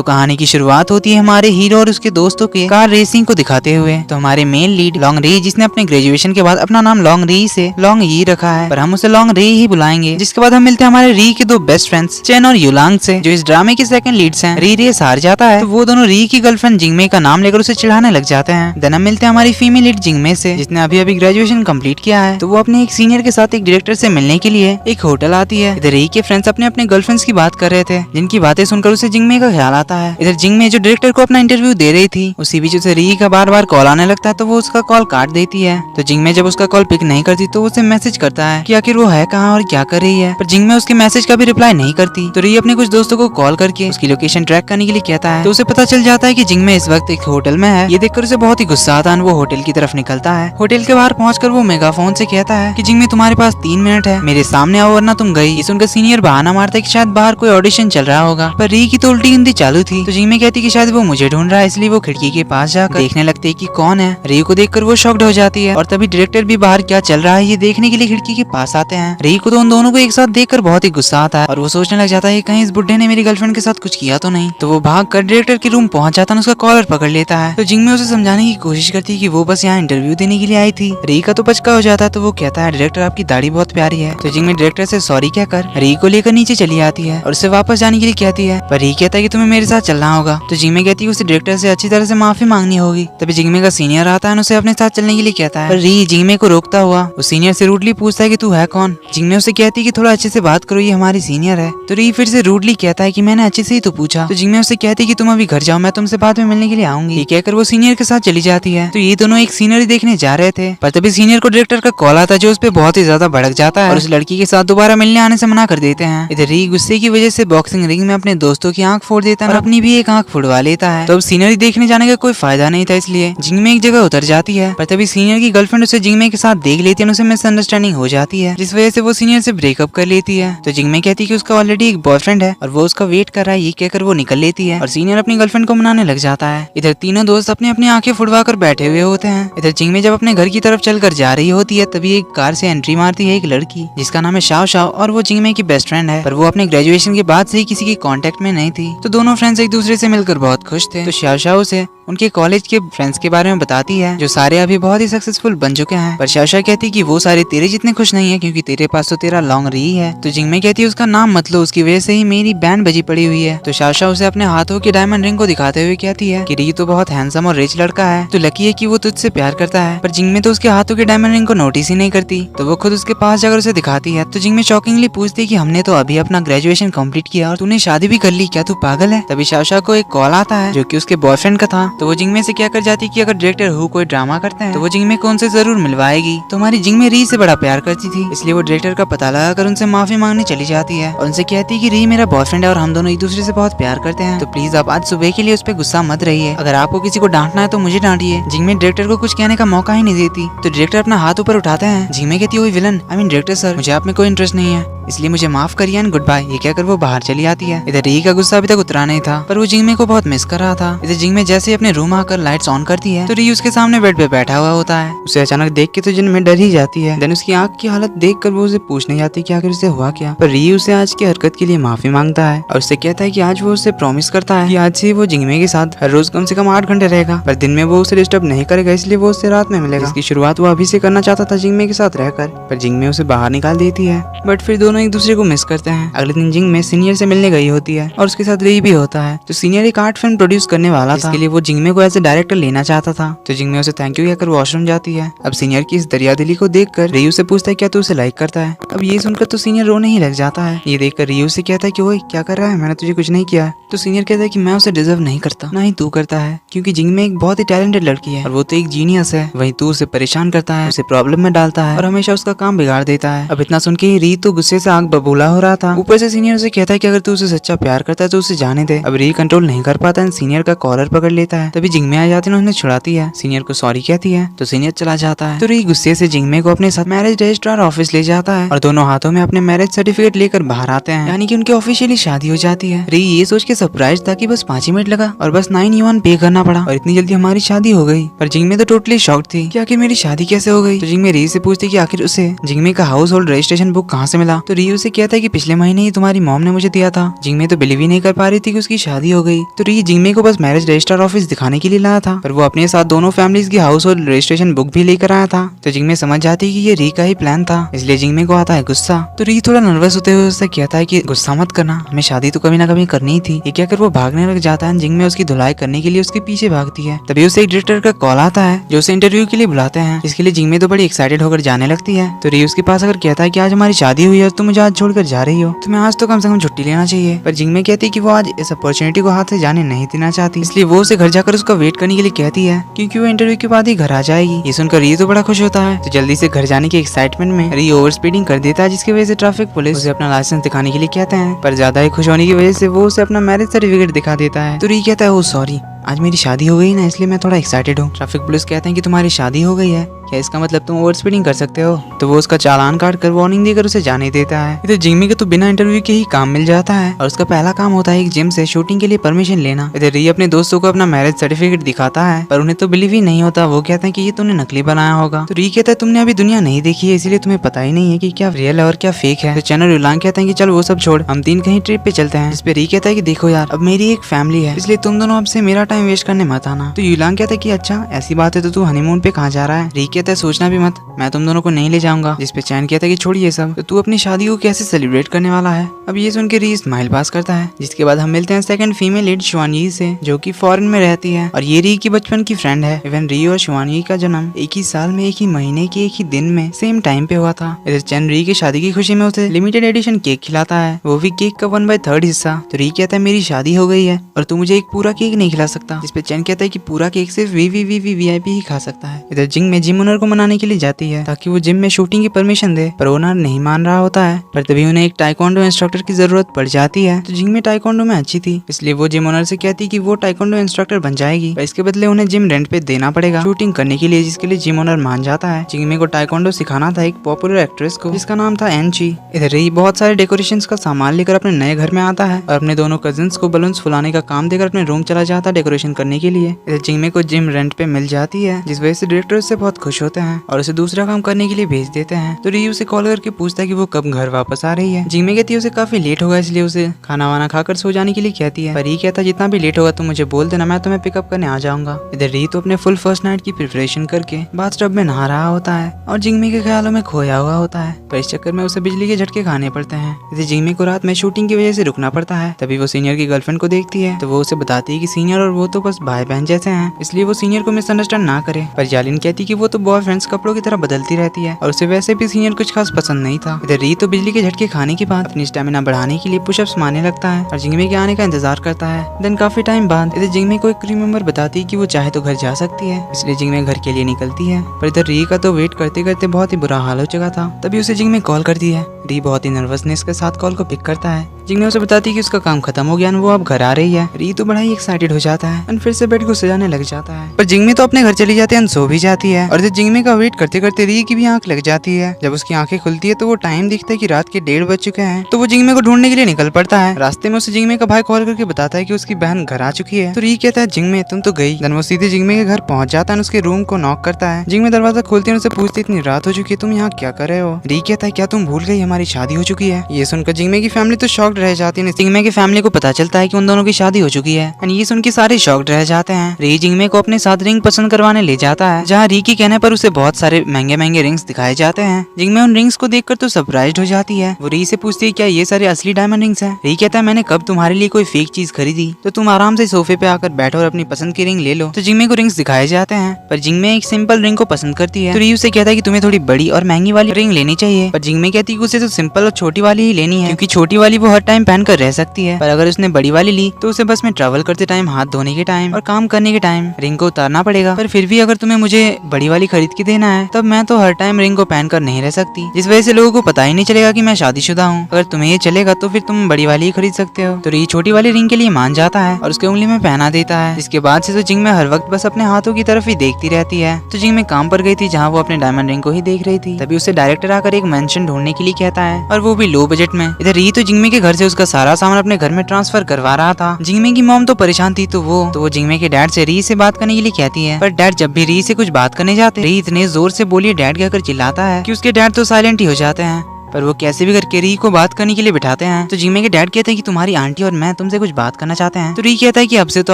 तो कहानी की शुरुआत होती है हमारे हीरो और उसके दोस्तों के कार रेसिंग को दिखाते हुए। तो हमारे मेन लीड लॉन्ग री, जिसने अपने ग्रेजुएशन के बाद अपना नाम लॉन्ग री से लॉन्ग यी रखा है, पर हम उसे लॉन्ग री ही बुलाएंगे। जिसके बाद हम मिलते हैं हमारे री के दो बेस्ट फ्रेंड्स चेन और युलांग से, जो इस ड्रामे के सेकंड लीड्स हैं। री रेस हार जाता है तो वो दोनों री की गर्लफ्रेंड जिंगमे का नाम लेकर उसे चिढ़ाने लग जाते हैं। देन हम मिलते हैं हमारी फीमेल लीड जिंगमे से, जिसने अभी अभी ग्रेजुएशन कंप्लीट किया है। तो वो अपने एक सीनियर के साथ एक डायरेक्टर से मिलने के लिए एक होटल आती है। इधर री के फ्रेंड्स अपने अपने गर्लफ्रेंड्स की बात कर रहे थे, जिनकी बातें सुनकर उसे जिंगमे का ख्याल आता है। इधर जिंगमे जो डायरेक्टर को अपना इंटरव्यू दे रही थी, उसी बीच उसे री का बार बार कॉल आने लगता है, तो वो उसका कॉल काट देती है। तो जिंगमे जब उसका कॉल पिक नहीं करती तो उसे मैसेज करता है कि आखिर वो है कहाँ और क्या कर रही है, पर जिंगमे उसके मैसेज का भी रिप्लाई नहीं करती। तो री अपने कुछ दोस्तों को कॉल करके उसकी लोकेशन ट्रैक करने के लिए कहता है। तो उसे पता चल जाता है कि जिंगमे इस वक्त एक होटल में है। ये देखकर उसे बहुत ही गुस्सा आता है। वो होटल की तरफ निकलता है। होटल के बाहर पहुंचकर वो मेगाफोन से कहता है कि जिंगमे तुम्हारे पास 3 मिनट है, मेरे सामने आओ वरना तुम गई। ये सुनकर सीनियर बहाना मारता है कि शायद बाहर कोई ऑडिशन चल रहा होगा, पर री की तो उल्टी हिंदी चालू थी। तो जिंगमे कहती कि शायद वो मुझे ढूंढ रहा है, इसलिए वो खिड़की के पास जाकर देखने लगते हैं कि कौन है। री को देखकर वो शॉक्ड हो जाती है और तभी डायरेक्टर भी बाहर क्या चल रहा है ये देखने के लिए खिड़की के पास आते हैं। री को तो उन दोनों को एक साथ देखकर बहुत ही गुस्सा आता है और वो सोचने लग जाता है कहीं इस बुड्ढे ने मेरी गर्लफ्रेंड के साथ कुछ किया तो नहीं। तो वो भाग कर डायरेक्टर के रूम पहुंच जाता है, उसका कॉलर पकड़ लेता है। तो जिंगमे उसे समझाने की कोशिश करती है कि वो बस यहाँ इंटरव्यू देने के लिए आई थी। री का तो पचका हो जाता है। तो वो कहता है डायरेक्टर आपकी दाढ़ी बहुत प्यारी है। तो जिंगमे डायरेक्टर से सॉरी कहकर री को लेकर नीचे चली आती है और उसे वापस जाने के लिए कहती है, पर री कहता है कि तुम्हें मेरे साथ चलना होगा। तो जिंगमे कहती है उसे डायरेक्टर से अच्छी तरह से माफी मांगनी होगी। तभी जिंगमे का सीनियर आता है और उसे अपने साथ चलने के लिए कहता है, पर री जिंगमे को रोकता हुआ उस सीनियर से रूडली पूछता है कि तू है कौन। जिंगमे उसे कहती है कि थोड़ा अच्छे से बात करो, ये हमारी सीनियर है। तो री फिर से रूडली कहता है कि मैंने अच्छे से ही तो पूछा। तो जिंगमे उसे कहती है कि तुम अभी घर जाओ, मैं तुमसे बाद में मिलने के लिए आऊंगी। ये कहकर वो सीनियर के साथ चली जाती है। तो ये दोनों एक सीनरी देखने जा रहे थे, पर तभी सीनियर को डायरेक्टर का कॉल आता है, जो उस पर बहुत ही ज्यादा भड़क जाता है और उस लड़की के साथ दोबारा मिलने आने से मना कर देते हैं। इधर री गुस्से की वजह से बॉक्सिंग रिंग में अपने दोस्तों की आंख फोड़ देता है और अपनी भी एक आंख फुड़वा लेता है। तो अब सीनियर देखने जाने का कोई फायदा नहीं था, इसलिए जिंगमे एक जगह उतर जाती है। पर तभी सीनियर की गर्लफ्रेंड उसे जिंगमे के साथ देख लेती है और उसे मिसअंडरस्टैंडिंग हो जाती है, जिस वजह से वो सीनियर से ब्रेकअप कर लेती है। तो जिंगमे कहती है कि उसका ऑलरेडी एक बॉयफ्रेंड है और वो उसका वेट कर रहा है। ये कहकर वो निकल लेती है और सीनियर अपनी गर्लफ्रेंड को मनाने लग जाता है। इधर तीनों दोस्त अपनी अपनी आंखें फुड़वा कर बैठे हुए होते हैं। इधर जिंगमे जब अपने घर की तरफ चलकर जा रही होती है, तभी एक कार से एंट्री मारती है एक लड़की, जिसका नाम है शाओ शाओ और वो जिंगमे की बेस्ट फ्रेंड है। पर वो अपने ग्रेजुएशन के बाद से ही किसी के कांटेक्ट में नहीं थी। तो दोनों फ्रेंड्स एक दूसरे से मिलकर बहुत खुश थे। तो शाओ शाओ से उनके कॉलेज के फ्रेंड्स के बारे में बताती है, जो सारे अभी बहुत ही सक्सेसफुल बन चुके हैं। पर शाओ शाओ कहती कि वो सारे तेरे जितने खुश नहीं है, क्योंकि तेरे पास तो तेरा लॉन्ग री है। तो जिंगमे कहती है उसका नाम मत लो, उसकी वजह से ही मेरी बैंड बजी पड़ी हुई है। तो शाओ शाओ उसे अपने हाथों की डायमंड रिंग को दिखाते हुए कहती है कि री तो बहुत हैंडसम और रिच लड़का है, तो लकी है कि वो तुझसे प्यार करता है। पर जिंगमे तो उसके हाथों की डायमंड रिंग को नोटिस ही नहीं करती। तो वो खुद उसके पास जाकर उसे दिखाती है। तो जिंगमे शॉकिंगली पूछती है कि हमने तो अभी अपना ग्रेजुएशन कंप्लीट किया और तूने शादी भी कर ली, क्या तू पागल है। तभी शाओ शाओ को एक कॉल आता है, जो कि उसके बॉयफ्रेंड का था। तो वो जिंगमे से क्या कर जाती कि अगर डायरेक्टर हु कोई ड्रामा करते हैं तो वो जिंगमे को उनसे जरूर मिलवाएगी। तो हमारी जिंगमे री से बड़ा प्यार करती थी, इसलिए वो डायरेक्टर का पता लगाकर उनसे माफी मांगने चली जाती है और उनसे कहती है कि री मेरा बॉयफ्रेंड है और हम दोनों एक दूसरे से बहुत प्यार करते हैं, तो प्लीज आप आज सुबह के लिए उस पर गुस्सा मत रहिए। अगर आपको किसी को डांटना है तो मुझे डांटिए। जिंगमे डायरेक्टर को कुछ कहने का मौका ही नहीं देती। तो डायरेक्टर अपना हाथ ऊपर उठाते हैं। जिंगमे कहती है villain I mean director sir, मुझे आप में कोई इंटरेस्ट नहीं है, इसलिए मुझे माफ करिए एंड गुड बाय। ये कहकर वो बाहर चली आती है। इधर री का गुस्सा अभी तक उतरा नहीं था, पर वो जिंगमे को बहुत मिस कर रहा था। इधर जिंगमे जैसे ही अपने रूम आकर लाइट्स ऑन करती है, तो री उसके सामने बेड पे बैठा हुआ होता है। उसे अचानक देख के तो जिंगमे डर ही जाती है। देन उसकी आंख की हालत देखकर वो उसे पूछने जाती कि आखिर उसे हुआ क्या। पर री उसे आज की हरकत के लिए माफी मांगता है और उससे कहता है कि आज वो उससे प्रॉमिस करता है कि आज से वो जिंगमे के साथ हर रोज कम से कम 8 घंटे रहेगा, पर दिन में वो उसे डिस्टर्ब नहीं करेगा, इसलिए वो उससे रात में मिलेगा। इसकी शुरुआत वो अभी से करना चाहता था जिंगमे के साथ रहकर, पर जिंगमे उसे बाहर निकाल देती है। बट फिर दोनों एक दूसरे को मिस करते हैं। अगले दिन जिंगमे सीनियर से मिलने गई होती है और उसके साथ री भी होता है। तो सीनियर एक आर्ट फिल्म प्रोड्यूस करने वाला था, इसके लिए वो जिंगमे को एज ए डायरेक्टर लेना चाहता था। तो जिंगमे उसे थैंक यू कहकर वॉशरूम जाती है। अब सीनियर की इस दरियादिली को देखकर रियू से पूछता है क्या तू उसे लाइक करता है। अब ये सुनकर तो सीनियर रोने ही लग जाता है। ये देखकर रियू से कहता है कि ओए क्या कर रहा है, मैंने तुझे कुछ नहीं किया है। तो सीनियर कहता है कि मैं उसे डिजर्व नहीं करता, ना ही तू करता है, क्योंकि जिंगमे एक बहुत ही टैलेंटेड लड़की है और वो तो एक जीनियस है। वहीं तू उसे परेशान करता है, उसे प्रॉब्लम में डालता है और हमेशा उसका काम बिगाड़ देता है। अब इतना सुन के री तो गुस्से से आग बबूला हो रहा था। ऊपर से सीनियर उसे कहता है कि अगर तू उसे सच्चा प्यार करता है तो उसे जाने दे। अब री कंट्रोल नहीं कर पाता है, सीनियर का कॉलर पकड़ लेता है। तभी जिंगमे आ जाती है, उन्हें छुड़ाती है, सीनियर को सॉरी कहती है। तो सीनियर चला जाता है। तो री गुस्से से जिंगमे को अपने साथ मैरिज रजिस्ट्रार ऑफिस ले जाता है और दोनों हाथों में अपने मैरिज सर्टिफिकेट लेकर बाहर आते हैं, यानी कि उनकी ऑफिशियली शादी हो जाती है। री ये सोच के सरप्राइज था कि बस 5 ही मिनट लगा और बस 9 युआन पे करना पड़ा और इतनी जल्दी हमारी शादी हो गई। पर जिंगमे तो टोटली शॉक्ड थी कि आखिर मेरी शादी कैसे हो गई। तो जिंगमे री से पूछती कि आखिर उसे जिंगमे का हाउस होल्ड रजिस्ट्रेशन बुक कहाँ से मिला। तो री उसे कहता है कि पिछले महीने ही तुम्हारी मॉम ने मुझे दिया था। जिंगमे तो बिलीव ही नहीं कर पा रही थी कि उसकी शादी हो गई। तो री जिंगमे को बस मैरिज रजिस्टर ऑफिस दिखाने के लिए लाया था, पर वो अपने साथ दोनों फैमिलीज की हाउस होल्ड रजिस्ट्रेशन बुक भी लेकर आया था। तो जिंगमे समझ जाती है कि ये री का ही प्लान था, इसलिए जिंगमे को आता है गुस्सा। तो री थोड़ा नर्वस होते हुए उससे कहता है कि गुस्सा मत करना, हमें शादी तो कभी ना कभी करनी ही थी। ये कहकर वो भागने लग जाता है। जिंगमे उसकी धुलाई करने के लिए उसके पीछे भागती है। तभी उसे एक डायरेक्टर का कॉल आता है जो उसे इंटरव्यू के लिए बुलाते हैं, जिसके लिए जिंगमे तो बड़ी एक्साइटेड होकर जाने लगती है। तो री उसके पास अगर कहता है कि आज हमारी शादी हुई है और तुम मुझे आज छोड़कर जा रही हो, तुम्हें आज तो कम से कम छुट्टी लेना चाहिए। पर जिंगमे कहती है कि वो आज इस अपॉर्चुनिटी को हाथ से जाने नहीं देना चाहती, इसलिए वो उसे घर जाकर उसका वेट करने के लिए कहती है, क्योंकि वो इंटरव्यू के बाद ही घर आ जाएगी। ये सुनकर री तो बड़ा खुश होता है। तो जल्दी से घर जाने की एक्साइटमेंट में री ओवर स्पीडिंग कर देता है, जिसकी वजह से ट्रैफिक पुलिस उसे अपना लाइसेंस दिखाने के लिए कहते हैं। पर ज्यादा ही खुश होने की वजह से वो उसे अपना मैरिज सर्टिफिकेट दिखा देता है। तो री कहता है, ओ सॉरी, आज मेरी शादी हो गई ना, इसलिए मैं थोड़ा एक्साइटेड हूँ। ट्रैफिक पुलिस कहते हैं कि तुम्हारी शादी हो गई है, क्या इसका मतलब तुम ओवर स्पीडिंग कर सकते हो? तो वो उसका चालान काट कर वार्निंग देकर उसे जाने देता है। इधर जिंगमी को तो बिना इंटरव्यू के ही काम मिल जाता है और उसका पहला काम होता है एक जिम से शूटिंग के लिए परमिशन लेना। इधर री अपने दोस्तों को अपना मैरिज सर्टिफिकेट दिखाता है, पर उन्हें तो बिलीव ही नहीं होता। वो कहते हैं कि ये तुमने नकली बनाया होगा। तो री कहता है, तुमने अभी दुनिया नहीं देखी है, इसलिए तुम्हें पता ही नहीं है कि क्या रियल है और क्या फेक है। तो चैनल युलांग कहते हैं कि चल वो सब छोड़, हम तीन कहीं ट्रिप पे चलते हैं। इस पे री कहता है कि देखो यार, अब मेरी एक फैमिली है, इसलिए तुम दोनों अब से मेरा टाइम वेस्ट करने मत आना। तो युलांग कहता है कि अच्छा ऐसी बात है, तो तू हनीमून पे कहाँ जा रहा है? री कहता है, सोचना भी मत, मैं तुम दोनों को नहीं ले जाऊंगा। जिस पे चैन कहता है कि छोड़ ये सब, तो तू अपनी शादी को कैसे सेलिब्रेट करने वाला है? अब ये सुन के री स्माइल पास करता है। जिसके बाद हम मिलते हैं सेकंड फीमेल लीड शुआनयी से, जो कि फॉरेन में रहती है और ये री की बचपन की फ्रेंड है। इवन री और शुआनयी का जन्म एक ही साल में, एक ही महीने के एक ही दिन में, सेम टाइम पे हुआ था। इधर चैन री की शादी की खुशी में उसे लिमिटेड एडिशन केक खिलाता है, वो भी केक का 1/3 हिस्सा। तो री कहता है, मेरी शादी हो गई है और तू मुझे एक पूरा केक नहीं खिला सकता। जिस पे चैन कहता है कि पूरा केक सिर्फ VIP ही खा सकता है। इधर जिंग में जिम ओनर को मनाने के लिए जाती है ताकि वो जिम में शूटिंग की परमिशन दे, पर ओनर नहीं मान रहा होता है। पर तभी उन्हें एक टाइकोंडो इंस्ट्रक्टर की जरूरत पड़ जाती है। तो जिंग में टाइकोंडो में अच्छी थी, इसलिए वो जिम ओनर से कहती कि वो टाइकोंडो इंस्ट्रक्टर बन जाएगी, पर इसके बदले उन्हें जिम रेंट पे देना पड़ेगा शूटिंग करने के लिए, जिसके लिए जिम ओनर मान जाता है। जिंगमे को टाइकोंडो सिखाना था एक पॉपुलर एक्ट्रेस को, जिसका नाम था एनची। इधर री बहुत सारे डेकोरेशंस का सामान लेकर अपने नए घर में आता है और अपने दोनों कजिन्स को बलून्स फुलाने का काम देकर अपने रूम चला जाता है डेकोरेशन करने के लिए। इधर जिंगमे को जिम रेंट पे मिल जाती है, जिस वजह से डायरेक्टर उससे बहुत खुश होते हैं और उसे दूसरा काम करने के लिए भेज देते हैं। तो री उसे कॉल करके पूछता है कि वो कब घर वापस आ रही है। जिंगमे कहती है उसे काफी लेट होगा, इसलिए उसे खाना वाना खाकर सो जाने के लिए कहती है। पर री कहता है जितना भी लेट होगा तुम मुझे बोल देना, मैं तुम्हें पिकअप करने आ जाऊंगा। इधर री तो अपने फुल फर्स्ट नाइट की प्रिपरेशन करके बाथटब में नहा रहा होता है और जिंगमे के ख्यालों में खोया हुआ होता है, पर इस चक्कर में उसे बिजली के झटके खाने पड़ते हैं। इधर जिंगमे को रात में शूटिंग की वजह से रुकना पड़ता है। तभी वो सीनियर की गर्लफ्रेंड को देखती है, तो वो उसे बताती है कि सीनियर और वो तो बस भाई बहन जैसे हैं, इसलिए वो सीनियर को मिसअंडरस्टैंड ना करे। पर जालिन कहती कि वो तो बॉयफ्रेंड्स कपड़ों की तरह बदलती रहती है और उसे वैसे भी सीनियर कुछ खास पसंद नहीं था। इधर री तो बिजली के झटके खाने के बाद अपनी स्टेमिना बढ़ाने के लिए पुशअप्स मारने लगता है और जिंगमे के आने का इंतजार करता है। देन काफी टाइम बाद इधर जिंगमे को एक क्रू मेंबर बताती है कि वो चाहे तो घर जा सकती है, इसलिए जिंगमे घर के लिए निकलती है। पर इधर री का तो वेट करते करते बहुत ही बुरा हाल हो चुका था। तभी उसे जिंगमे कॉल करती है। री बहुत ही नर्वसनेस के साथ कॉल को पिक करता है। जिंगमे उसे बताती है कि उसका काम खत्म हो गया और वो अब घर आ रही है। री तो बड़ा ही एक्साइटेड हो जाता है और फिर से बेड को सजाने लग जाता है। पर जिंगमे तो अपने घर चली जाती है और सो भी जाती है। और जिंगमे का वेट करते करते री की भी आंख लग जाती है। जब उसकी आंखें खुलती है तो वो टाइम दिखता है कि रात के 1:30 बज चुके हैं। तो वो जिंगमे को ढूंढने के लिए निकल पड़ता है। रास्ते में उसे जिंगमे का भाई कॉल करके बताता है कि उसकी बहन घर आ चुकी है। तो री कहता है जिंगमे तुम तो गई। देन वो सीधे जिंगमे के घर पहुंच जाता है और उसके रूम को नॉक करता है। जिंगमे दरवाजा खोलती है और उसे पूछती इतनी रात हो चुकी है, तुम यहाँ क्या कर रहे हो? री कहता है क्या तुम भूल गई हमारी शादी हो चुकी है? ये सुनकर जिंगमे की फैमिली तो शॉक्ड रह जाती है। जिंगमे की फैमिली को पता चलता है कि उन दोनों की शादी हो चुकी है एंड ये सुन के सारे शॉक्ड रह जाते हैं। री जिंगमे को अपने साथ रिंग पसंद करवाने ले जाता है, जहाँ री के कहने पर उसे बहुत सारे महंगे महंगे रिंग्स दिखाए जाते हैं। जिंगमे उन रिंग्स को देखकर तो सरप्राइज्ड हो जाती है। वो री से पूछती है क्या ये सारे असली डायमंड रिंग्स हैं? री कहता है मैंने कब तुम्हारे लिए कोई फेक चीज खरीदी, तो तुम आराम से सोफे पे आकर बैठो और अपनी पसंद की रिंग ले लो। तो जिंगमे को रिंग्स दिखाए जाते हैं, पर जिंगमे एक सिंपल रिंग को पसंद करती है। तो री उसे कहता है कि तुम्हें थोड़ी बड़ी और महंगी वाली रिंग लेनी चाहिए, पर जिंगमे कहती है कि उसे तो सिंपल और छोटी वाली ही लेनी है, क्योंकि छोटी वाली वो हर टाइम पहन कर रह सकती है। पर अगर उसने बड़ी वाली ली तो उसे बस में ट्रैवल करते टाइम, हाथ धोने के टाइम और काम करने के टाइम रिंग को उतारना पड़ेगा। पर फिर भी अगर तुम्हें मुझे बड़ी वाली खरीद के देना है, तब मैं तो हर टाइम रिंग को पहन कर नहीं रह सकती, जिस वजह से लोगों को पता ही नहीं चलेगा कि मैं शादीशुदा हूँ। अगर तुम्हें ये चलेगा तो फिर तुम बड़ी वाली ही खरीद सकते हो। तो री छोटी वाली रिंग के लिए मान जाता है और उसके उंगली में पहना देता है। इसके बाद से तो जिंगमे हर वक्त बस अपने हाथों की तरफ ही देखती रहती है। तो जिंगमे काम पर गई थी जहाँ वो अपने डायमंड रिंग को ही देख रही थी। तभी उसे डायरेक्टर आकर एक मेंशन ढूंढने के लिए कहता है, और वो भी लो बजट में। इधर री तो जिंगमे के घर से उसका सारा सामान अपने घर में ट्रांसफर करवा रहा था। जिंगमे की मॉम तो परेशान थी, तो वो जिंगमे के डैड से री से बात करने के लिए कहती है। पर डैड जब भी री से कुछ बात करने जाते, री इतने जोर से बोलिए डैड कहकर चिल्लाता है कि उसके डैड तो साइलेंट ही हो जाते हैं। पर वो कैसे भी करके री को बात करने के लिए बिठाते हैं। तो जिंगमे के डैड कहते हैं कि तुम्हारी आंटी और मैं तुमसे कुछ बात करना चाहते हैं। तो री कहता है कि अब से तो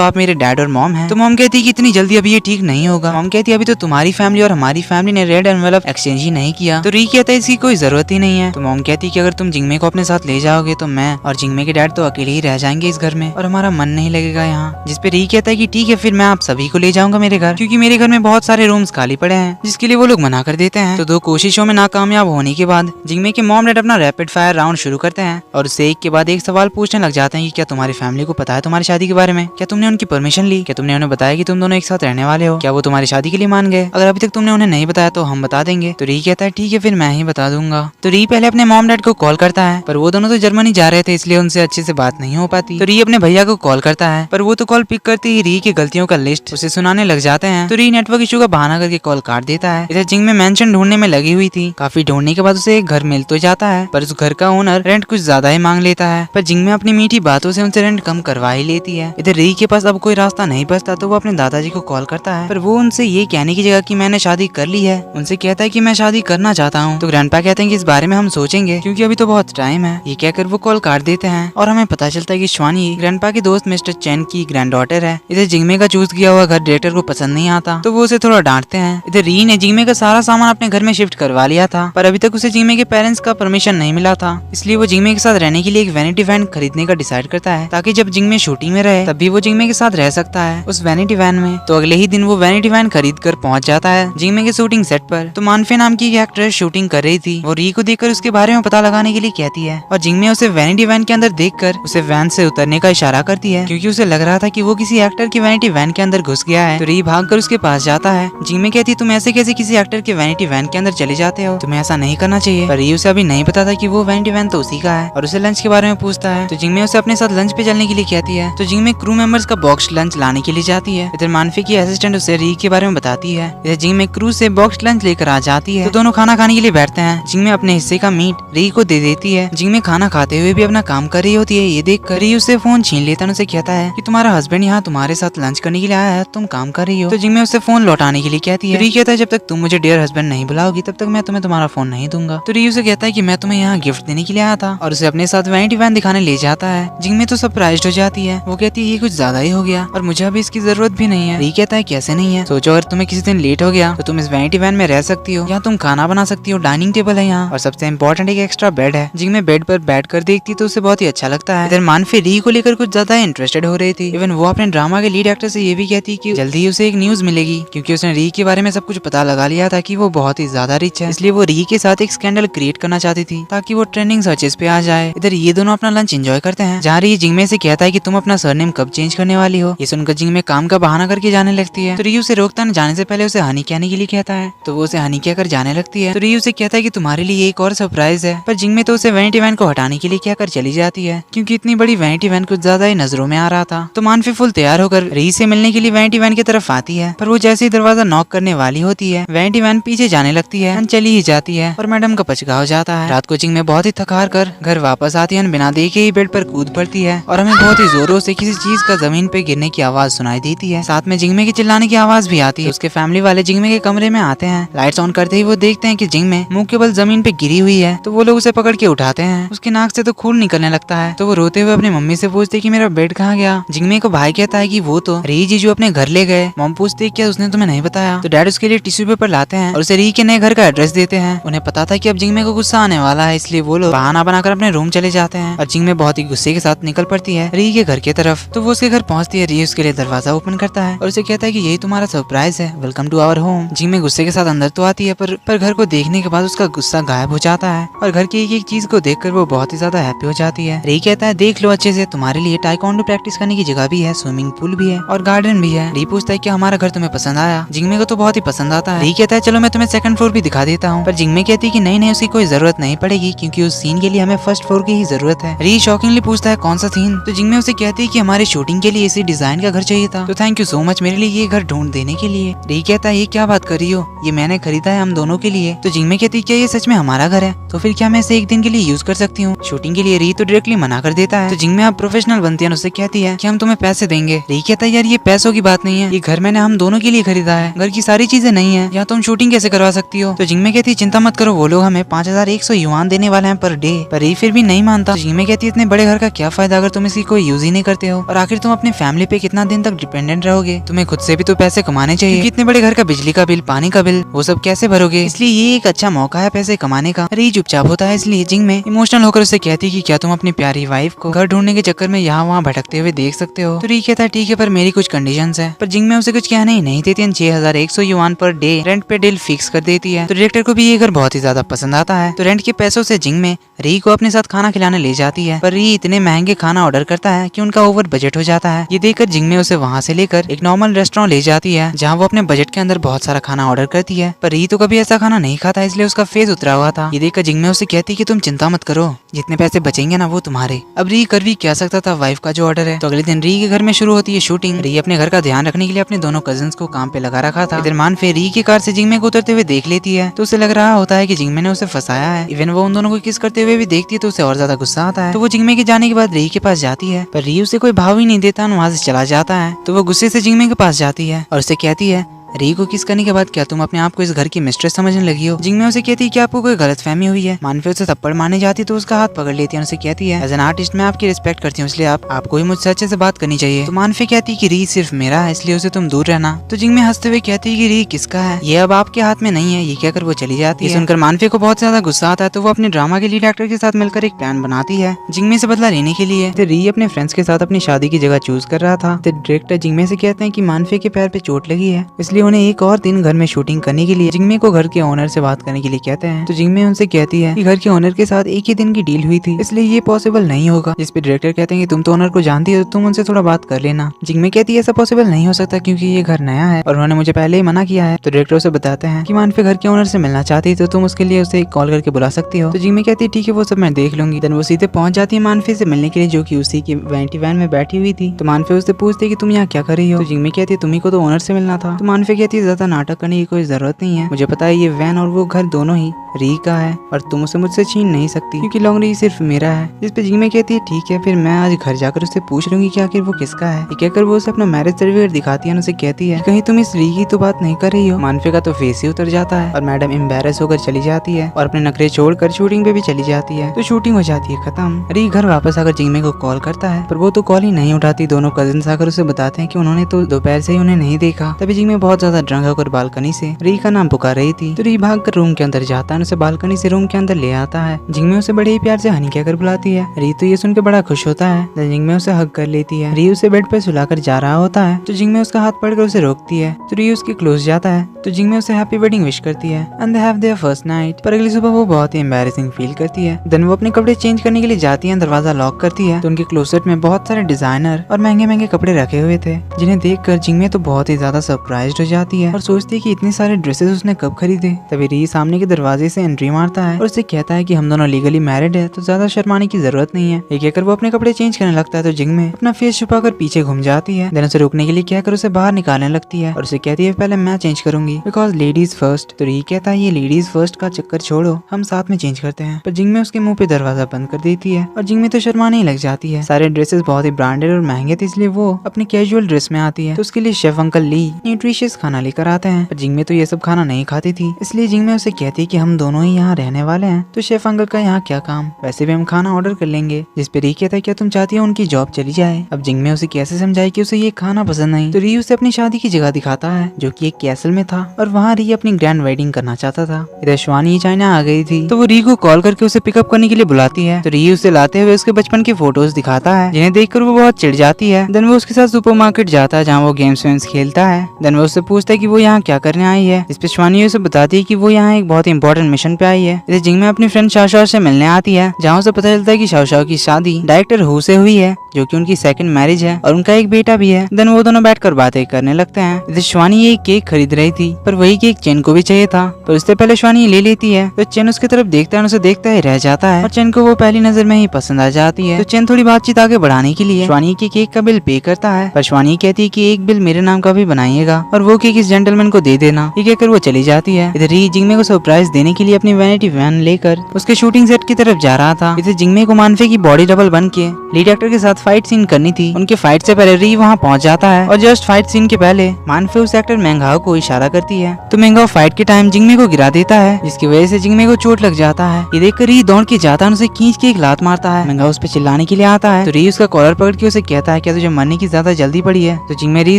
आप मेरे डैड और मॉम हैं। तो मॉम कहती है कि इतनी जल्दी अभी ये ठीक नहीं होगा। मॉम कहती है अभी तो तुम्हारी फैमिली और हमारी फैमिली ने रेड एनवेलप एक्सचेंज ही नहीं किया। तो री कहता है इसकी कोई जरूरत ही नहीं है। तो मॉम कहती है कि अगर तुम जिंगमे को अपने साथ ले जाओगे तो मैं और जिंगमे के डैड तो अकेले ही रह जाएंगे इस घर में और हमारा मन नहीं लगेगा यहाँ। जिसपे री कहता है कि ठीक है फिर मैं आप सभी को ले जाऊंगा मेरे घर, क्योंकि मेरे घर में बहुत सारे रूम्स खाली पड़े हैं। जिसके लिए वो लोग मना कर देते हैं। तो 2 कोशिशों में नाकामयाब होने के बाद जिंगमे के मॉम डैड अपना रैपिड फायर राउंड शुरू करते हैं और उससे एक के बाद एक सवाल पूछने लग जाते हैं कि क्या तुम्हारी फैमिली को पता है तुम्हारी शादी के बारे में? क्या तुमने उनकी परमिशन ली? क्या तुमने उन्हें बताया कि तुम दोनों एक साथ रहने वाले हो? क्या वो तुम्हारी शादी के लिए मान गए? अगर अभी तक तुमने उन्हें नहीं बताया तो हम बता देंगे। तो री कहता है ठीक है फिर मैं ही बता दूंगा। तो री पहले अपने मॉम डैड को कॉल करता है, पर वो दोनों तो जर्मनी जा रहे थे इसलिए उनसे अच्छे से बात नहीं हो पाती। तो री अपने भैया को कॉल करता है, पर वो तो कॉल पिक करते ही री की गलतियों का लिस्ट उसे सुनाने लग जाते हैं। तो री नेटवर्क इशू का बहाना करके कॉल काट देता है। इधर जिंगमे मेंशन ढूंढने में लगी हुई थी। काफी ढूंढने के बाद उसे एक घर मिल तो जाता है, पर उस घर का ओनर रेंट कुछ ज्यादा ही मांग लेता है। पर जिंगमे अपनी मीठी बातों से उनसे रेंट कम करवा ही लेती है। इधर री के पास अब कोई रास्ता नहीं बचता तो वो अपने दादाजी को कॉल करता है, पर वो उनसे ये कहने की जगह कि मैंने शादी कर ली है उनसे कहता है कि मैं शादी करना चाहता हूँ। तो ग्रैंडपा कहते हैं कि इस बारे में हम सोचेंगे क्योंकि अभी तो बहुत टाइम है। ये कहकर वो कॉल काट देते हैं और हमें पता चलता है कि श्वानी ग्रैंडपा के दोस्त मिस्टर चैन की ग्रैंड डॉटर है। इधर जिंगमे का चूज किया हुआ घर डायरेक्टर को पसंद नहीं आता तो वो उसे थोड़ा डांटते हैं। इधर री ने जिंगमे का सारा सामान अपने घर में शिफ्ट करवा लिया था, पर अभी तक उसे जिंगमे के पेरेंट्स का परमिशन नहीं मिला था। इसलिए वो जिंगमे के साथ रहने के लिए एक वैनिटी वैन खरीदने का डिसाइड करता है ताकि जब जिंगमे शूटिंग में रहे तब भी वो जिंगमे के साथ रह सकता है उस वैनिटी वैन में। तो अगले ही दिन वो वैनिटी वैन खरीद कर पहुंच जाता है जिंगमे के शूटिंग सेट पर। तो मानफे नाम की एक्ट्रेस शूटिंग कर रही थी। वो री को देखकर उसके बारे में पता लगाने के लिए कहती है और जिंगमे उसे वैनिटी वैन के अंदर देखकर उसे वैन से उतरने का इशारा करती है, क्योंकि उसे लग रहा था कि वो किसी एक्टर की वैनिटी वैन के अंदर घुस गया है। तो री भागकर उसके पास जाता है। जिंगमे कहती है तुम ऐसे कैसे किसी एक्टर की वैनिटी वैन के अंदर चले जाते हो, तुम्हें ऐसा नहीं करना चाहिए। पर री उसे अभी नहीं पता था कि वो वैनिटी वैन तो उसी का है और उसे लंच के बारे में पूछता है। तो जिंगमे उसे अपने साथ लंच पे चलने के लिए कहती है। तो जिंगमे क्रू मेंबर्स का बॉक्स लंच लाने के लिए जाती है। इधर मानफे की असिस्टेंट उसे री के बारे में बताती है। इधर जिंगमे क्रू से बॉक्स लंच लेकर आ जाती है। तो दोनों खाना खाने के लिए बैठते हैं। जिंगमे अपने हिस्से का मीट री को दे देती है। जिंगमे खाना खाते हुए भी अपना काम कर रही होती है। ये देख कर री उससे फोन छीन लेता है। उसे कहता है कि तुम्हारा हस्बैंड यहाँ तुम्हारे साथ लंच करने के लिए आया है, तुम काम कर रही हो। तो जिंगमे उससे फोन लौटाने के लिए कहती है। री कहता है जब तक तुम मुझे डियर हस्बैंड नहीं बुलाओगी तब तक मैं तुम्हें तुम्हारा फोन नहीं दूंगा। तो री उसे कहता है कि मैं तुम्हें यहाँ गिफ्ट देने के लिए आया था और उसे अपने साथ वैनिटी वैन दिखाने ले जाता है। जिंगमे तो सरप्राइज्ड हो जाती है। वो कहती है ये कुछ ज्यादा ही हो गया और मुझे अभी इसकी जरूरत भी नहीं है। री कहता है कैसे नहीं है, सोचो अगर तुम्हें किसी दिन लेट हो गया तो तुम इस वैनिटी वैन में रह सकती हो, यहाँ तुम खाना बना सकती हो, डाइनिंग टेबल है यहाँ और सबसे इम्पोर्टेंट एक एक्स्ट्रा बेड है। जिंगमे बेड पर बैठ कर देखती तो उसे बहुत ही अच्छा लगता है। इधर मानफे री को लेकर कुछ ज्यादा इंटरेस्टेड हो रही थी। इवन वो अपने ड्रामा के लीड एक्टर से ये भी कहती कि जल्दी ही उसे एक न्यूज मिलेगी, क्योंकि उसने री के बारे में सब कुछ पता लगा लिया था कि वो बहुत ही ज्यादा रिच है। इसलिए वो री के साथ एक स्कैंडल क्रिएट करना चाहती थी ताकि वो ट्रेंडिंग सर्चेस पे आ जाए। इधर ये दोनों अपना लंच एंजॉय करते हैं जहाँ री जिंगमे से कहता है कि तुम अपना सरनेम कब चेंज करने वाली हो। ये सुनकर जिंगमे काम का बहाना करके जाने लगती है। तो री उसे रोकता है, जाने से पहले उसे हनी कहने के लिए कहता है। तो वो उसे हनी कहकर जाने लगती है। तो री उसे कहता है कि तुम्हारे लिए एक और सरप्राइज है। पर जिंगमे तो उसे वैनिटी वैन को हटाने के लिए कहकर चली जाती है, क्योंकि इतनी बड़ी वैनिटी वैन कुछ ज्यादा ही नजरों में आ रहा था। तो मानफे फुल तैयार होकर री से मिलने के लिए वैनिटी वैन की तरफ आती है, पर वो जैसे ही दरवाजा नॉक करने वाली होती है वैनिटी वैन पीछे जाने लगती है, चली ही जाती है और मैडम का पचका हो जाता है। रात को जिंगमे बहुत ही थक हार कर घर वापस आती है, बिना देखे ही बेड पर कूद पड़ती है और हमें बहुत ही जोरों से किसी चीज का जमीन पे गिरने की आवाज सुनाई देती है। साथ में जिंगमे के चिल्लाने की आवाज भी आती है। उसके फैमिली वाले जिंगमे के कमरे में आते हैं। लाइट्स ऑन करते ही वो देखते हैं कि जिंगमे मुंह के बल जमीन पे गिरी हुई है। तो वो लोग उसे पकड़ के उठाते हैं। उसके नाक से तो खून निकलने लगता है। तो वो रोते हुए अपनी मम्मी से पूछते कि मेरा बेड कहाँ गया। जिंगमे को भाई कहता है कि वो तो री जीजू अपने घर ले गए। मॉम पूछती क्या उसने तुम्हें नहीं बताया। तो डैड उसके लिए टिश्यू पेपर लाते हैं और उसे री के नए घर का एड्रेस देते हैं। उन्हें पता था कि अब जिंगमे को गुस्सा आने वाला है, इसलिए वो लोग बहाना बनाकर अपने रूम चले जाते हैं और जिंगमे बहुत ही गुस्से के साथ निकल पड़ती है री के घर की तरफ। तो वो उसके घर पहुंचती है। री उसके लिए दरवाजा ओपन करता है और उसे कहता है कि यही तुम्हारा सरप्राइज है, वेलकम टू आवर होम। जिंगमे गुस्से के साथ अंदर तो आती है, पर घर को देखने के बाद उसका गुस्सा गायब हो जाता है और घर की एक एक चीज को देखकर वो बहुत ही ज्यादा हैप्पी हो जाती है। री कहता है देख लो अच्छे से, तुम्हारे लिए टाइकोंडो प्रैक्टिस करने की जगह भी है, स्विमिंग पूल भी है और गार्डन भी है। री पूछता है कि हमारा घर तुम्हें पसंद आया। जिंगमे को तो बहुत ही पसंद आता है। री कहता है चलो मैं तुम्हें सेकंड फ्लोर भी दिखा देता हूँ, पर जिंगमे कहती है कि नहीं उसकी कोई जरूरत नहीं पड़ेगी, क्योंकि उस सीन के लिए हमें फर्स्ट फ्लोर की ही जरूरत है। री शॉकिंगली पूछता है कौन सा सीन। तो जिंगमे उसे कहती है कि हमारे शूटिंग के लिए इसी डिजाइन का घर चाहिए था, तो थैंक यू सो मच मेरे लिए ये घर ढूंढ देने के लिए। री कहता है ये क्या बात कर रही हो, ये मैंने खरीदा है हम दोनों के लिए। तो जिंगमे कहती है क्या ये सच में हमारा घर है, तो फिर क्या मैं इसे एक दिन के लिए यूज कर सकती हूँ शूटिंग के लिए। री तो डायरेक्टली मना कर देता है। तो जिंगमे आप प्रोफेशनल बनती है, उससे कहती है कि हम तुम्हें पैसे देंगे। री कहता है यार ये पैसों की बात नहीं है, ये घर मैंने हम दोनों के लिए खरीदा है, घर की सारी चीजें नहीं है, यहाँ तुम शूटिंग कैसे करवा सकती हो। तो जिंगमे कहती है चिंता मत करो, वो लोग हमें 5,000 2100 युआन देने वाले हैं पर डे। पर री फिर भी नहीं मानता। तो जिंगमे कहती है इतने बड़े घर का क्या फायदा अगर तुम इसकी कोई यूज ही नहीं करते हो, और आखिर तुम अपनी फैमिली पे कितना दिन तक डिपेंडेंट रहोगे, तुम्हें खुद से भी तो पैसे कमाने चाहिए, क्योंकि इतने बड़े घर का बिजली का बिल, पानी का बिल, वो सब कैसे भरोगे, इसलिए ये एक अच्छा मौका है पैसे कमाने का। री चुपचाप होता है। इसलिए जिंगमे इमोशनल होकर उसे कहती है कि क्या तुम अपनी प्यारी वाइफ को घर ढूंढने के चक्कर में यहाँ वहाँ भटकते हुए देख सकते हो। तो री कहता है ठीक है पर मेरी कुछ कंडीशंस है। पर जिंगमे उसे कुछ कहने ही नहीं देती। 6100 युआन पर डे रेंट पे डील फिक्स कर देती है। तो डायरेक्टर को भी ये घर बहुत ही ज्यादा पसंद आता है। तो रेंट के पैसों से जिंगमे री को अपने साथ खाना खिलाने ले जाती है। पर री इतने महंगे खाना ऑर्डर करता है कि उनका ओवर बजट हो जाता है। ये देखकर जिंगमे उसे वहाँ से लेकर एक नॉर्मल रेस्टोरेंट ले जाती है, जहाँ वो अपने बजट के अंदर बहुत सारा खाना ऑर्डर करती है। पर री तो कभी ऐसा खाना नहीं खाता, इसलिए उसका फेस उतरा हुआ था। ये देखकर जिंगमे उसे कहती है कि तुम चिंता मत करो, जितने पैसे बचेंगे ना वो तुम्हारे। अब री कर भी क्या सकता था वाइफ का जो ऑर्डर है। तो अगले दिन री के घर में शुरू होती है शूटिंग। री अपने घर का ध्यान रखने के लिए अपने दोनों कजिन्स को काम पे लगा रखा था। इधर मानफे री की कार से जिंगमे को उतरते हुए देख लेती है। तो उसे लग रहा होता है कि जिंगमे ने उसे फंसाया है। इवन वो उन दोनों को किस करते हुए भी देखती है तो उसे और ज्यादा गुस्सा आता है। तो वो जिंगमे के जाने के बाद री के पास जाती है, पर री उसे कोई भाव ही नहीं देता, वहां से चला जाता है। तो वो गुस्से से जिंगमे के पास जाती है और उसे कहती है री को किस करने के बाद क्या तुम अपने आप को इस घर की मिस्ट्रेस समझने लगी हो। जिंगमे उसे कहती है कि आपको कोई गलतफहमी हुई है। मानफे उसे थप्पड़ मारने जाती तो उसका हाथ पकड़ लेती है और उसे कहती है एज एन आर्टिस्ट मैं आपकी रिस्पेक्ट करती हूँ, इसलिए आपको ही मुझसे अच्छे से बात करनी चाहिए। तो मानफे कहती है कि री सिर्फ मेरा है, इसलिए उसे तुम दूर रहना। तो जिंगमे हंसते हुए कहती है कि री किसका है, ये अब आपके हाथ में नहीं है। ये कहकर वो चली जाती है। सुनकर मानफे को बहुत ज्यादा गुस्सा आता है। तो वो अपने ड्रामा के लीड एक्टर के साथ मिलकर एक प्लान बनाती है जिंगमे से बदला लेने के लिए। तो री अपने फ्रेंड्स के साथ अपनी शादी की जगह चूज कर रहा था। तो डायरेक्टर जिंगमे से कहते हैं कि मानफे के पैर पे चोट लगी है, इसलिए उन्हें एक और दिन घर में शूटिंग करने के लिए जिंगमे को घर के ओनर से बात करने के लिए कहते हैं। तो जिंगमे उनसे कहती है कि घर के ओनर के साथ एक ही दिन की डील हुई थी, इसलिए ये पॉसिबल नहीं होगा। जिस पे डायरेक्टर कहते हैं कि तुम तो ओनर को जानती हो, तुम उनसे थोड़ा बात कर लेना। जिंगमे कहती है ऐसा पॉसिबल नहीं हो सकता क्योंकि ये घर नया है और उन्होंने मुझे पहले ही मना किया है। तो डायरेक्टर उसे बताते हैं कि मानफे घर के ओनर से मिलना चाहती है तो तुम उसके लिए उसे कॉल करके बुला सकती हो। तो जिंगमे कहती है ठीक है वो सब मैं देख लूंगी। देन वो सीधे पहुंच जाती है मानफे से मिलने के लिए, जो की उसी की वैनिटी वैन में बैठी हुई थी। तो मानफे उससे पूछते है कि तुम यहाँ क्या कर रही हो। तो जिंगमे कहती है तुम्ही को तो ओनर से मिलना था। तो मानफे कहती है ज्यादा नाटक करने की कोई जरूरत नहीं है, मुझे पता है ये वैन और वो घर दोनों ही री का है और तुम उसे मुझसे छीन नहीं सकती क्योंकि लॉन्ग री सिर्फ मेरा है। जिस पे जिंगमे कहती है ठीक है फिर मैं आज घर जाकर उससे पूछ लूंगी कि आखिर वो किसका है। ये कहकर वो उसे अपना मैरिज सर्टिफिकेट दिखाती है और उसे कहती है कहीं तुम इस री की तो बात नहीं कर रही हो। मानफे का तो फेस ही उतर जाता है और मैडम एम्बेरस होकर चली जाती है और अपने नखरे छोड़कर शूटिंग पे भी चली जाती है। तो शूटिंग हो जाती है खत्म। री घर वापस आकर जिंगमे को कॉल करता है पर वो तो कॉल ही नहीं उठाती। दोनों कजिन्स आकर उसे बताते हैं कि उन्होंने तो दोपहर से ही उन्हें नहीं देखा। तभी जिंगमे बहुत ज्यादा ड्रंक होकर बालकनी से री का नाम पुकार रही थी। तो री भागकर रूम के अंदर जाता है, उसे बालकनी से रूम के अंदर ले आता है। जिंगमे उसे बड़े ही प्यार से हनी कहकर बुलाती है। री तो ये सुनकर बड़ा खुश होता है। जिंगमे उसे हग कर लेती है। री उसे बेड पर सुलाकर जा रहा होता है तो जिंगमे उसका हाथ पकड़कर उसे रोकती है। तो री उसके क्लोज जाता है तो जिंगमे उसे हैप्पी वेडिंग विश करती है and they have their first night. पर अगली सुबह वो बहुत ही एम्बैरेसिंग फील करती है। देन वो अपने कपड़े चेंज करने के लिए जाती है, दरवाजा लॉक करती है तो उनके क्लोसेट में बहुत सारे डिजाइनर और महंगे महंगे कपड़े रखे हुए थे, जिन्हें देखकर जिंगमे तो बहुत ही ज्यादा सरप्राइज्ड हो जाती है और सोचती है कि इतने सारे ड्रेसेस उसने कब खरीदे। तभी री सामने के दरवाजे से एंट्री मारता है और उससे कहता है कि हम दोनों लीगली मैरिड है तो ज्यादा शर्माने की जरूरत नहीं है। ये कहकर वो अपने कपड़े चेंज करने लगता है तो जिंगमे अपना फेस छुपाकर पीछे घूम जाती है। देन उसे रोकने के लिए कहकर उसे बाहर निकालने लगती है और उसे कहती है पहले मैं चेंज करूंगी बिकॉज लेडीज फर्स्ट। तो री कहता है ये लेडीज फर्स्ट का चक्कर छोड़ो, हम साथ में चेंज करते हैं। पर जिंगमे उसके मुंह पे दरवाजा बंद कर देती है और जिंगमे तो शर्माने ही लग जाती है। सारे ड्रेसेस बहुत ही ब्रांडेड और महंगे थे, इसलिए वो अपने कैजुअल ड्रेस में आती है। तो उसके लिए शेफ अंकल ली न्यूट्रिशियस खाना लेकर आते हैं। पर जिंगमे तो ये सब खाना नहीं खाती थी, इसलिए जिंगमे उसे कहती है कि हम दोनों ही यहाँ रहने वाले हैं तो शेफ अंकल का यहाँ क्या काम, वैसे भी हम खाना ऑर्डर कर लेंगे। जिस पे री कहता है क्या तुम चाहती हो उनकी जॉब चली जाए। अब जिंगमे उसे कैसे समझाए कि उसे ये खाना पसंद नहीं। तो री उसे अपनी शादी की जगह दिखाता है जो कि एक कैसल में था और वहाँ री अपनी ग्रैंड वेडिंग करना चाहता था। इधर शिवानी चाइना आ गई थी तो वो री को कॉल करके उसे पिकअप करने के लिए बुलाती है। तो री उसे लाते हुए उसके बचपन की फोटोज दिखाता है जिन्हें देखकर वो बहुत चिढ़ जाती है। देन वो उसके साथ सुपरमार्केट जाता है जहाँ वो गेम्स वेम्स खेलता है। देन वो उससे पूछता है कि वो यहाँ क्या करने आई है। इस पे शिवानी उसे बताती है कि वो यहाँ एक बहुत ही इंपॉर्टेंट मिशन पे आई है। इधर जिंगमे अपनी फ्रेंड शाओ से मिलने आती है जहाँ उसे पता चलता है कि शाओ की शादी डायरेक्टर हु से हुई है जो कि उनकी सेकंड मैरिज है और उनका एक बेटा भी है। देन वो दोनों बैठकर बातें करने लगते हैं। इधर शिवानी ये केक खरीद रही थी पर वही केक चेन को भी चाहिए था, पर उससे पहले शिवानी ले लेती है। तो चेन उसकी तरफ देखता है, उसे देखता ही रह जाता है और चेन को वो पहली नजर में ही पसंद आ जाती है। तो चेन थोड़ी बातचीत आगे बढ़ाने के लिए शिवानी के केक का बिल पे करता है, पर शिवानी कहती है कि एक बिल मेरे नाम का भी बनाइएगा और वो केक इस जेंटलमैन को दे देना। ये कहकर वो चली जाती है। इधर री जिंगमे को सरप्राइज देने के लिए अपनी वैनिटी वैन लेकर उसके शूटिंग सेट की तरफ जा रहा था। इधर जिंगमे को मानफे की बॉडी डबल बन के लीड एक्टर के साथ फाइट सीन करनी थी। उनके फाइट से पहले री वहाँ पहुंच जाता है और जस्ट फाइट सीन के पहले मानफे उस एक्टर मेंगाओ को इशारा करती है तो मेंगाओ फाइट के टाइम जिंगमे को गिरा देता है, जिसकी वजह से जिंगमे को चोट लग जाता है। ये देखकर री दौड़ के जाता है, उसे खींच के एक लात मारता है। मेंगाओ उस पे चिल्लाने के लिए आता है तो री उसका कॉलर पकड़ के उसे कहता है क्या तुझे मरने की ज्यादा जल्दी पड़ी है। तो जिंगमे री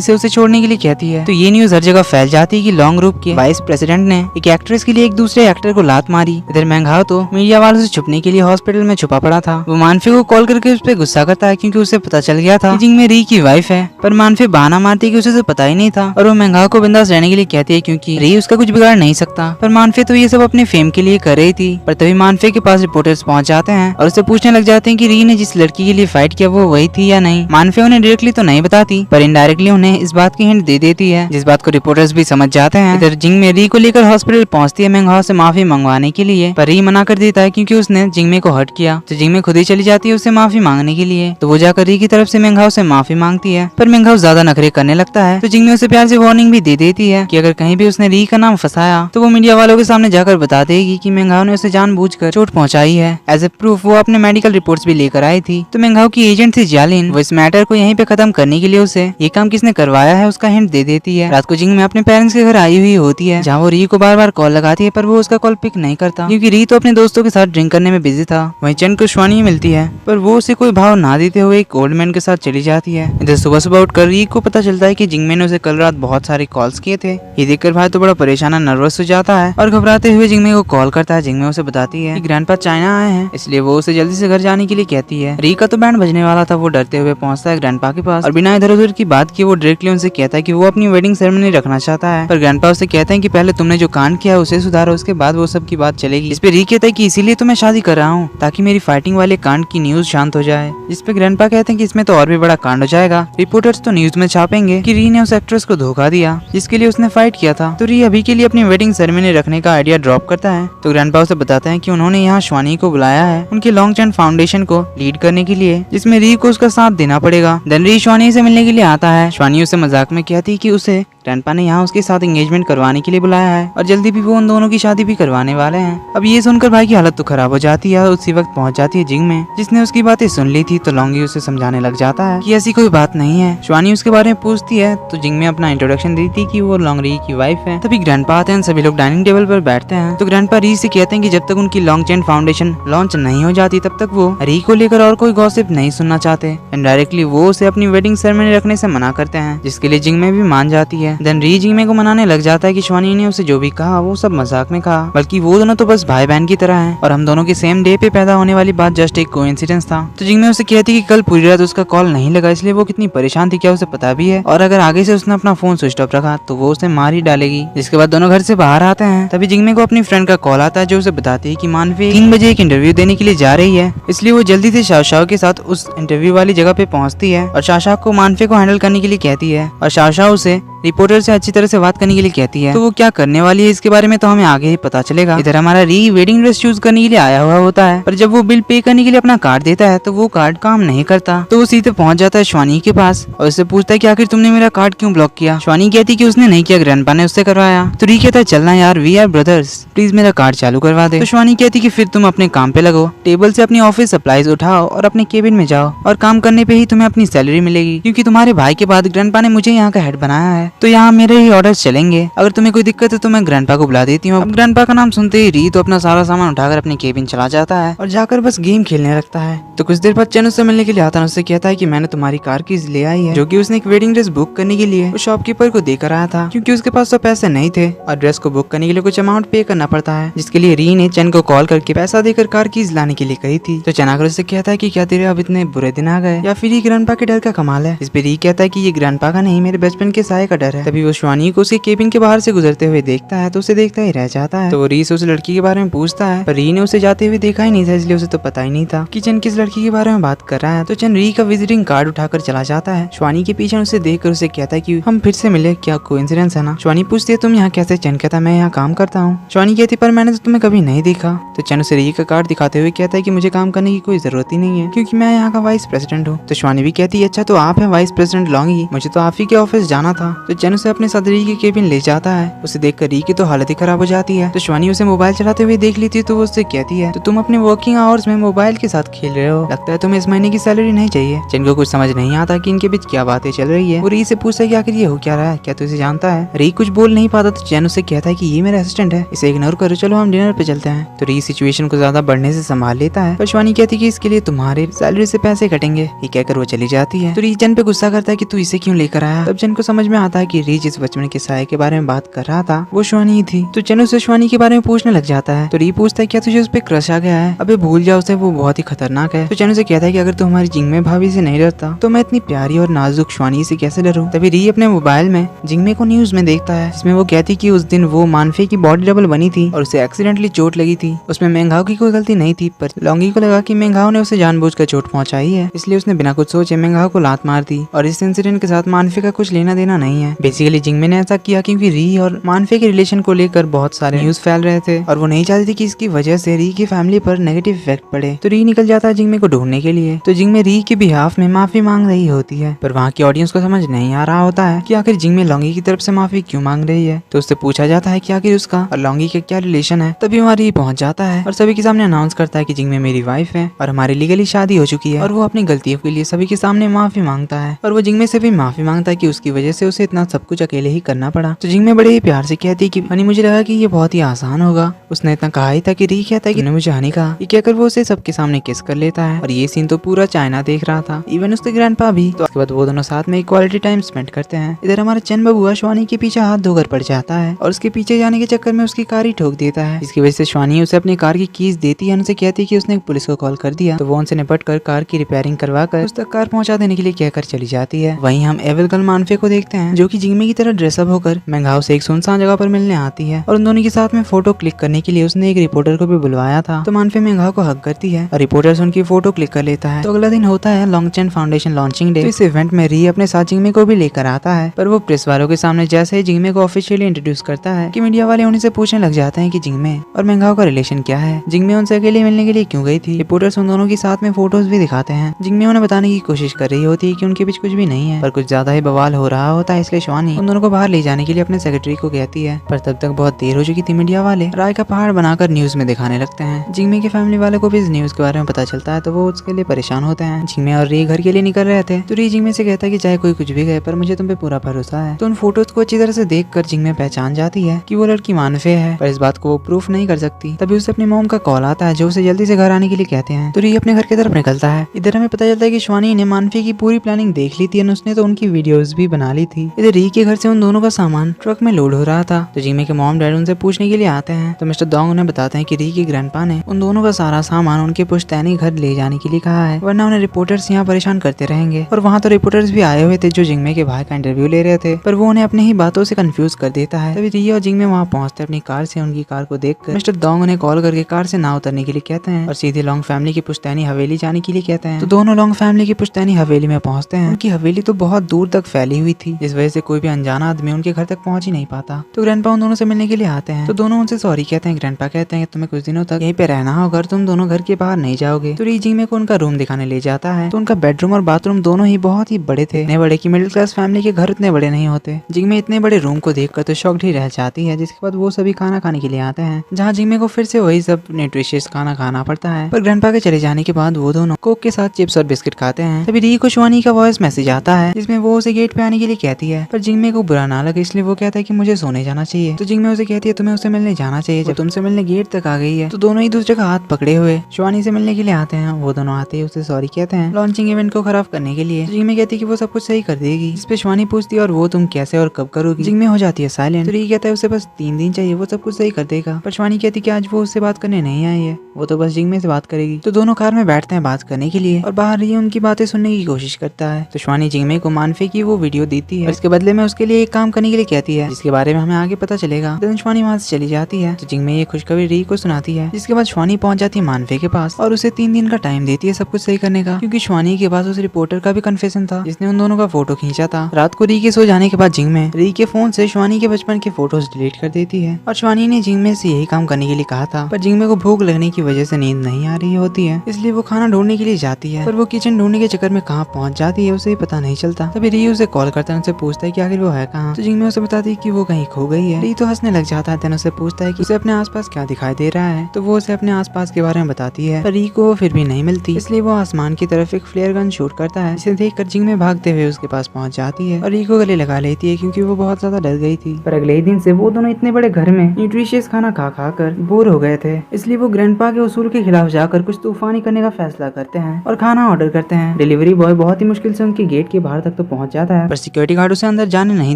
से उसे छोड़ने के लिए कहती है। तो ये न्यूज हर जगह फैल जाती है कि लॉन्ग रूप के वाइस प्रेसिडेंट ने एक एक्ट्रेस के लिए एक दूसरे एक्टर को लात मारी। इधर मेंगाओ तो मीडिया वालों से छुपने के लिए हॉस्पिटल में छुपा पड़ा था। वो मानफे को कॉल करके उस पर गुस्सा करता है क्योंकि उसे पता चल गया था कि जिंगमे री की वाइफ है। पर मानफे बहाना मारती है कि उसे तो पता ही नहीं था और वो मेंगाओ को बिंदास रहने के लिए कहती है क्योंकि री उसका कुछ बिगाड़ नहीं सकता। पर मानफे तो ये सब अपने फेम के लिए कर रही थी। पर तभी मानफे के पास रिपोर्टर्स पहुंच जाते हैं और उससे पूछने लग जाते हैं कि री ने जिस लड़की के लिए फाइट किया वो वही थी या नहीं। मानफे उन्हें डायरेक्टली तो नहीं बताती पर इनडायरेक्टली उन्हें इस बात की हिंट दे देती है, जिस बात को रिपोर्टर्स भी समझ जाते हैं। इधर जिंगमे री को लेकर हॉस्पिटल पहुंचती है मेंगाओ से माफी मंगवाने के लिए, पर री मना कर देता है क्योंकि उसने जिंगमे को हर्ट किया। तो जिंगमे खुद ही चली जाती है उससे माफी मांगने के लिए। तो वो जाकर री की तरफ से मेंगाओ से माफी मांगती है पर मेंगाओ ज्यादा नखरे करने लगता है। तो जिंगमे उसे प्यार से वार्निंग भी दे देती है कि अगर कहीं भी उसने री का नाम फंसाया तो वो मीडिया वालों के सामने जाकर बता देगी कि मेंगाओ ने उसे जानबूझकर चोट पहुंचाई है। एज ए प्रूफ वो अपने मेडिकल रिपोर्ट्स भी लेकर आई थी। तो मेंगाओ की एजेंट थी जालिन, वो इस मैटर को यहीं पे खत्म करने के लिए उसे ये काम किसने करवाया है उसका हिंट दे देती है। रात को जिंगमे अपने पेरेंट्स के घर आई हुई होती है जहाँ वो री को बार बार कॉल लगाती है पर वो उसका कॉल पिक नहीं करता क्योंकि री तो अपने दोस्तों के साथ ड्रिंक करने में बिजी था। वहीं चन को श्वानी मिलती है पर वो उसे कोई भाव ना देते हुए एक ओल्ड मैन के साथ चली जाती है। इधर सुबह सुबह उठकर री को पता चलता है कि जिंगमे ने उसे कल रात बहुत सारे कॉल्स किए थे। ये देखकर भाई तो बड़ा परेशान और नर्वस हो जाता है और घबराते हुए जिंगमे को कॉल करता है। जिंगमे उसे बताती है कि ग्रैंडपा चाइना आए हैं, इसलिए वो उसे जल्दी से घर जाने के लिए कहती है। री का तो बैंड बजने वाला था, वो डरते हुए पहुंचता है ग्रैंडपा के पास और बिना इधर उधर की बात किए वो डायरेक्टली उनसे कहता है कि वो अपनी वेडिंग सेरेमनी रखना चाहता है। पर ग्रैंडपा उसे कहते हैं कि पहले तुमने जो कांड किया उसे सुधारो, उसके बाद वो सब की बात चलेगी। इस पे री कहता है कि इसीलिए तो मैं शादी कर रहा हूँ ताकि मेरी फाइटिंग वाले कांड की न्यूज शांत हो जाए। इस पे ग्रैंडपा कहते हैं कि इसमें तो और भी बड़ा कांड हो जाएगा, रिपोर्टर्स तो न्यूज में छापेंगे कि री ने उस एक्ट्रेस को धोखा दिया जिसके लिए उसने फाइट किया था। तो री अभी के लिए अपनी वेडिंग सेरेमनी रखने का आइडिया ड्रॉप करता है। तो ग्रैंडपा उसे बताते हैं कि उन्होंने यहाँ श्वानी को बुलाया है उनके लॉन्ग चैन फाउंडेशन को लीड करने के लिए, जिसमें री को उसका साथ देना पड़ेगा। देन री श्वानी से मिलने के लिए आता है। श्वानी उसे मजाक में कहती है कि उसे ग्रैंडपा ने यहाँ उसके साथ एंगेजमेंट करवाने के लिए बुलाया है और जल्दी भी वो उन दोनों की शादी भी करवाने वाले हैं। अब ये सुनकर भाई की हालत तो खराब हो जाती है और उसी वक्त पहुंच जाती है जिंगमे, जिसने उसकी बातें सुन ली थी। तो लॉन्गी उसे समझाने लग जाता है कि ऐसी कोई बात नहीं है। श्वानी उसके बारे में पूछती है तो जिंगमे अपना इंट्रोडक्शन देती कि वो लॉन्ग री की वाइफ है। तभी ग्रैंडपा आते हैं, सभी लोग डाइनिंग टेबल पर बैठते हैं। तो ग्रैंडपा री से कहते हैं कि जब तक उनकी लॉन्ग चैन फाउंडेशन लॉन्च नहीं हो जाती तब तक वो री को लेकर और कोई गॉसिप नहीं सुनना चाहते। इनडायरेक्टली वो उसे अपनी वेडिंग सेरेमनी रखने से मना करते हैं, जिसके लिए जिंगमे भी मान जाती है। देन री जिंगमे को मनाने लग जाता है कि श्वानी ने उसे जो भी कहा वो सब मजाक में कहा, बल्कि वो दोनों तो बस भाई बहन की तरह हैं और हम दोनों के सेम डे पे पैदा होने वाली बात जस्ट एक कोइंसिडेंस था। तो जिंगमे उसे कहती कि कल पूरी रात उसका कॉल नहीं लगा इसलिए वो कितनी परेशान थी क्या उसे पता भी है, और अगर आगे से उसने अपना फोन स्विच ऑफ रखा तो वो उसे मार ही डालेगी। जिसके बाद दोनों घर से बाहर आते हैं। तभी जिंगमे को अपनी फ्रेंड का कॉल आता है जो उसे बताती है कि मानवी 3 बजे एक इंटरव्यू देने के लिए जा रही है, इसलिए वो जल्दी से शाओशाओ के साथ उस इंटरव्यू वाली जगह पे पहुंचती है और शाओशाओ को मानफे को हैंडल करने के लिए कहती है और शाओशाओ उसे रिपोर्टर से अच्छी तरह से बात करने के लिए कहती है। तो वो क्या करने वाली है इसके बारे में तो हमें आगे ही पता चलेगा। इधर हमारा री वेडिंग ड्रेस चूज करने के लिए आया हुआ होता है, पर जब वो बिल पे करने के लिए अपना कार्ड देता है तो वो कार्ड काम नहीं करता। तो वो सीधे पहुंच जाता है श्वानी के पास और उससे पूछता है कि आखिर तुमने मेरा कार्ड क्यों ब्लॉक किया। श्वानी कहती कि उसने नहीं किया, ग्रैंडपा ने उससे करवाया। तो री कहता है चलना यार, वी आर ब्रदर्स, प्लीज मेरा कार्ड चालू करवा दे। तो श्वानी कहती कि फिर तुम अपने काम पे लगो, टेबल से अपनी ऑफिस सप्लाईज उठाओ और अपने केबिन में जाओ और काम करने पे ही तुम्हें अपनी सैलरी मिलेगी, क्योंकि तुम्हारे भाई के बाद ग्रैंडपा ने मुझे यहाँ का हेड बनाया है, तो यहाँ मेरे ऑर्डर्स चलेंगे। अगर तुम्हें कोई दिक्कत है तो मैं ग्रैंडपा को बुला देती हूँ। अब ग्रैंडपा का नाम सुनते ही री तो अपना सारा सामान उठाकर अपने केबिन चला जाता है और जाकर बस गेम खेलने लगता है। तो कुछ देर बाद चैन उससे मिलने के लिए आता है, उससे कहता है कि मैंने तुम्हारी कार कीज ले आई है, जो कि उसने एक वेडिंग ड्रेस बुक करने के लिए उस शॉपकीपर को देकर आया था, क्योंकि उसके पास तो पैसे नहीं थे और ड्रेस को बुक करने के लिए कुछ अमाउंट पे करना पड़ता है, जिसके लिए री ने चैन को कॉल करके पैसा देकर कार कीज लाने के लिए कही थी। तो चैन आकर उससे कहता है कि क्या तेरे अब इतने बुरे दिन आ गए या फिर ये ग्रैंडपा के डर का कमाल है। इस पे री कहता है कि ये ग्रैंडपा का नहीं, मेरे बचपन के साये का डर है। तभी वो श्वानी को उसके केबिन के बाहर से गुजरते हुए देखता है तो उसे देखता ही रह जाता है। तो वो री से उस लड़की के बारे में पूछता है, पर री ने उसे जाते हुए देखा ही नहीं था, इसलिए उसे तो पता ही नहीं था कि चैन किस लड़की के बारे में बात कर रहा है। तो चैन री का विजिटिंग कार्ड उठाकर चला जाता है। श्वानी के पीछे उसे देखकर उसे कहता है कि हम फिर से मिले, क्या कोइंसिडेंस है ना। श्वानी पूछती है तुम यहाँ कैसे। चैन कहता है मैं यहाँ काम करता हूँ। श्वानी कहती पर मैंने तो तुम्हें कभी नहीं देखा। तो चैन उसे री का कार्ड दिखाते हुए कहता है कि मुझे काम करने की कोई जरूरत ही नहीं है, क्योंकि मैं यहाँ का वाइस प्रेसिडेंट हूँ। तो श्वानी भी कहती है अच्छा तो आप है वाइस प्रेसिडेंट लॉन्गी, मुझे तो आप ही के ऑफिस जाना था। तो चैन उसे अपने साथ री के केबिन ले जाता है। उसे देखकर री की तो हालत ही खराब हो जाती है। तो शिवानी उसे मोबाइल चलाते हुए देख लेती है तो वो उससे कहती है तो तुम अपने वर्किंग आवर्स में मोबाइल के साथ खेल रहे हो, लगता है तुम्हें इस महीने की सैलरी नहीं चाहिए। चैन को कुछ समझ नहीं आता कि इनके बीच क्या बातें चल रही है। वो री से पूछता है कि आखिर ये हो क्या रहा है, क्या तू इसे जानता है। री कुछ बोल नहीं पाता तो चैन उससे कहता है कि ये मेरा असिस्टेंट है, इसे इग्नोर करो, चलो हम डिनर पे चलते हैं। तो री सिचुएशन को ज्यादा बढ़ने से संभाल लेता है। पर शिवानी कहती है कि इसके लिए तुम्हारे सैलरी से पैसे कटेंगे। ये कहकर वो चली जाती है। तो री चैन पे गुस्सा करता है कि तू इसे क्यों लेकर आया। तब चैन को समझ में आता है कि री जिस बचपन के साय के बारे में बात कर रहा था वो शिवानी ही थी। तो चैन उसे शिवानी के बारे में पूछने लग जाता है। तो री पूछता है क्या तुझे उस पर क्रश आ गया है। अबे भूल जाओ उसे, वो बहुत ही खतरनाक है। तो चैन उसे कहता है कि अगर तू हमारी जिंगमे भाभी से नहीं डरता तो मैं इतनी प्यारी और नाजुक शिवानी से कैसे डरूं। तभी री अपने मोबाइल में जिंगमे को न्यूज में देखता है जिसमें वो कहती कि उस दिन वो मानफे की बॉडी डबल बनी थी और उसे एक्सीडेंटली चोट लगी थी। उसमें मेंघाओ की कोई गलती नहीं थी, पर लॉन्गी को लगा कि मेंघाओ ने उसे जानबूझकर चोट पहुंचाई है, इसलिए उसने बिना कुछ सोचे मेंघाओ को लात मार दी। और इस इंसिडेंट के साथ मानफे का कुछ लेना देना नहीं है। बेसिकली जिंगमे ने ऐसा किया क्योंकि री और मानफे के रिलेशन को लेकर बहुत सारे न्यूज फैल रहे थे और वो नहीं चाहती थी कि इसकी वजह से री की फैमिली पर नेगेटिव इफेक्ट पड़े। तो री निकल जाता है जिंगमे को ढूंढने के लिए। तो जिंगमे री के बिहाफ में माफी मांग रही होती है, पर वहाँ की ऑडियंस को समझ नहीं आ रहा होता है कि आखिर जिंगमे लॉन्गी की तरफ से माफी क्यों मांग रही है। तो उससे पूछा जाता है कि आखिर उसका और लॉन्गी का क्या रिलेशन है। तभी वहाँ री पहुंच जाता है और सभी के सामने अनाउंस करता है कि जिंगमे मेरी वाइफ है और हमारी लीगली शादी हो चुकी है। और वो अपनी गलतियों के लिए सभी के सामने माफी मांगता है और वो जिंगमे से भी माफी मांगता है कि उसकी वजह से उसे इतना सब कुछ अकेले ही करना पड़ा। तो जिंगमे बड़े ही प्यार से कहती है कि हनी मुझे लगा कि ये बहुत ही आसान होगा। उसने इतना कहा ही था कि री कहता है कि मुझे हनी कहा। ये कहकर वो उसे सबके सामने किस कर लेता है और ये सीन तो पूरा चाइना देख रहा था, इवन उसके ग्रैंडपा भी। तो उसके बाद वो दोनों साथ में क्वालिटी टाइम स्पेंड करते हैं। इधर हमारा चैन बबुआ शिवानी के पीछे हाथ धोकर पड़ जाता है और उसके पीछे जाने के चक्कर में उसकी कार ही ठोक देता है, जिसकी वजह से शिवानी उसे अपनी कार की कीज देती है। उनसे कहती है कि उसने पुलिस को कॉल कर दिया। तो वो उनसे निपट कर कार की रिपेयरिंग करवा कर उस तक कार पहुंचा देने के लिए कहकर चली जाती है। वहीं हम एविल गर्ल मानफे को देखते हैं जो कि जिंगमे की तरह ड्रेसअप होकर मेंघाओ से एक सुनसान जगह पर मिलने आती है और उन दोनों के साथ में फोटो क्लिक करने के लिए उसने एक रिपोर्टर को भी बुलवाया था। तो मानफे मेंघाओ को हक करती है और रिपोर्टर उनकी फोटो क्लिक कर लेता है। तो अगला दिन होता है लॉन्गचैन फाउंडेशन लॉन्चिंग डे। तो इस इवेंट में री अपने साथ जिंगमे को भी लेकर आता है, पर वो प्रेस वालों के सामने जैसे ही जिंगमे को ऑफिशियली इंट्रोड्यूस करता है कि मीडिया वाले उन्हीं से पूछने लग जाते हैं कि जिंगमे और मेंघाओ का रिलेशन क्या है, जिंगमे उनसे अकेले मिलने के लिए क्यों गई थी। रिपोर्टर्स उन दोनों के साथ में फोटोज भी दिखाते हैं। जिंगमे उन्हें बताने की कोशिश कर रही होती है कि उनके बीच कुछ भी नहीं है, पर कुछ ज्यादा ही बवाल हो रहा होता है, इसलिए शिवानी उन दोनों को बाहर ले जाने के लिए अपने सेक्रेटरी को कहती है। पर तब तक बहुत देर हो चुकी थी। मीडिया वाले राय का पहाड़ बनाकर न्यूज में दिखाने लगते हैं। जिंगमे की फैमिली वाले को भी इस न्यूज के बारे में पता चलता है तो वो उसके लिए परेशान होते हैं। जिंगमे और री घर के लिए निकल रहे थे तो री जिंगमे से कहता है कि चाहे कोई कुछ भी कहे पर मुझे तुम पे पूरा भरोसा है। तो उन फोटोज को अच्छी तरह से देखकर जिंगमे पहचान जाती है कि वो लड़की मानफे है, पर इस बात को वो प्रूफ नहीं कर सकती। तभी उसे अपनी मॉम का कॉल आता है जो उसे जल्दी से घर आने के लिए कहते हैं। तो री अपने घर की तरफ निकलता है। इधर हमें पता चलता है कि शिवानी ने मानफे की पूरी प्लानिंग देख ली थी और उसने तो उनकी वीडियोस भी बना ली थी। इधर री के घर से उन दोनों का सामान ट्रक में लोड हो रहा था। तो जिंगमे के मॉम डैड उनसे पूछने के लिए आते हैं तो मिस्टर डोंग उन्हें बताते हैं कि री के ग्रैंडपा ने उन दोनों का सारा सामान उनके पुश्तैनी घर ले जाने के लिए कहा है, वरना उन्हें रिपोर्टर्स यहाँ परेशान करते रहेंगे। और वहाँ तो रिपोर्टर्स भी आए हुए थे जो जिंगमे के भाई का इंटरव्यू ले रहे थे, पर वो उन्हें अपनी ही बातों से कंफ्यूज कर देता है। तभी री और जिंगमे वहाँ पहुँचते अपनी कार से। उनकी कार को देखकर मिस्टर डोंग उन्हें कॉल करके कार से ना उतरने के लिए कहते हैं और सीधे लॉन्ग फैमिली की पुश्तैनी हवेली जाने के लिए कहते हैं। तो दोनों लॉन्ग फैमिली की पुश्तैनी हवेली में पहुँचते हैं। उनकी हवेली तो बहुत दूर तक फैली हुई थी, जिस वजह से कोई भी अनजाना आदमी उनके घर तक पहुँच ही नहीं पाता। तो ग्रैंडपा उन दोनों से मिलने के लिए आते हैं तो दोनों उनसे सॉरी कहते हैं। ग्रैंडपा कहते हैं कि तुम्हें कुछ दिनों तक यहीं पे रहना होगा और तुम दोनों घर के बाहर नहीं जाओगे। तो री जिंगमे को उनका रूम दिखाने ले जाता है। तो उनका बेडरूम और बाथरूम दोनों ही बहुत ही बड़े थे, इतने बड़े कि मिडिल क्लास फैमिली के घर इतने बड़े नहीं होते। जिंगमे इतने बड़े रूम को देखकर तो शॉक्ड ही रह जाती है। जिसके बाद वो सभी खाना खाने के लिए आते हैं जहाँ जिंगमे को फिर से वही सब न्यूट्रिशियस खाना खाना पड़ता है। पर ग्रैंडपा के चले जाने के बाद वो दोनों कोक के साथ चिप्स और बिस्किट खाते हैं। तभी री को शिवानी का वॉइस मैसेज आता है जिसमें वो उसे गेट पे आने के लिए कहती है, पर जिंगमे को बुरा ना लगे इसलिए वो कहता है कि मुझे सोने जाना चाहिए। तो जिंगमे उसे कहती है तुम्हें उसे मिलने जाना चाहिए, जब तुमसे मिलने गेट तक आ गई है। तो दोनों ही दूसरे का हाथ पकड़े हुए शिवानी से मिलने के लिए आते हैं। वो दोनों आते ही उसे सॉरी कहते हैं लॉन्चिंग इवेंट को खराब करने के लिए। जिंगमे कहती है कि वो सब कुछ सही कर देगी। इस पे शिवानी पूछती है और वो तुम कैसे और कब करोगी। जिंगमे हो जाती है साइलेंट। तो री कहता है उसे बस 3 दिन चाहिए, वो सब कुछ सही कर देगा। पर शिवानी कहती है कि आज वो उससे बात करने नहीं आई है, वो तो बस जिंगमे से बात करेगी। तो दोनों कार में बैठते हैं बात करने के लिए और बाहर री उनकी बातें सुनने की कोशिश करता है। तो शिवानी जिंगमे को मानफे की वो वीडियो देती है और इसके बदले में उसके लिए एक काम करने के लिए कहती है जिसके बारे में हमें आगे पता चलेगा। देन शिवानी वहाँ से चली जाती है। तो जिंगमे ये खुशखबरी री को सुनाती है, जिसके बाद शिवानी पहुंच जाती है मानफे के पास और उसे 3 दिन का टाइम देती है सब कुछ सही करने का, क्योंकि शिवानी के पास उस रिपोर्टर का भी कन्फेशन था जिसने उन दोनों का फोटो खींचा था। रात को री के सो जाने के बाद जिंगमे री के फोन से शिवानी के बचपन के फोटोज डिलीट कर देती है और शिवानी ने जिंगमे से यही काम करने के लिए कहा था, पर जिंगमे को भूख लगने की वजह से नींद नहीं आ रही होती है, इसलिए वो खाना ढूंढने के लिए जाती है। पर वो किचन ढूंढने के चक्कर में कहाँ पहुंच जाती है उसे पता नहीं चलता। तभी री उसे कॉल करता है, उनसे पूछता पूछता है कि आखिर वो है कहाँ। तो जिंगमे उसे बताती है कि वो कहीं खो गई है। री तो हंसने लग जाता है। देन उसे पूछता है कि उसे अपने आसपास क्या दिखाई दे रहा है। तो वो उसे अपने आसपास के बारे में बताती है, पर री को वो फिर भी नहीं मिलती, इसलिए वो आसमान की तरफ एक फ्लेयर गन शूट करता है। इसे देखकर जिंगमे भागते हुए उसके पास पहुंच जाती है और री को गले लगा लेती है क्योंकि वो बहुत ज्यादा डर गई थी। पर अगले ही दिन से वो दोनों इतने बड़े घर में न्यूट्रिशियस खाना खा खा कर बोर हो गए थे, इसलिए वो ग्रैंडपा के उसूल के खिलाफ जाकर कुछ तूफानी करने का फैसला करते हैं और खाना ऑर्डर करते हैं। डिलीवरी बॉय बहुत ही मुश्किल से उनके गेट के बाहर तक तो पहुंच जाता है, पर सिक्योरिटी गार्ड उसे अंदर जाने नहीं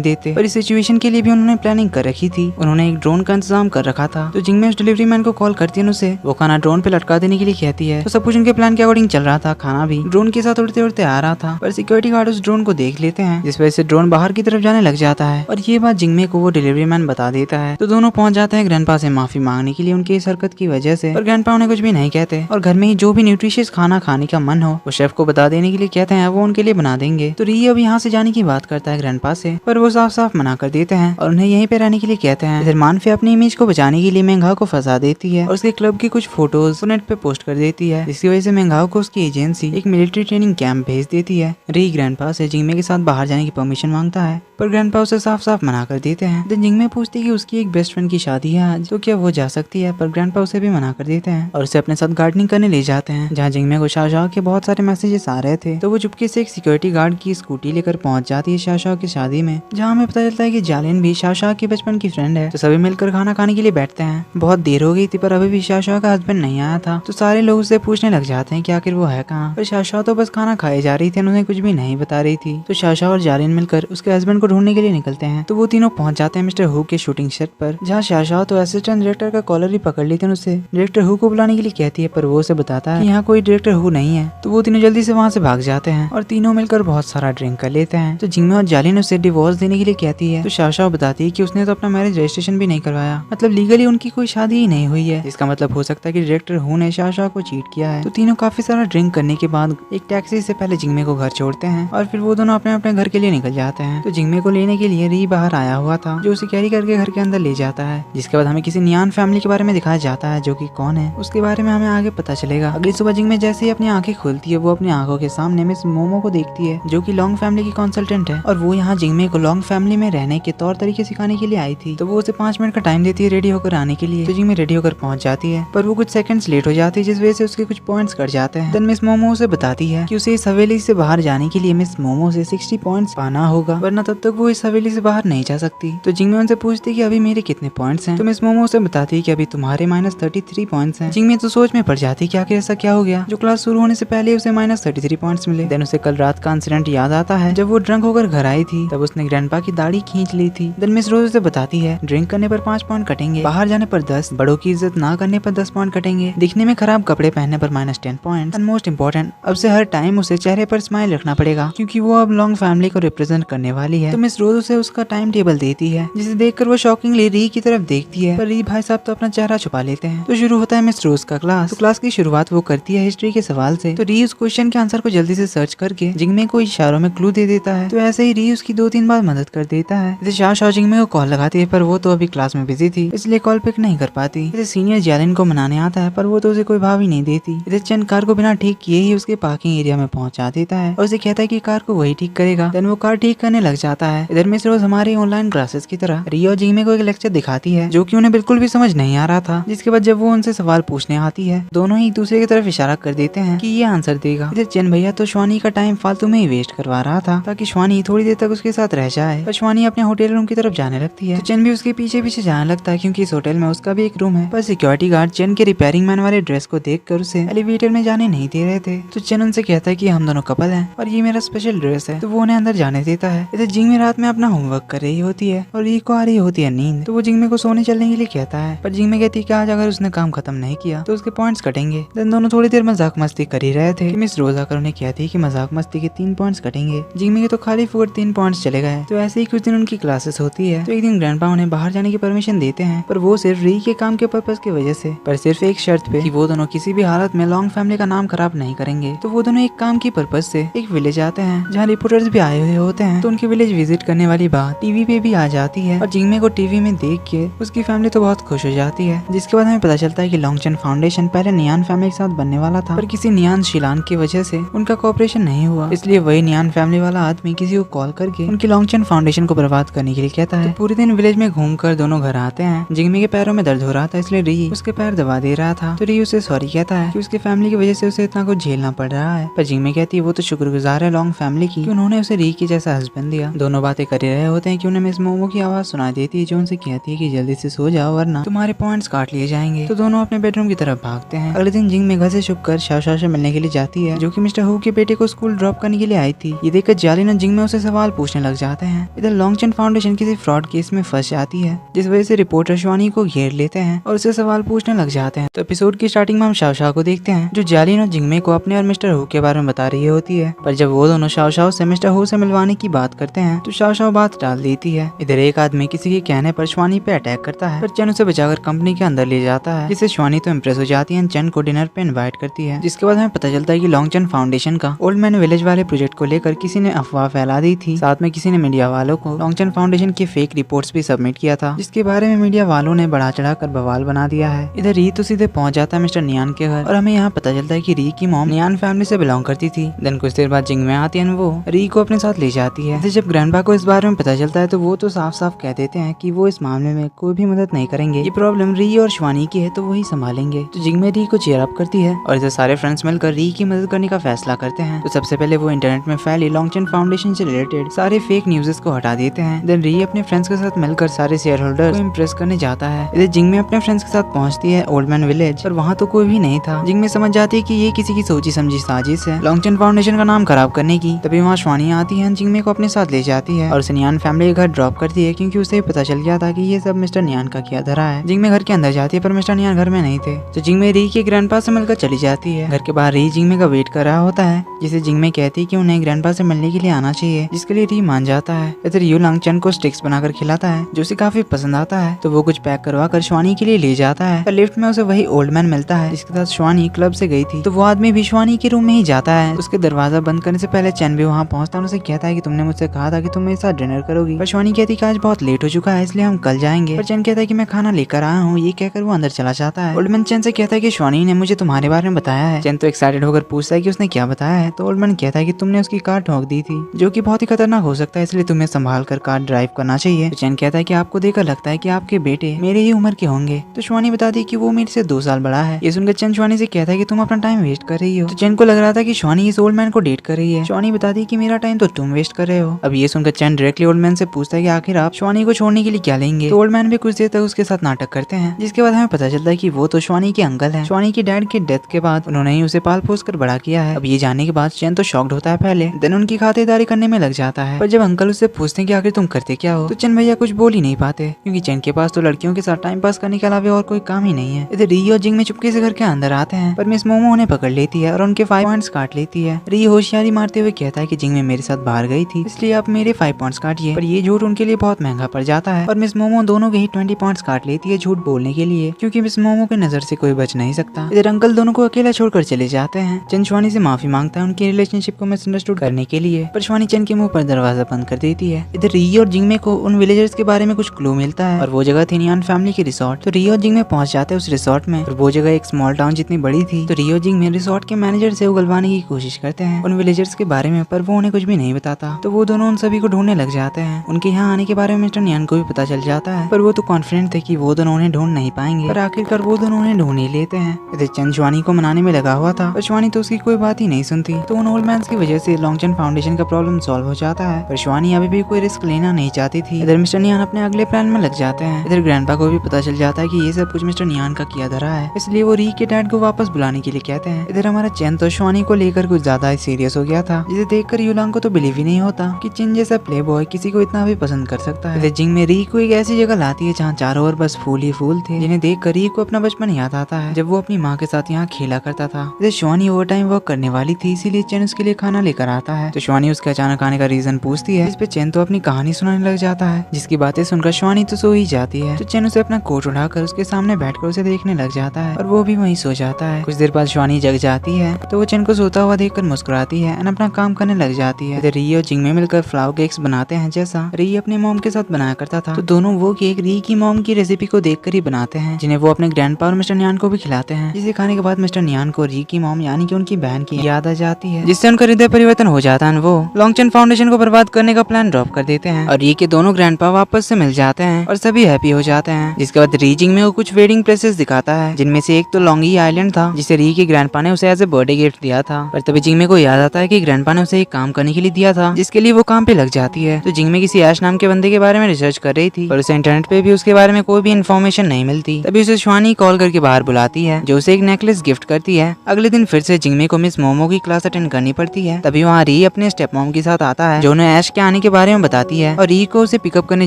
देते। पर इस सिचुएशन के लिए भी उन्होंने प्लानिंग कर रखी थी। उन्होंने एक ड्रोन का इंतजाम कर रखा था। तो जिंगमे उस डिलीवरी मैन को कॉल करती है, उसे वो खाना ड्रोन पे लटका देने के लिए कहती है। तो सब कुछ उनके प्लान के अकॉर्डिंग चल रहा था। खाना भी ड्रोन के साथ उड़ते उड़ते आ रहा था, पर सिक्योरिटी गार्ड उस ड्रोन को देख लेते हैं, जिस वजह से ड्रोन बाहर की तरफ जाने लग जाता है। और ये बात जिंगमे को वो डिलीवरी मैन बता देता है। तो दोनों पहुंच जाते हैं ग्रैंडपा से माफी मांगने के लिए उनकी इस हरकत की वजह से। पर ग्रैंडपा उन्हें कुछ भी नहीं कहते और घर में ही जो भी न्यूट्रिशियस खाना खाने का मन हो वो शेफ को बता देने के लिए कहते हैं, वो उनके लिए बना देंगे। तो री अब यहाँ से जाने की बात करता है ग्रैंडपा से, पर वो साफ साफ मना कर देते हैं और उन्हें यहीं पे रहने के लिए कहते हैं। इधर मानफे अपनी इमेज को बचाने के लिए मेंघाओ को फंसा देती है और उसके क्लब की कुछ फोटोज नेट पे पोस्ट कर देती है, जिसकी वजह से मेंघाओ को उसकी एजेंसी एक मिलिट्री ट्रेनिंग कैंप भेज देती है। री ग्रैंडपा से जिंगमे के साथ बाहर जाने की परमिशन मांगता है, पर ग्रैंडपा उसे साफ साफ मना कर देते हैं। देन जिंगमे पूछती है कि उसकी एक बेस्ट फ्रेंड की शादी है आज, तो क्या वो जा सकती है, पर ग्रैंडपा उसे भी मना कर देते हैं और उसे अपने साथ गार्डनिंग करने ले जाते हैं, जहाँ जिंगमे को शाओ के बहुत सारे मैसेजेस आ रहे थे। तो वो चुपके से एक सिक्योरिटी गार्ड की स्कूटी लेकर पहुंच जाती है शाओ की शादी में, जहाँ हमें पता चलता है कि जालिन भी शाओ की बचपन की फ्रेंड है। तो सभी मिलकर खाना खाने के लिए बैठते हैं। बहुत देर हो गई थी पर अभी भी शाओ का हस्बैंड नहीं आया था। तो सारे लोग उससे पूछने लग जाते हैं कि आखिर वो है कहाँ, पर शाओ तो बस खाना खाए जा रही थी, उन्हें कुछ भी नहीं बता रही थी। तो शाओ और जालिन मिलकर उसके हस्बैंड को ढूंढने के लिए निकलते हैं। तो वो तीनों पहुंच जाते हैं मिस्टर हु के शूटिंग सेट पर, जहाँ शाओ तो असिस्टेंट डायरेक्टर का कॉलर ही पकड़ लेते हैं, उससे डायरेक्टर हु को बुलाने के लिए कहती है, पर वो उसे बताता है कि यहाँ कोई डायरेक्टर हु नहीं है। तो वो तीनों जल्दी से वहाँ से भाग जाते हैं और तीनों मिलकर बहुत सारा ड्रिंक कर लेते हैं। तो जिंगमे और जालिन उसे डिवोर्स देने के लिए कहती है। तो शाओ बताती है कि उसने तो अपना मैरिज रजिस्ट्रेशन भी नहीं करवाया, मतलब लीगली उनकी कोई शादी ही नहीं हुई है। इसका मतलब हो सकता है कि डायरेक्टर हु ने शाओ को चीट किया है। तो तीनों काफी सारा ड्रिंक करने के बाद एक टैक्सी से पहले जिंगमे को घर छोड़ते हैं और फिर वो दोनों अपने अपने घर के लिए निकल जाते हैं। तो जिंगमे को लेने के लिए री बाहर आया हुआ था, जो उसे कैरी करके घर के अंदर ले जाता है। जिसके बाद हमें किसी नियान फैमिली के बारे में दिखाया जाता है, जो कि कौन है उसके बारे में हमें आगे पता चलेगा। अगली सुबह जिंगमे जैसे ही अपनी आंखें खोलती है, वो अपनी आंखों के सामने मिस मोमो को देखती है, जो कि लॉन्ग फैमिली की कंसल्टेंट है और वो यहाँ जिंगमे को लॉन्ग फैमिली में रहने के तौर तरीके सिखाने के लिए आई थी। तो वो उसे 5 मिनट का टाइम देती है रेडी होकर आने के लिए। तो जिंगमे रेडी होकर पहुंच जाती है, पर वो कुछ सेकंड्स लेट हो जाती है, जिस वजह से उसके कुछ पॉइंट्स कट जाते हैं। देन मिस मोमो उसे बताती है कि उसे इस हवेली से बाहर जाने के लिए मिस मोमो से 60 पॉइंट्स पाना होगा, वरना तब तक वो इस हवेली से बाहर नहीं जा सकती। तो जिंगमे उनसे पूछती है कि अभी मेरे कितने पॉइंट्स हैं। तो मिस मोमो उसे बताती है कि अभी तुम्हारे -33 पॉइंट्स हैं। जिंगमे तो सोच में पड़ जाती है कि आखिर ऐसा क्या हो गया जो क्लास शुरू होने से पहले उसे -33 पॉइंट्स मिले। देन उसे कल रात का इंसिडेंट याद आता है, जब वो ड्रंक होकर घर आई थी, तब उसने ग्रैंडपा की दाढ़ी खींच ली थी। देन मिस रोज उसे बताती है ड्रिंक करने पर 5 पॉइंट कटेंगे, बाहर जाने पर 10, बड़ों की इज्जत ना करने पर 10 पॉइंट कटेंगे, दिखने में खराब कपड़े पहनने पर -10 पॉइंट, एंड मोस्ट इम्पोर्टेंट अब से हर टाइम उसे चेहरे पर स्माइल रखना पड़ेगा, क्योंकि वो अब लॉन्ग फैमिली को रिप्रेजेंट करने वाली है। तो मिस रोज उसे उसका टाइम टेबल देती है, जिसे देखकर वो शॉकिंगली री की तरफ देखती है, पर री भाई साहब तो अपना चेहरा छुपा लेते हैं। तो शुरू होता है मिस रोज का क्लास। तो क्लास की शुरुआत वो करती है हिस्ट्री के सवाल से। तो री उस क्वेश्चन के आंसर को जल्दी से सर्च करके जिंगमे को इशारों में क्लू दे देता है। तो ऐसे ही री उसकी 2-3 बार मदद कर देता है। जैसे शाओ जिंगमे को कॉल लगाती है, पर वो तो अभी क्लास में बिजी थी, इसलिए कॉल पिक नहीं कर पाती। जैसे सीनियर जालिन को मनाने आता है, पर वो तो उसे कोई भाव ही नहीं देती। इधर चंद कार को बिना ठीक किए ही उसके पार्किंग एरिया में पहुंचा देता है और उसे कहता है कि कार को वही ठीक करेगा। देन वो कार ठीक करने लग जाता है। इधर मिस रोज हमारे ऑनलाइन क्लासेस की तरह री और जिंगमे को एक लेक्चर दिखाती है, जो कि उन्हें बिल्कुल भी समझ नहीं आ रहा था। जिसके बाद जब वो उनसे सवाल पूछने आती है, दोनों ही एक दूसरे की तरफ इशारा कर देते हैं कि ये आंसर देगा। इधर चंद भैया तो श्वानी का टाइम फालतू में ही वेस्ट करवा रहा था, ताकि श्वानी थोड़ी देर तक उसके साथ रह जाए। पर श्वानी अपने होटल रूम की तरफ जाने लगती है, तो चंद भी उसके पीछे पीछे जाने लगता है, क्योंकि इस होटल में उसका भी एक रूम है। पर सिक्योरिटी गार्ड चंद के रिपेयरिंग मैन वाले ड्रेस को देखकर उसे एलिवेटर में जाने नहीं दे रहे थे। तो चंद उनसे कहता है कि हम दोनों कपल हैं और ये मेरा स्पेशल ड्रेस है। तो वो उन्हें अंदर जाने देता है। इधर जिंगमे रात में अपना होमवर्क कर रही होती है और री को आ रही होती है नींद। तो वो जिंगमे को सोने चलने के लिए कहता है, पर जिंगमे कहती है कि आज अगर उसने काम खत्म नहीं किया तो उसके पॉइंट्स कटेंगे। देन दोनों थोड़ी देर मजाक मस्ती कर ही रहे थे कि मिस रोज आकर उन्हें कहती है कि मजाक मस्ती के 3 पॉइंट्स कटेंगे। जिंगमे के तो खाली फुकट 3 पॉइंट्स चले गए। तो ऐसे ही कुछ दिन उनकी क्लासेस होती है। तो एक दिन ग्रैंडपा उन्हें बाहर जाने की परमिशन देते हैं, पर वो सिर्फ री के काम के पर्पस की वजह से, पर सिर्फ एक शर्त पे कि वो दोनों किसी भी हालत में लॉन्ग फैमिली का नाम खराब नहीं करेंगे। तो वो दोनों एक काम की पर्पस से एक विलेज आते हैं, जहाँ रिपोर्टर्स भी आए हुए होते हैं। तो उनके विलेज विजिट करने वाली बात टीवी पे भी आ जाती है और जिंगमे को टीवी में देख के उसकी फैमिली तो बहुत खुश हो जाती है। जिसके बाद हमें पता चलता है कि लॉन्गचन फाउंडेशन पहले नियान फैमिली के साथ बनने वाला था, पर किसी नियान शिलान की वजह से उनका कोऑपरेशन नहीं हुआ। इसलिए वही नियान फैमिली वाला आदमी किसी को कॉल करके उनकी लॉन्गचन फाउंडेशन को बर्बाद करने के लिए कहता है। तो पूरे दिन विलेज में घूमकर दोनों घर आते हैं। जिंगमे के पैरों में दर्द हो रहा था, इसलिए री उसके पैर दबा दे रहा था। तो री उसे सॉरी कहता है कि उसकी फैमिली की वजह से उसे इतना कुछ झेलना पड़ रहा है। पर जिंगमे कहती है वो तो शुक्रगुजार है लॉन्ग फैमिली की, उन्होंने उसे री के जैसा हस्बैंड दिया। दोनों बातें कर रहे होते हैं कि उन्हें मिस मोमो की आवाज सुनाई देती है जो उनसे कहती है कि जल्दी से सो जाओ वरना तुम्हारे पॉइंट्स काट लिए जाएंगे। तो दोनों अपने बेडरूम की तरफ भागते हैं। अगले दिन जिंगमे घर से छुपकर शाओ से मिलने के लिए जाती है, जो कि मिस्टर हु के बेटे को स्कूल ड्रॉप करने के लिए आई थी। ये देखकर जालिन और जिंगमे उसे सवाल पूछने लग जाते हैं। इधर लॉन्गचन फाउंडेशन किसी फ्रॉड केस में फंस जाती है, जिस वजह से रिपोर्टर श्वानी को घेर लेते हैं और उसे सवाल पूछने लग जाते हैं। तो एपिसोड की स्टार्टिंग में हम शाओ को देखते हैं, जो जालिन और जिंगमे को अपने और मिस्टर हु के बारे में बता रही होती है। पर जब वो दोनों शाओ से मिस्टर हु से मिलवाने की बात करते हैं तो शाओ बात टाल देती है। इधर एक आदमी किसी के कहने पर श्वानी पे अटैक करता है, पर चैन उसे बचाकर कंपनी के अंदर ले जाता है, जिससे श्वानी तो इम्प्रेस हो जाती है, चैन को डिनर पे इनवाइट करती है। जिसके बाद हमें पता चलता है कि लॉन्गचन फाउंडेशन का ओल्ड मैन विलेज वाले प्रोजेक्ट को लेकर किसी ने अफवाह फैला दी थी। साथ में किसी ने मीडिया वालों को लॉन्गचन फाउंडेशन की फेक रिपोर्ट्स भी सबमिट किया था, जिसके बारे में मीडिया वालों ने बढ़ा चढ़ाकर बवाल बना दिया है। इधर री तो सीधे पहुंच जाता है मिस्टर नियान के घर और हमें यहाँ पता चलता है कि री की मॉम नियान फैमिली से बिलोंग करती थी। देन कुछ देर बाद जिंगमे आती है, वो री को अपने साथ ले जाती है। जब ग्रैंडपा को इस बारे में पता चलता है तो वो तो साफ साफ कह देते हैं कि वो इस मामले में कोई भी मदद नहीं करेंगे, ये प्रॉब्लम री और श्वानी की है तो वही संभालेंगे। तो जिंगमे री को चीयर अप करती है और इधर सारे फ्रेंड्स मिलकर री की मदद करने का फैसला करते हैं। तो सबसे पहले वो इंटरनेट में फैली लॉन्गचन फाउंडेशन से रिलेटेड सारे फेक न्यूज़ को हटा देते हैं। देन री अपने फ्रेंड्स के साथ मिलकर सारे शेयर होल्डर को इम्प्रेस करने जाता है। इधर जिंगमे अपने फ्रेंड्स के साथ पहुंचती है ओल्ड मैन विलेज, पर वहाँ तो कोई भी नहीं था। जिंगमे समझ जाती है कि ये किसी की सोची समझी साजिश है लॉन्गचन फाउंडेशन का नाम खराब करने की। तभी वहाँ श्वानी आती है, जिंगमे को अपने साथ ले जाती है और उसे नियान फैमिली के घर ड्रॉप करती है, क्योंकि उसे पता चल गया था कि ये सब मिस्टर नियान का किया धरा है। जिंगमे घर के अंदर जाती है पर मिस्टर नियान घर में नहीं थे। तो जिंगमे री के ग्रैंडपा से मिलकर चली जाती है। घर के बाहर री जिंगमे का वेट कर रहा होता है, जिसे जिंगमे कहती है कि उन्हें ग्रैंडपा से मिलने के लिए आना चाहिए, जिसके लिए री मान जाता है। इधर यू लॉन्गचन को स्टिक्स बनाकर खिलाता है, जो उसे काफी पसंद आता है। तो वो कुछ पैक करवा कर श्वानी के लिए ले जाता है। पर लिफ्ट में उसे वही ओल्ड मैन मिलता है जिसके साथ श्वानी क्लब से गई थी। तो वो आदमी भी श्वानी के रूम में ही जाता है। उसके दरवाजा बंद करने से पहले चैन भी वहाँ पहुंचता है। उसे कहता है कि तुमने मुझसे कहा था कि तुम मेरे साथ डिनर करोगी, पर श्वानी कहती कि आज बहुत लेट हो चुका है इसलिए हम कल जाएंगे। पर चैन कहता है कि मैं खाना लेकर आया हूँ। ये कहकर वो अंदर चला जाता है। ओल्ड मैन चैन से कहता है कि श्वानी ने मुझे तुम्हारे बारे में बताया है। चैन तो एक्साइटेड होकर पूछता है कि उसने क्या बताया है। तो ओल्ड मैन कहता है कि तुमने उसकी कार ठोक दी थी, जो कि बहुत ही खतरनाक हो सकता है, इसलिए तुम्हें संभाल कर कार ड्राइव करना चाहिए। तो चैन कहता है कि आपको देखकर लगता है कि आपके बेटे मेरे ही उम्र के होंगे। तो श्वानी बताती है कि वो मेरे से 2 साल बड़ा है। ये सुनकर चैन श्वानी से कहता है कि तुम अपना टाइम वेस्ट कर रही हो। तो चैन को लग रहा था कि श्वानी इस ओल्ड मैन को डेट कर रही है। श्वानी बताती है कि मेरा टाइम तो तुम वेस्ट कर रहे हो। अब ये सुनकर चैन डायरेक्टली ओल्ड मैन से पूछता है कि आखिर आप श्वानी को छोड़ने के लिए क्या लेंगे। तो ओल्ड मैन भी कुछ देर तक उसके साथ नाटक करते हैं, जिसके बाद हमें पता चलता है कि वो तो श्वानी के अंकल है। श्वानी के डैड के डेथ के बाद उन्होंने ही उसे पाल पोस कर बड़ा किया है। अब ये जानने के बाद चैन तो शॉक्ड होता है पहले, देन उनकी खातिरदारी करने में लग जाता है। पर जब अंकल उससे पूछते हैं कि आखिर तुम करते क्या हो, तो चैन भैया कुछ बोल ही नहीं पाते, क्योंकि चैन के पास तो लड़कियों के साथ टाइम पास करने के अलावा और कोई काम ही नहीं है। इधर री और जिंगमे चुपके से घर के अंदर आते हैं, पर मिस मोमो उन्हें पकड़ लेती है और उनके 5 पॉइंट्स काट लेती है। री होशियारी मारते हुए कहता है कि जिंगमे मेरे साथ बाहर गई थी, इसलिए आप मेरे 5 पॉइंट्स काटिए। पर ये झूठ उनके लिए बहुत महंगा पड़ जाता है और मिस मोमो दोनों के ही 20 पॉइंट्स काट लेती है झूठ बोलने के लिए, क्योंकि मिस मोमो की नजर से कोई बच नहीं सकता। इधर अंकल दोनों को अकेला छोड़कर चले जाते हैं। चैन श्वानी से माफी मांगता है उनकी रिलेशनशिप को मिसअंडरस्टूड करने के लिए, पर श्वानी चैन के मुंह पर दरवाजा बंद कर देती है। इधर री और जिंगमे को उन विलेजर्स के बारे में कुछ क्लू मिलता है और वो जगह थी नियान फैमिली की रिसोर्ट। तो री और जिंगमे पहुंच जाते हैं उस रिसोर्ट में और वो जगह एक स्मॉल टाउन जितनी बड़ी थी। तो री और जिंगमे रिसोर्ट के मैनेजर से उगलवाने की कोशिश करते हैं उन विलेजर्स के बारे में, पर वो उन्हें कुछ भी नहीं बताता। तो वो दोनों उन सभी को ढूंढने लग जाते हैं। उनके यहाँ आने के बारे में मिस्टर नियान को भी पता चल जाता है, पर वो तो कॉन्फिडेंट थे कि वो दोनों उन्हें ढूंढ नहीं पाएंगे, पर आखिरकार वो दोनों उन्हें ढूंढ ही लेते हैं। इधर चैन श्वानी को मनाने में लगा हुआ था, पर श्वानी तो उसकी कोई बात ही नहीं सुनती। तो उन ओल्ड मैन्स की वजह से लॉन्गचन फाउंडेशन का प्रॉब्लम सॉल्व हो जाता है, पर श्वानी अभी भी कोई रिस्क लेना नहीं चाहती थी। इधर मिस्टर नियान अपने अगले प्लान में लग जाते हैं। इधर ग्रैंडपा को भी पता चल जाता है कि ये सब कुछ मिस्टर नियान का किया धरा है, इसलिए वो री के डैड को वापस बुलाने के लिए कहते हैं। इधर हमारा चैन तो श्वानी को लेकर कुछ ज्यादा ही सीरियस हो गया था, जिसे देखकर यूलांग को तो बिलीव ही नहीं होता कि चिन जैसा प्ले बॉय किसी को इतना भी पसंद कर सकता है। जिंगमे री को एक ऐसी जगह लाती है जहाँ चारों ओर बस फूल ही फूल थे, जिन्हें देखकर री को अपना बचपन याद आता है जब वो अपनी माँ के साथ यहाँ खेला करता था। इधर श्वानी ओवर टाइम वर्क करने वाली थी, इसीलिए चैन उसके लिए खाना लेकर आता है। तो श्वानी उसके अचानक आने का रीजन पूछती है, इस पे चैन तो अपनी कहानी सुनाने लग जाता है, जिसकी बातें सुनकर श्वानी तो सो ही जाती है। तो चैन उसे अपना कोट उठाकर उसके सामने बैठकर उसे देखने लग जाता है और वो भी वहीं सो जाता है। कुछ देर बाद श्वानी जग जाती है, तो वो चैन को सोता हुआ देखकर मुस्कुराती है और अपना काम करने लग जाती है। इधर री और जिंगमे मिलकर फ्लावर केक्स बनाते हैं जैसा री अपने मॉम के साथ बनाया करता था। तो दोनों वो केक री की मॉम की रेसिपी को देखकर ही बनाते हैं, जिन्हें वो अपने ग्रैंडपा और मिस्टर नियान को भी खिलाते हैं। जिसे खाने के बाद मिस्टर नियान को री की मॉम यानी कि उनकी बहन की याद आ जाती है, जिससे उनका हृदय परिवर्तन हो जाता है। वो लॉन्गचन फाउंडेशन को बर्बाद करने का प्लान ड्रॉप कर देते हैं और री के दोनों ग्रैंडपा वापस से मिल जाते हैं और सभी हैप्पी हो जाते हैं। जिसके बाद री जिंगमे को कुछ वेडिंग प्लेसेस दिखाता है, जिनमें से एक तो लॉन्गी आइलैंड था, जिसे री के ग्रैंडपा ने उसे एज ए बर्थडे गिफ्ट दिया था। पर तभी जिंगमे को याद आता है कि ग्रैंडपा ने उसे एक काम करने के लिए दिया था, जिसके लिए वो काम पे लग जाती है। तो जिंगमे किसी ऐश नाम के बंदे के बारे में रिसर्च कर रही थी, पर उसे इंटरनेट पे भी उसके बारे में कोई भी इन्फॉर्मेशन नहीं मिलती। तभी उसे श्वानी कॉल करके बाहर बुलाती है, जो उसे एक नेकलेस गिफ्ट करती है। अगले दिन फिर से जिंगमे को मिस मोमो की क्लास अटेंड करनी पड़ती है। तभी वहाँ री अपने स्टेप मॉम के साथ आता है, जो उन्हें ऐश के आने के बारे में बताती है और री को उसे पिकअप करने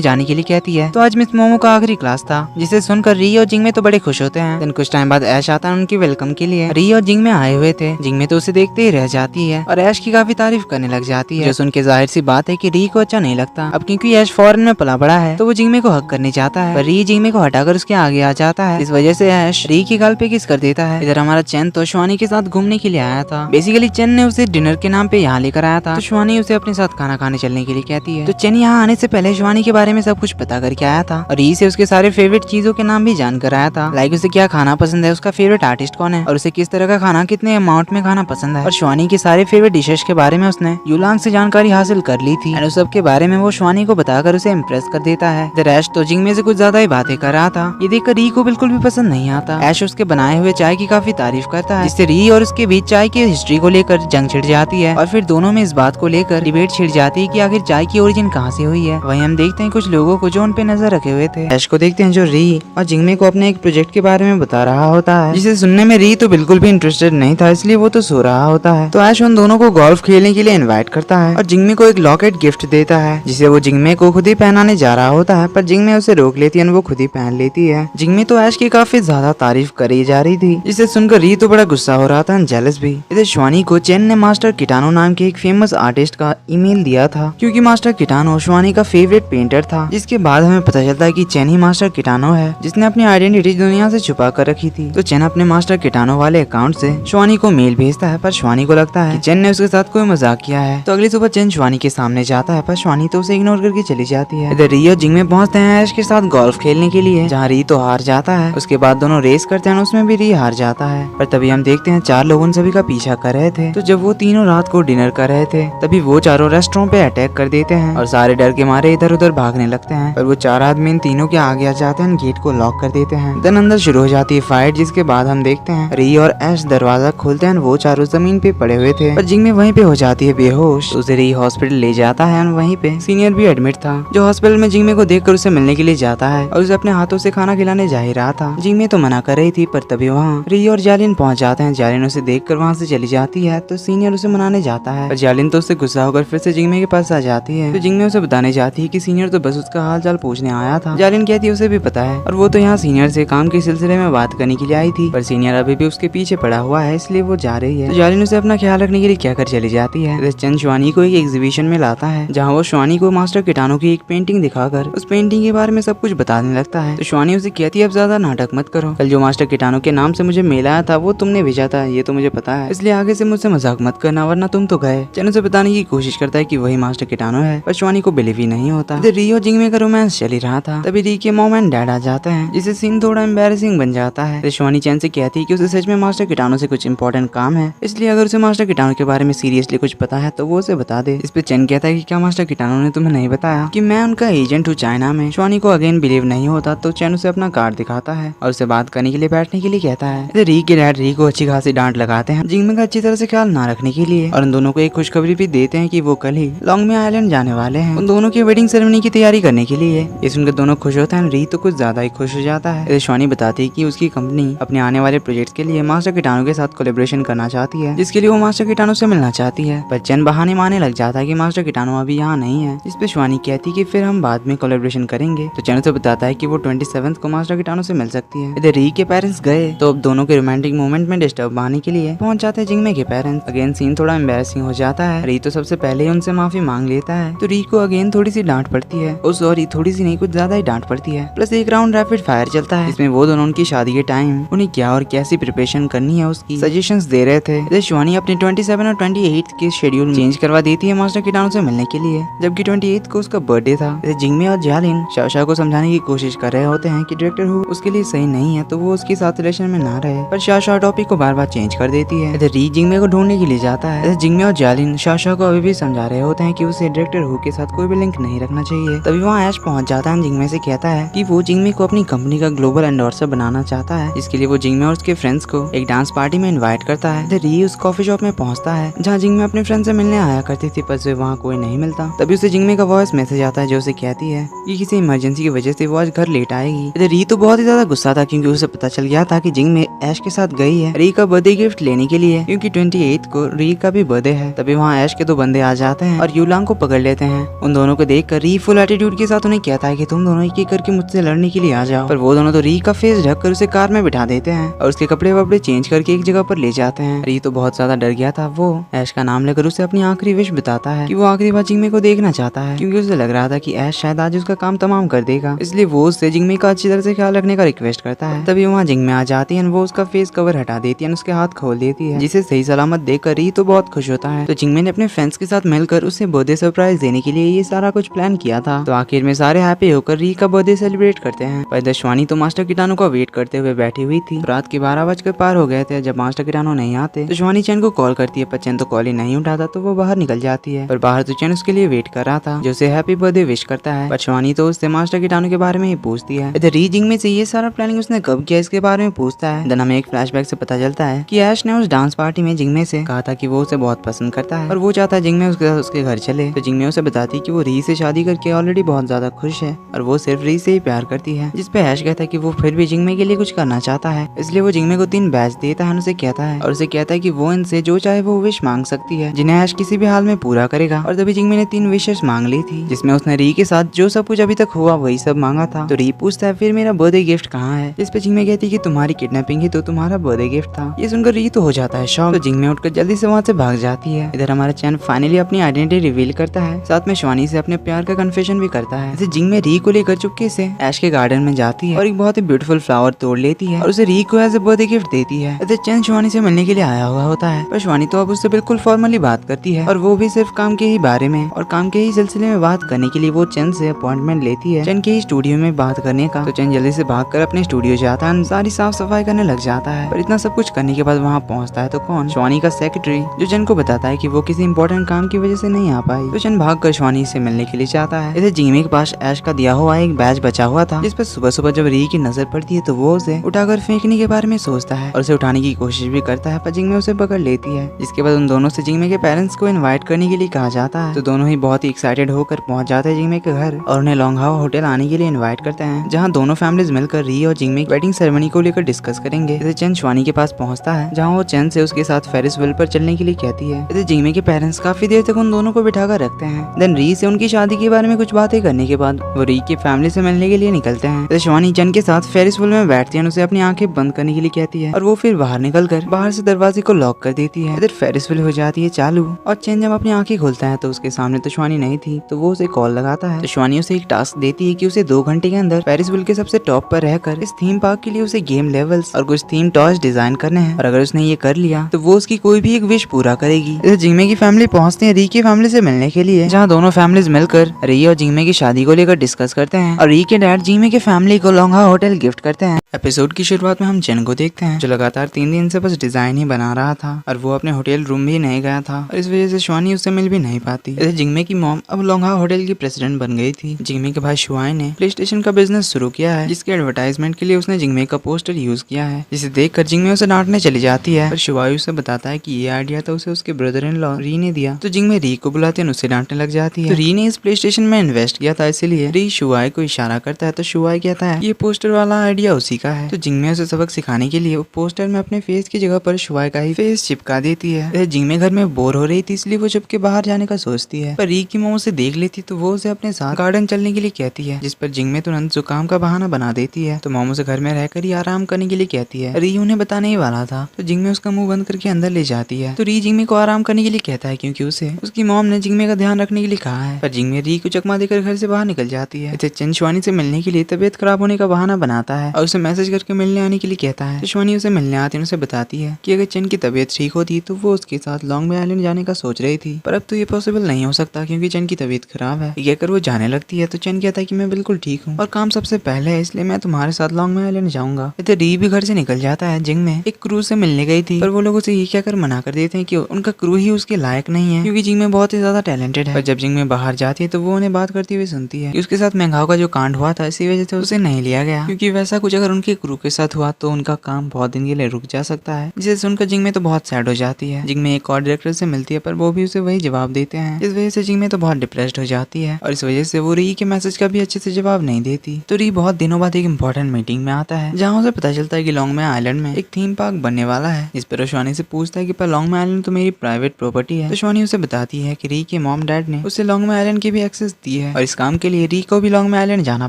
जाने के लिए कहती है। तो आज मिस मोमो का आखिरी क्लास था, जिसे सुनकर री और जिंगमे तो बड़े खुश होते हैं। देन कुछ टाइम बाद ऐश आता है उनकी वेलकम के लिए। री और जिंगमे आए हुए थे, जिंगमे तो उसे देखते ही रह जाती है और ऐश की काफी तारीफ करने लग जाती है, जो सुन के जाहिर सी बात है कि री को अच्छा नहीं लगता। अब क्योंकि ऐश फॉरेन में पला बड़ा है, तो वो जिंगमे को हक करने चाहता है, पर री जिंगमे को हटाकर उसके आगे आ जाता है। इस वजह से ऐश री की गाल पे किस कर देता है। इधर हमारा चैन तो श्वानी के साथ घूमने के लिए आया था। बेसिकली चैन ने उसे डिनर के नाम पे यहाँ लेकर आया था, तो श्वानी उसे अपने साथ खाना खाने चलने के लिए कहती है। तो चैन यहाँ आने से पहले श्वानी के बारे में सब कुछ पता करके आया था और री से उसके सारे फेवरेट चीजों के नाम भी जान कर आया था, लाइक उसे क्या खाना पसंद है, उसका फेवरेट आर्टिस्ट कौन है और उसे किस तरह का खाना कितने अमाउंट में खाना पसंद है। और श्वानी के सारे फेवरेट डिशेस के बारे में उसने युलांग से जानकारी हासिल कर ली थी और उस सब के बारे में वो श्वानी को बताकर उसे इम्प्रेस कर देता है। द ऐश तो जिंगमे से कुछ ज्यादा ही बातें कर रहा था। ये देखकर री को बिल्कुल भी पसंद नहीं आता। ऐश उसके बनाए हुए चाय की काफी तारीफ करता है, जिससे री और उसके बीच चाय की हिस्ट्री को लेकर जंग छिड़ जाती है और फिर दोनों में इस बात को लेकर डिबेट छिड़ जाती है कि आखिर चाय की ओरिजिन कहाँ से हुई है। वहीं हम देखते हैं कुछ लोगों को जो उन पे नजर रखे हुए थे। ऐश को देखते हैं जो री और जिंगमे को अपने एक प्रोजेक्ट के बारे में बता रहा होता है, जिसे सुनने में री तो बिल्कुल भी इंटरेस्टेड नहीं था, इसलिए वो तो सो रहा होता है। तो ऐश उन दोनों को गोल्फ खेलने के लिए इनवाइट करता है और जिंगमे को एक लॉकेट गिफ्ट देता है, जिसे वो जिंगमे को खुद ही पहनाने जा रहा होता है, पर जिंगमे उसे रोक लेती है और वो खुद ही पहन लेती है। जिंगमे तो ऐश की काफी ज्यादा तारीफ करी जा रही थी, जिसे सुनकर री तो बड़ा गुस्सा हो रहा था, जेलस भी। इधर श्वानी को चैन ने मास्टर किटानो नाम के एक फेमस आर्टिस्ट का ईमेल दिया था, क्योंकि मास्टर किटानो श्वानी का फेवरेट पेंटर था। जिसके बाद हमें पता चलता है कि चैन ही मास्टर किटानो है, जिसने अपनी आइडेंटिटी दुनिया से छुपा कर रखी थी। तो चैन अपने मास्टर किटानो वाले अकाउंट से श्वानी को मेल भेजता है, पर श्वानी को लगता है कि चैन ने उसके साथ कोई मजाक किया है। तो अगली सुबह चैन श्वानी के सामने जाता है, पर श्वानी तो उसे इग्नोर करके चली जाती है। इधर री और जिंगमे पहुंचते हैं ऐश के साथ गोल्फ खेलने के लिए, जहाँ री तो हार जाता है। उसके बाद दोनों रेस करते हैं, उसमें भी री हार जाता है। पर तभी हम देखते हैं 4 लोग उन सभी का पीछा कर रहे थे। तो जब वो तीनों रात को डिनर कर रहे थे, तभी वो चारों रेस्टोरेंट पे अटैक कर देते हैं और सारे डर के मारे इधर उधर भागने लगते हैं। पर वो 4 आदमी इन तीनों के आगे आ जाते हैं, गेट को लॉक कर देते हैं। देन अंदर शुरू हो जाती है फाइट, जिसके बाद हम देखते हैं री और ऐश दरवाजा खोलते हैं। वो चारों जमीन पे पड़े हुए थे, पर जिंगमे वहीं पे हो जाती है बेहोश। उसे री हॉस्पिटल ले जाता है और वहीं पे सीनियर भी एडमिट था, जो हॉस्पिटल में जिंगमे को देखकर उसे मिलने के लिए जाता है और उसे अपने हाथों से खाना खिलाने जा ही रहा था। जिंगमे तो मना कर रही थी, पर तभी वहाँ री और जालिन पहुंच जाते हैं। जालिन उसे देखकर वहाँ से चली जाती है, तो सीनियर उसे मनाने जाता है, पर जालिन तो उससे गुस्सा होकर फिर से जिंगमे के पास आ जाती है। तो जिंगमे उसे बताने जाती है कि सीनियर तो बस उसका हाल चाल पूछने आया था। जालिन कहती है उसे भी पता है और वो तो यहाँ सीनियर से काम के सिलसिले में बात करने के लिए आई थी, पर सीनियर अभी भी उसके पीछे पड़ा हुआ है, इसलिए वो जा रही है। तो जालिन उसे अपना ख्याल रखने के लिए कहकर चली जाती है। चंद श्वानी को एक एग्जीबिशन में लाता है, जहाँ वो श्वानी को मास्टर किटानो की एक पेंटिंग दिखाकर उस पेंटिंग के बारे में सब कुछ बताने लगता है। तो श्वानी उसे कहती है अब ज्यादा नाटक मत करो, कल जो मास्टर किटानो के नाम से मुझे मेल आया था वो तुमने भेजा था, ये तो मुझे पता है, इसलिए आगे से मुझसे मजाक मत करना, वरना तुम तो गए। चैन उसे बताने की कोशिश करता है कि वही मास्टर किटानो है, पर श्वानी को बिलीव ही नहीं होता। री और जिंगमे का रोमांस चल ही रहा था, तभी री के मॉम एंड डैड आ जाते हैं, जिससे सीन थोड़ा एम्बैरेसिंग बन जाता है। श्वानी चैन से कहती है कि उसे सच में मास्टर किटानो से कुछ इंपॉर्टेंट काम है, इसलिए अगर उसे मास्टर किटानो के बारे में सीरियसली कुछ पता है तो वो उसे बता दे। इस पे चैन कहता है कि क्या मास्टर किटानो ने तुम्हें नहीं बताया कि मैं उनका एजेंट हूँ चाइना में। श्वानी को अगेन बिलीव नहीं होता, तो चैन उसे अपना कार्ड दिखाता है और उसे बात करने के लिए बैठने के लिए कहता है। री के डैड री को अच्छी खासी डांट लगाते हैं जिंगमे का अच्छी तरह से ख्याल ना रखने के लिए, और उन दोनों को एक खुशखबरी भी देते हैं कि वो कल ही लॉन्गमे आइलैंड जाने वाले हैं, उन दोनों की वेडिंग सेरेमनी की तैयारी करने के लिए। ये सुनकर दोनों खुश होते हैं, री तो कुछ ज्यादा ही खुश हो जाता है। श्वानी बताती है कि उसकी कंपनी अपने आने वाले प्रोजेक्ट के लिए मास्टर किटानो के साथ कोलैबोरेशन करना चाहती है, जिसके लिए वो मास्टर किटानो से मिलना चाहती है। पर चैन बहाने मारने लग जाता है कि मास्टर किटानो अभी यहाँ नहीं है, इस पे श्वानी कहती है कि फिर हम बाद में कोलैबोरेशन करेंगे। तो चैन उसे बताता है कि वो 27 को मास्टर किटानो से मिल सकती है। इधर री के पेरेंट्स गए तो अब दोनों के रोमांटिक मोमेंट में डिस्टर्ब बहाने के लिए पहुंच जाते हैं जिंगमे के पेरेंट्स। अगेन सीन थोड़ा एम्बैरेसिंग हो जाता है। री तो सबसे पहले ही उनसे माफी मांग लेता है, तो री को अगेन थोड़ी सी डांट पड़ती है। ओ सॉरी, थोड़ी सी नहीं, कुछ ज्यादा ही डांट पड़ती है। प्लस एक राउंड रैपिड फायर चलता है, इसमें वो दोनों उनकी शादी के टाइम उन्हें क्या और कैसी प्रिपरेशन करनी है उसकी सजेशंस दे रहे थे। श्वानी अपने 27 और 28 के शेड्यूल चेंज करवा देती है मास्टर किटानो से मिलने के लिए, जबकि 28 को उसका बर्थडे था। जिंगमे और जालिन शाओ को समझाने की कोशिश कर रहे होते हैं कि डायरेक्टर हु उसके लिए सही नहीं है, तो वो उसके साथ रिलेशन में ना रहे, पर शाओ टॉपिक को बार बार चेंज कर देती है। इधर री जिंगमे को ढूंढने के लिए जाता है। जिंगमे और जालिन शाओ को अभी भी समझा रहे होते हैं कि उसे डायरेक्टर हु के साथ कोई भी लिंक नहीं रखना चाहिए। तभी वहाँ ऐश पहुंच जाता है। जिंगमे से कहता है कि वो जिंगमे को अपनी कंपनी का ग्लोबल एंडोर्सर बनाना चाहता है, जिसके लिए वो जिंगमे और उसके फ्रेंड्स को एक डांस पार्टी में इनवाइट करता है। इधर री उस कॉफी शॉप में पहुंचता है जहाँ जिंगमे अपने फ्रेंड से मिलने आया करती थी, पर उसे वहाँ कोई नहीं मिलता। तभी उसे जिंगमे का वॉइस मैसेज आता है जो उसे कहती है कि किसी इमरजेंसी की वजह से वो आज घर लेट आएगी। इधर री तो बहुत ही ज्यादा गुस्सा था क्योंकि उसे पता चल गया था कि जिंगमे ऐश के साथ गई है री का बर्थडे गिफ्ट लेने के लिए, क्योंकि 28 को री का भी बर्थडे है। तभी वहाँ ऐश के दो बंदे आ जाते हैं और यूलांग को पकड़ लेते हैं। उन दोनों को देखकर री फुल एटीट्यूड के साथ उन्हें कहता है कि तुम दोनों एक एक करके मुझसे लड़ने के लिए आ जाओ, पर वो दोनों तो री का फेस ढक कर उसे कार में बिठा देते हैं और उसके कपड़े वपड़े चेंज करके एक जगह पर ले जाते हैं। री तो बहुत ज्यादा डर गया था। वो ऐश का नाम लेकर उसे अपनी आखिरी विश बताता है कि वो आखिरी बार जिंगमे को देखना चाहता है, क्योंकि उसे लग रहा था कि ऐश शायद आज उसका काम तमाम कर देगा, इसलिए वो उससे जिंगमे का अच्छी तरह से ख्याल रखने का रिक्वेस्ट करता है। तभी वहाँ जिंगमे आ जाती है, वो उसका फेस कवर हटा देती है, उसके हाथ खोल देती है, जिसे सही सलामत देखकर री तो बहुत खुश होता है। तो जिंगमे ने अपने फ्रेंड्स के साथ मिलकर उसे बर्थडे सरप्राइज देने के लिए ये सारा कुछ प्लान किया था। तो आखिर में सारे हैप्पी होकर री का बर्थडे सेलिब्रेट करते हैं। पर दशवानी तो मास्टर कीटाणु का वेट करते हुए बैठी हुई थी। रात के 12 बजकर पार हो गए थे जब मास्टर कीटाणु नहीं आते। तो शिवानी चैन को कॉल करती है, पर चैन तो कॉल ही नहीं उठाता, तो वो बाहर निकल जाती है। पर बाहर तो चैन उसके लिए वेट कर रहा था, जो उसे हैप्पी बर्थडे विश करता है। पर शिवानी तो उससे मास्टर कीटाणु के बारे में ही पूछती है। इधर री जिंगमे से ये सारा प्लानिंग उसने कब किया इसके बारे में पूछता है। देन हमें एक फ्लैशबैक से पता चलता है कि ऐश ने उस डांस पार्टी में जिंगमे से कहा था कि वो उसे बहुत पसंद करता है और वो चाहता है जिंगमे उसके घर चले। तो जिंगमे उसे बताती है कि वो री से शादी करके ऑलरेडी बहुत ज्यादा खुश है और वो सिर्फ री से ही प्यार करती है, जिसपे ऐश कहता है कि वो फिर भी जिंगमे के लिए कुछ करना चाहता है, इसलिए वो जिंगमे को 3 बैच देता है। उसे कहता है और उसे कहता है कि वो इनसे जो चाहे वो विश मांग सकती है, जिन्हें ऐश किसी भी हाल में पूरा करेगा। और तभी जिंगमे ने 3 विशेष मांग ली थी, जिसमें उसने री के साथ जो सब कुछ अभी तक हुआ वही सब मांगा था। तो री पूछता है फिर मेरा बर्थडे गिफ्ट कहाँ है, जिसपे जिंगमे कहती है कि तुम्हारी किडनैपिंग ही तो तुम्हारा बर्थडे गिफ्ट था। ये सुनकर री तो हो जाता है शॉक। तो जिंगमे उठकर जल्दी से वहाँ से भाग जाती है। इधर हमारा चैन फाइनली अपनी आइडेंटिटी रिवील करता है, साथ में शिवानी से अपने प्यार का कन्फेशन भी करता है। जिंगमे री को लेकर चुपके से ऐश के गार्डन में जाती है और एक बहुत ही ब्यूटीफुल फ्लावर तोड़ लेती है और उसे री को एज ए बर्थडे गिफ्ट देती है। इधर चैन शिवानी से मिलने के लिए आया हुआ होता है, पर शिवानी तो अब उससे बिल्कुल फॉर्मली बात करती है और वो भी सिर्फ काम के ही बारे में और काम के ही सिलसिले में बात करने के लिए वो चैन से अपॉइंटमेंट लेती है चैन के ही स्टूडियो में बात करने का। तो चैन जल्दी से भागकर अपने स्टूडियो जाता है, सारी साफ सफाई करने लग जाता है। पर इतना सब कुछ करने के बाद वहाँ पहुँचता है तो कौन, शिवानी का सेक्रेटरी, जो चैन को बताता है कि वो किसी इंपॉर्टेंट काम की वजह से नहीं आ पाई। तो चैन भागकर शिवानी से मिलने के लिए जाता है। इधर जिंगमे के पास ऐश का दिया हुआ एक बैच बचा हुआ था, जिस पर सुबह सुबह जब री की नजर पड़ती है तो वो उसे उठाकर फेंकने के बारे में सोचता है और उसे उठाने की कोशिश भी करता है, पर जिंगमे उसे पकड़ लेती है। जिसके बाद उन दोनों से जिंगमे के पेरेंट्स को इनवाइट करने के लिए कहा जाता है। तो दोनों ही बहुत ही एक्साइटेड होकर पहुंच जाते हैं जिंगमे के घर और उन्हें लॉन्ग हाउ होटल आने के लिए इनवाइट करते हैं, जहां दोनों फैमिलीज मिलकर री और जिंगमे की वेडिंग सेरेमनी को लेकर डिस्कस करेंगे। इधर चैन शिवानी के पास पहुंचता है, जहां वो चैन से उसके साथ फेरिस व्हील पर चलने के लिए कहती है। इधर जिंगमे के पेरेंट्स काफी देर तक उन दोनों को बिठाकर रखते हैं। देन री से उनकी शादी के बारे में कुछ बातें करने के बाद वो री की फैमिली से मिलने के लिए निकलते हैं। इधर शिवानी चैन के साथ फेरिस व्हील में बैठती है, उसे अपनी आंखें बंद करने के लिए कहती है और वो फिर बाहर निकलकर बाहर से दरवाजे को लॉक कर देती है। इधर फेरिस व्हील हो जाती है चालू और चैन जब अपनी आंखें खोलता है तो उसके सामने तो शिवानी नहीं थी, तो वो उसे कॉल लगाता है। तो शिवानी उसे एक टास्क देती है कि उसे 2 घंटे के अंदर फेरिस व्हील के सबसे टॉप पर रहकर इस थीम पार्क के लिए उसे गेम लेवल्स और कुछ थीम टॉयज डिजाइन करने हैं और अगर उसने ये कर लिया तो वो उसकी कोई भी एक विश पूरा करेगी। इधर जिंगमे की फैमिली पहुंचते हैं री की फैमिली से मिलने के लिए, जहाँ दोनों फैमिलीज मिलकर री और जिंगमे की शादी को लेकर डिस्कस करते हैं और री के डैड जिंगमे की फैमिली को लॉन्ग हाउ होटल गिफ्ट करते हैं। एपिसोड की शुरुआत में हम चैन को देखते हैं जो लगातार 3 दिन से बस डिजाइन ही बना रहा था और वो अपने होटल रूम भी नहीं गया था और इस वजह से शिवानी उससे मिल भी नहीं पाती। इधर जिंगमे की मॉम अब लॉन्ग हाउ होटल की प्रेसिडेंट बन गई थी। जिंगमे के भाई शुआई ने प्ले स्टेशन का बिजनेस शुरू किया है, जिसके एडवर्टाइजमेंट के लिए उसने जिंगमे का पोस्टर यूज किया है, जिसे देखकर जिंगमे उसे डांटने चली जाती है। पर शुआई उसे बताता है कि ये आइडिया तो उसे उसके ब्रदर इन लॉ री ने दिया। तो जिंगमे री को बुलाते हैं, उससे डांटने लग जाती है। तो री ने इस प्ले स्टेशन में इन्वेस्ट किया था, इसीलिए री शुआई को इशारा करता है। तो शुआई कहता है ये पोस्टर वाला आइडिया उसी का है। तो जिंगमे उसे सबक सिखाने के लिए वो पोस्टर में अपने फेस की जगह पर शुआई का ही फेस चिपका देती है। जिंगमे घर में बोर हो रही थी, इसलिए वो चुपके बाहर जाने का सोचती है, पर री की मॉम उसे देख लेती तो वो उसे अपने साथ गार्डन चलने के लिए कहती है, जिस पर जिंगमे तुरंत जुकाम का बहाना बना देती है। तो मॉम उसे घर में रहकर ही आराम करने के लिए कहती है। री उन्हें बताने ही वाला था, तो जिंगमे उसका मुंह बंद करके अंदर ले जाती है। तो री जिंगमे को आराम करने के लिए कहता है, क्योंकि उसे उसकी मॉम ने जिंगमे का ध्यान रखने के लिए कहा है। पर जिंगमे री को चकमा देकर घर से बाहर निकल जाती है। इसे चैन शिवानी से मिलने के लिए तबीयत खराब होने का बहाना बनाता है और उसे मैसेज करके मिलने आने के लिए कहता है। तो शिवानी उसे मिलने आती है, उसे बताती है कि अगर चेन की तबीयत ठीक होती तो वो उसके साथ लॉन्ग बे आइलैंड जाने का सोच रही थी, पर अब तो ये पॉसिबल नहीं हो सकता क्योंकि चेन की तबीयत खराब है। ये कहकर वो जाने लगती है तो चेन कहता है कि मैं बिल्कुल ठीक हूँ और काम सबसे पहले है, इसलिए मैं तुम्हारे साथ लॉन्ग बे आइलैंड जाऊंगा। इधर री भी घर से निकल जाता है। जिंग में एक क्रू से मिलने गई थी, पर वो लोग उसे ये कहकर मना कर देते हैं कि उनका क्रू ही उसके लायक नहीं है क्योंकि जिंग में बहुत ही ज्यादा टैलेंटेड है। पर जब जिंग में बाहर जाती है तो वो उन्हें बात करती हुई सुनती है कि उसके साथ मेंघाओ का जो कांड हुआ था इसी वजह से उसे नहीं लिया गया, क्योंकि वैसा कुछ अगर उनके क्रू के साथ हुआ तो उनका काम बहुत दिन के लिए रुक जा सकता है। जिसे सुनकर जिंग में तो बहुत सैड हो जाती है। जिंग में एक और डायरेक्टर से मिलती है पर वो भी उसे वही जवाब देते हैं। इस वजह से जिंग में तो बहुत डिप्रेस्ड हो जाती है और इस वजह से वो री के मैसेज का भी अच्छे से जवाब नहीं देती। तो री बहुत दिनों बाद एक इंपॉर्टेंट मीटिंग में आता है जहाँ उसे पता चलता है कि लॉन्ग बे आइलैंड में एक थीम पार्क बनने वाला है। इस पर शिवानी से पूछता है कि पर लॉन्ग बे आइलैंड तो मेरी प्राइवेट प्रॉपर्टी है। तो शिवानी उसे बताती है कि री के मॉम डैड ने उसे लॉन्ग बे आइलैंड की भी एक्सेस दी है और इस काम के लिए री को भी लॉन्ग बे आइलैंड जाना